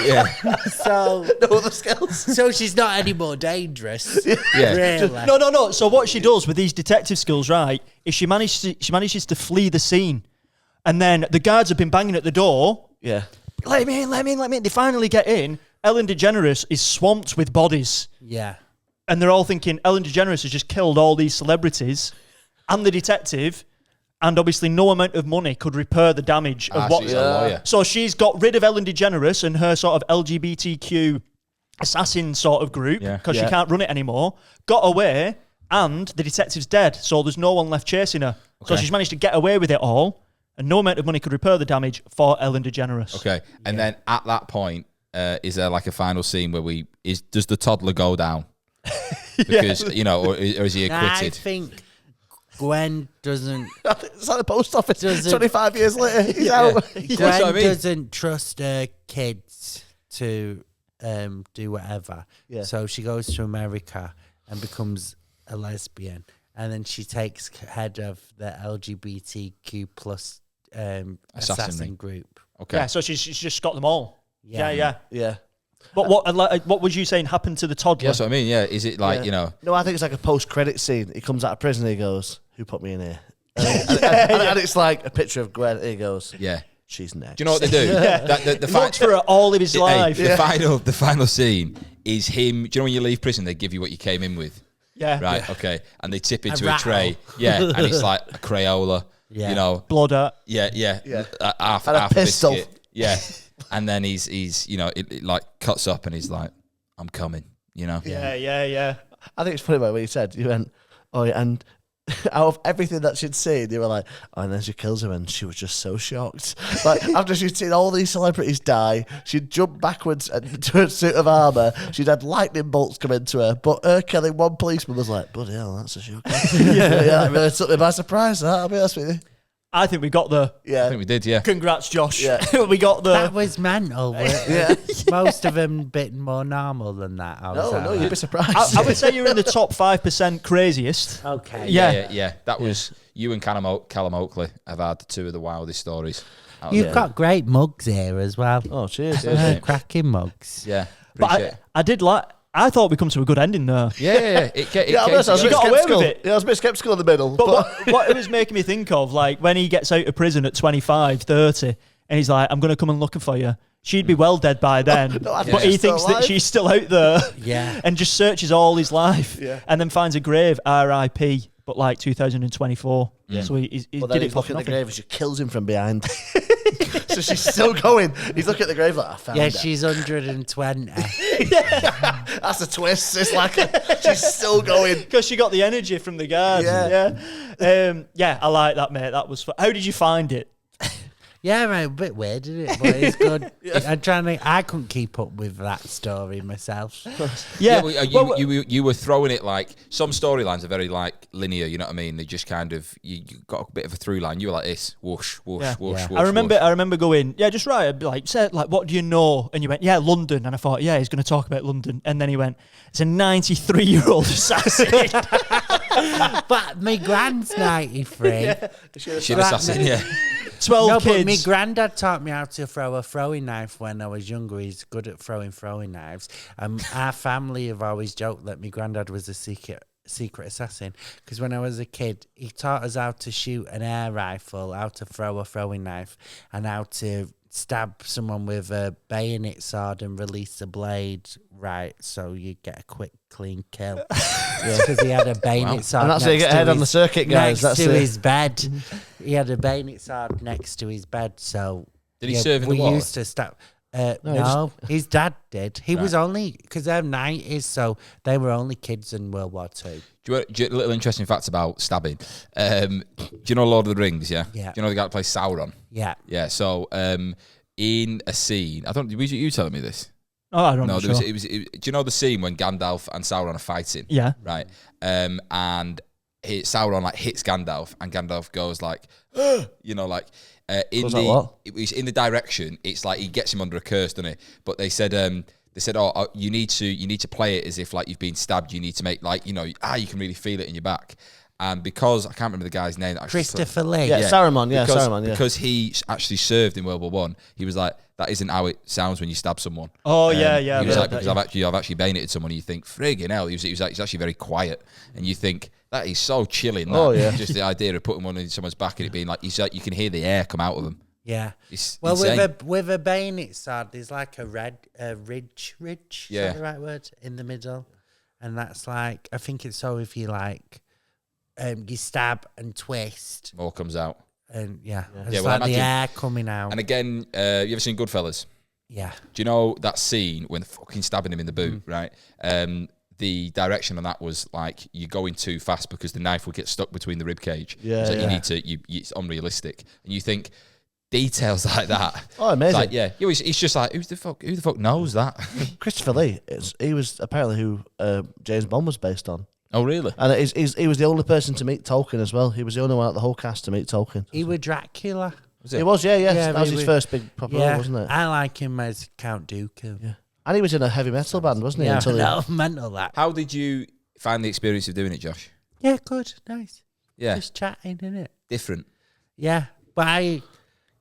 Speaker 2: Yeah.
Speaker 4: So
Speaker 1: No other skills.
Speaker 4: so she's not any more dangerous.
Speaker 2: Yeah.
Speaker 4: Really.
Speaker 3: No. So what she does with these detective skills, right, is she manages to flee the scene. And then the guards have been banging at the door.
Speaker 1: Yeah.
Speaker 3: Let me in. They finally get in. Ellen DeGeneres is swamped with bodies.
Speaker 4: Yeah.
Speaker 3: And they're all thinking Ellen DeGeneres has just killed all these celebrities and the detective. And obviously no amount of money could repair the damage of what...
Speaker 2: She's a lawyer.
Speaker 3: So she's got rid of Ellen DeGeneres and her sort of LGBTQ assassin sort of group because she can't run it anymore. Got away and the detective's dead. So there's no one left chasing her. So she's managed to get away with it all. And no amount of money could repair the damage for Ellen DeGeneres.
Speaker 2: Okay. And then at that point, is there like a final scene where does the toddler go down? Because, or is he acquitted?
Speaker 4: I think Gwen doesn't...
Speaker 1: It's like the post office. 25 years later, he's out.
Speaker 4: Gwen
Speaker 2: what I mean.
Speaker 4: doesn't trust her kids to do whatever.
Speaker 1: Yeah.
Speaker 4: So she goes to America and becomes a lesbian. And then she takes head of the LGBTQ plus assassin group.
Speaker 2: Okay.
Speaker 3: Yeah, so she's just got them all. Yeah.
Speaker 1: Yeah.
Speaker 3: But what was you saying happened to the toddler?
Speaker 2: Yeah, that's what I mean. Yeah. Is it like,
Speaker 1: No, I think it's like a post-credit scene. He comes out of prison and he goes, who put me in here? And it's like a picture of Gwen and he goes,
Speaker 2: yeah.
Speaker 1: she's next.
Speaker 2: Do you know what they do? The
Speaker 3: Looks for her all of his life.
Speaker 2: The final scene is him. Do you know when you leave prison, they give you what you came in with?
Speaker 3: Yeah.
Speaker 2: Right. Okay. And they tip into a
Speaker 4: rattle.
Speaker 2: tray. Yeah. And it's like a Crayola.
Speaker 4: Yeah.
Speaker 3: Blood out.
Speaker 2: Yeah. Half
Speaker 1: And a
Speaker 2: half
Speaker 1: pistol.
Speaker 2: biscuit. Yeah. And then he's it like cuts up and he's like, I'm coming.
Speaker 3: Yeah.
Speaker 1: I think it's funny about what you said. You went, oh, yeah, and out of everything that she'd seen, you were like, oh, and then she kills him, and she was just so shocked. Like, after she'd seen all these celebrities die, she'd jumped backwards into a suit of armour. She'd had lightning bolts come into her, but her killing one policeman was like, bloody hell, that's a shock. Yeah, that really took me by surprise, that, I'll be honest with you.
Speaker 3: I think we got the.
Speaker 1: Yeah.
Speaker 2: I think we did, yeah.
Speaker 3: Congrats, Josh.
Speaker 1: Yeah.
Speaker 3: We got the.
Speaker 4: That was mental.
Speaker 1: Yeah.
Speaker 4: Most of them a bit more normal than that.
Speaker 1: No, you'd be surprised.
Speaker 3: I would say you're in the top 5% craziest.
Speaker 4: Okay.
Speaker 3: Yeah.
Speaker 2: That was you and Callum Oakley have had two of the wildest stories.
Speaker 4: You've got great mugs here as well.
Speaker 1: Oh, cheers.
Speaker 4: Cracking mugs.
Speaker 2: Yeah.
Speaker 3: But I did like. I thought we come to a good ending there.
Speaker 2: Yeah.
Speaker 1: I was a bit
Speaker 3: got away
Speaker 1: skeptical.
Speaker 3: with it.
Speaker 1: Yeah, I was a bit skeptical in the middle.
Speaker 3: But what it was making me think of, like when he gets out of prison at 25, 30, and he's like, I'm going to come and looking for you. She'd be well dead by then. But he thinks that she's still out there.
Speaker 4: Yeah.
Speaker 3: And just searches all his life.
Speaker 1: Yeah.
Speaker 3: And then finds a grave, R.I.P., but like 2024. Yeah. So he
Speaker 1: But
Speaker 3: did
Speaker 1: then
Speaker 3: it
Speaker 1: he's
Speaker 3: for
Speaker 1: looking at the
Speaker 3: nothing.
Speaker 1: grave and she kills him from behind. So she's still going. He's looking at the grave like, I found her.
Speaker 4: She's 120.
Speaker 1: That's a twist. It's like she's still going.
Speaker 3: Because she got the energy from the guards. Yeah. I like that, mate. That was fun. How did you find it?
Speaker 4: Yeah, right, a bit weird, isn't it? But it's good. I couldn't keep up with that story myself.
Speaker 3: Yeah.
Speaker 2: Well, you were throwing it like some storylines are very like linear. You know what I mean? They just kind of you got a bit of a through line. You were like this, whoosh, whoosh,
Speaker 3: Yeah.
Speaker 2: whoosh,
Speaker 4: Yeah.
Speaker 2: whoosh.
Speaker 3: I remember
Speaker 2: whoosh.
Speaker 3: going, yeah, just right. Like, said, like, what do you know? And you went, yeah, London. And I thought, yeah, he's going to talk about London. And then he went, it's a 93-year-old assassin.
Speaker 4: But my grand's 93.
Speaker 2: She's an assassin, yeah.
Speaker 3: 12
Speaker 4: No,
Speaker 3: kids.
Speaker 4: but my granddad taught me how to throw a throwing knife when I was younger. He's good at throwing knives. Our family have always joked that my granddad was a secret assassin because when I was a kid, he taught us how to shoot an air rifle, how to throw a throwing knife, and how to stab someone with a bayonet sword and release the blade right so you get a quick, clean kill. Because he had a bayonet sword.
Speaker 1: And that's how you get ahead on the circuit, guys.
Speaker 4: Next
Speaker 1: That's
Speaker 4: to
Speaker 1: it.
Speaker 4: his bed. He had a bayonet sword next to his bed, so...
Speaker 2: Did he serve in the
Speaker 4: We
Speaker 2: war?
Speaker 4: used to stab... no, his dad did. He was only... Because they're 90s, so they were only kids in World War II.
Speaker 2: Do you little interesting facts about stabbing? Do you know Lord of the Rings? Yeah.
Speaker 4: Yeah.
Speaker 2: Do you know the guy that plays Sauron?
Speaker 4: Yeah.
Speaker 2: Yeah. So in a scene, I don't. Were you telling me this?
Speaker 3: Oh, I don't know.
Speaker 2: No, do you know the scene when Gandalf and Sauron are fighting?
Speaker 3: Yeah.
Speaker 2: Right. And Sauron like hits Gandalf, and Gandalf goes like, you know, like in
Speaker 1: Goes
Speaker 2: the
Speaker 1: like what?
Speaker 2: It's in the direction. It's like he gets him under a curse, doesn't it? But they said, oh, you need to play it as if like you've been stabbed. You need to make like, you know, you can really feel it in your back. And because I can't remember the guy's name,
Speaker 4: Christopher Lee.
Speaker 1: Yeah, Saruman. Yeah, Saruman. Yeah.
Speaker 2: Because he actually served in World War One. He was like, that isn't how it sounds when you stab someone.
Speaker 3: Oh, yeah.
Speaker 2: He was
Speaker 3: I
Speaker 2: like,
Speaker 3: bet
Speaker 2: because
Speaker 3: that,
Speaker 2: I've actually bayoneted someone. And you think, friggin' hell. He's actually very quiet, and you think that is so chilling. That.
Speaker 1: Oh, yeah.
Speaker 2: Just the idea of putting one in someone's back and it being like, you can hear the air come out of them.
Speaker 4: Yeah.
Speaker 2: It's
Speaker 4: Well,
Speaker 2: insane.
Speaker 4: with a bayonet sword, there's like a ridge. Is
Speaker 2: Yeah.
Speaker 4: that the right word? In the middle. And that's like, I think it's so if you like, you stab and twist.
Speaker 2: More comes out.
Speaker 4: And yeah. It's
Speaker 2: Yeah, well,
Speaker 4: like the
Speaker 2: imagine-
Speaker 4: air coming out.
Speaker 2: And again, you ever seen Goodfellas?
Speaker 4: Yeah.
Speaker 2: Do you know that scene when they're fucking stabbing him in the boot, right? The direction on that was like you're going too fast because the knife will get stuck between the rib cage.
Speaker 1: Yeah,
Speaker 2: so
Speaker 1: yeah.
Speaker 2: you need to. It's unrealistic, and you think details like that.
Speaker 1: Oh, amazing.
Speaker 2: It's like, it's just like who the fuck knows that?
Speaker 1: Christopher Lee. He was apparently who James Bond was based on.
Speaker 2: Oh, really?
Speaker 1: And he was the only person to meet Tolkien as well. He was the only one out of the whole cast to meet Tolkien.
Speaker 4: He was Dracula.
Speaker 1: He was, yeah.
Speaker 4: Yeah,
Speaker 1: That was
Speaker 4: we-
Speaker 1: his first big proper role, wasn't it?
Speaker 4: I like him as Count Dooku.
Speaker 1: Yeah. And he was in a heavy metal band, wasn't he?
Speaker 4: Yeah,
Speaker 1: Until he-
Speaker 4: no, mental that.
Speaker 2: How did you find the experience of doing it, Josh?
Speaker 4: Yeah, good, nice.
Speaker 2: Yeah,
Speaker 4: Just chatting, innit?
Speaker 2: different.
Speaker 4: Yeah, but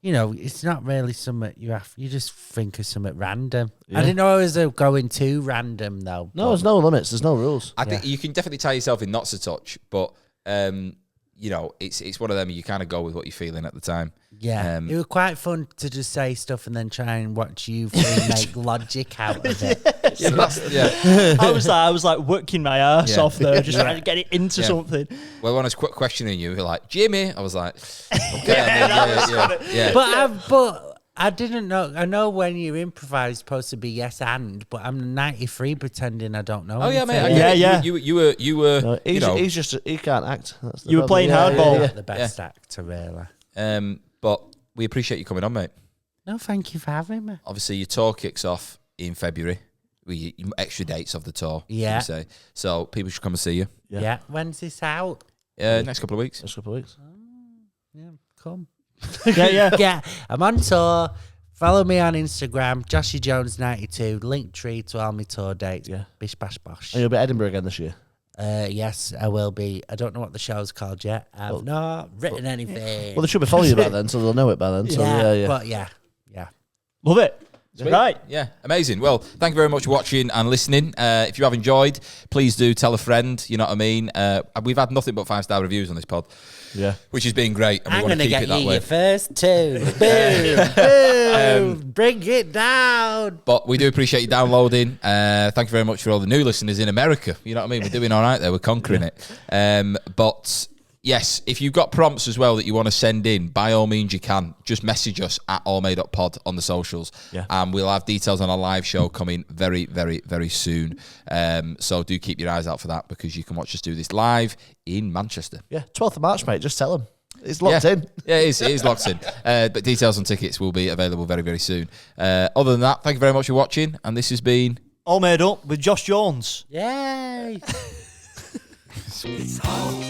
Speaker 4: it's not really something you just think of something random.
Speaker 1: Yeah.
Speaker 4: I didn't know I was going too random though.
Speaker 1: No, there's no limits. There's no rules.
Speaker 2: I think you can definitely tie yourself in knots a touch, but it's one of them. You kind of go with what you're feeling at the time.
Speaker 4: Yeah, it was quite fun to just say stuff and then try and watch you make logic out of it.
Speaker 2: Yeah.
Speaker 3: I was like working my ass
Speaker 2: Yeah.
Speaker 3: off there, just trying to get it into
Speaker 2: Yeah.
Speaker 3: something.
Speaker 2: Well, when I was questioning you, you're like, Jimmy. I was like, okay. Yeah.
Speaker 4: But I didn't know. I know when you improvise, it's supposed to be yes and, but I'm 93 pretending I don't know.
Speaker 2: Oh yeah,
Speaker 4: anything.
Speaker 2: mate.
Speaker 3: Yeah, yeah.
Speaker 2: You were.
Speaker 1: No,
Speaker 2: you know.
Speaker 1: he's just he can't act. That's the
Speaker 3: You were
Speaker 1: problem.
Speaker 3: playing hardball.
Speaker 4: Not the best actor, really.
Speaker 2: But we appreciate you coming on, mate.
Speaker 4: No, thank you for having me.
Speaker 2: Obviously, your tour kicks off in February. Extra dates of the tour.
Speaker 4: Yeah.
Speaker 2: you say. So people should come and see you.
Speaker 1: Yeah.
Speaker 4: Yeah. When's this out?
Speaker 2: Next couple of weeks.
Speaker 1: Next couple of weeks.
Speaker 4: Yeah, come.
Speaker 3: Yeah.
Speaker 4: I'm on tour. Follow me on Instagram, JoshieJones92. Linktree to all my tour dates.
Speaker 1: Yeah.
Speaker 4: Bish bash bosh.
Speaker 1: And you'll be at Edinburgh again this year.
Speaker 4: Yes, I will be. I don't know what the show's called yet. I've not written anything.
Speaker 1: Well, they should be following you by then, so they'll know it by then. So yeah.
Speaker 4: But yeah.
Speaker 3: Love it.
Speaker 2: Sweet.
Speaker 3: Right.
Speaker 2: Yeah, amazing. Well, thank you very much for watching and listening. If you have enjoyed, please do tell a friend. You know what I mean? We've had nothing but 5-star reviews on this pod.
Speaker 1: Yeah.
Speaker 2: Which has been great. And
Speaker 4: I'm
Speaker 2: we want
Speaker 4: going
Speaker 2: to
Speaker 4: to
Speaker 2: keep
Speaker 4: get
Speaker 2: it that
Speaker 4: you
Speaker 2: way.
Speaker 4: your first 2. Boom. Boom. Bring it down.
Speaker 2: But we do appreciate you downloading. Thank you very much for all the new listeners in America. You know what I mean? We're doing all right there. We're conquering it. But yes, if you've got prompts as well that you want to send in, by all means you can. Just message us at AllMadeUp Pod on the socials.
Speaker 1: Yeah.
Speaker 2: And we'll have details on our live show coming very, very, very soon. So do keep your eyes out for that because you can watch us do this live in Manchester.
Speaker 1: Yeah, 12th of March, mate. Just tell them. It's locked in.
Speaker 2: Yeah, it is locked in. But details on tickets will be available very, very soon. Other than that, thank you very much for watching. And this has been...
Speaker 3: All Made Up with Josh Jones.
Speaker 4: Yay.
Speaker 5: It's all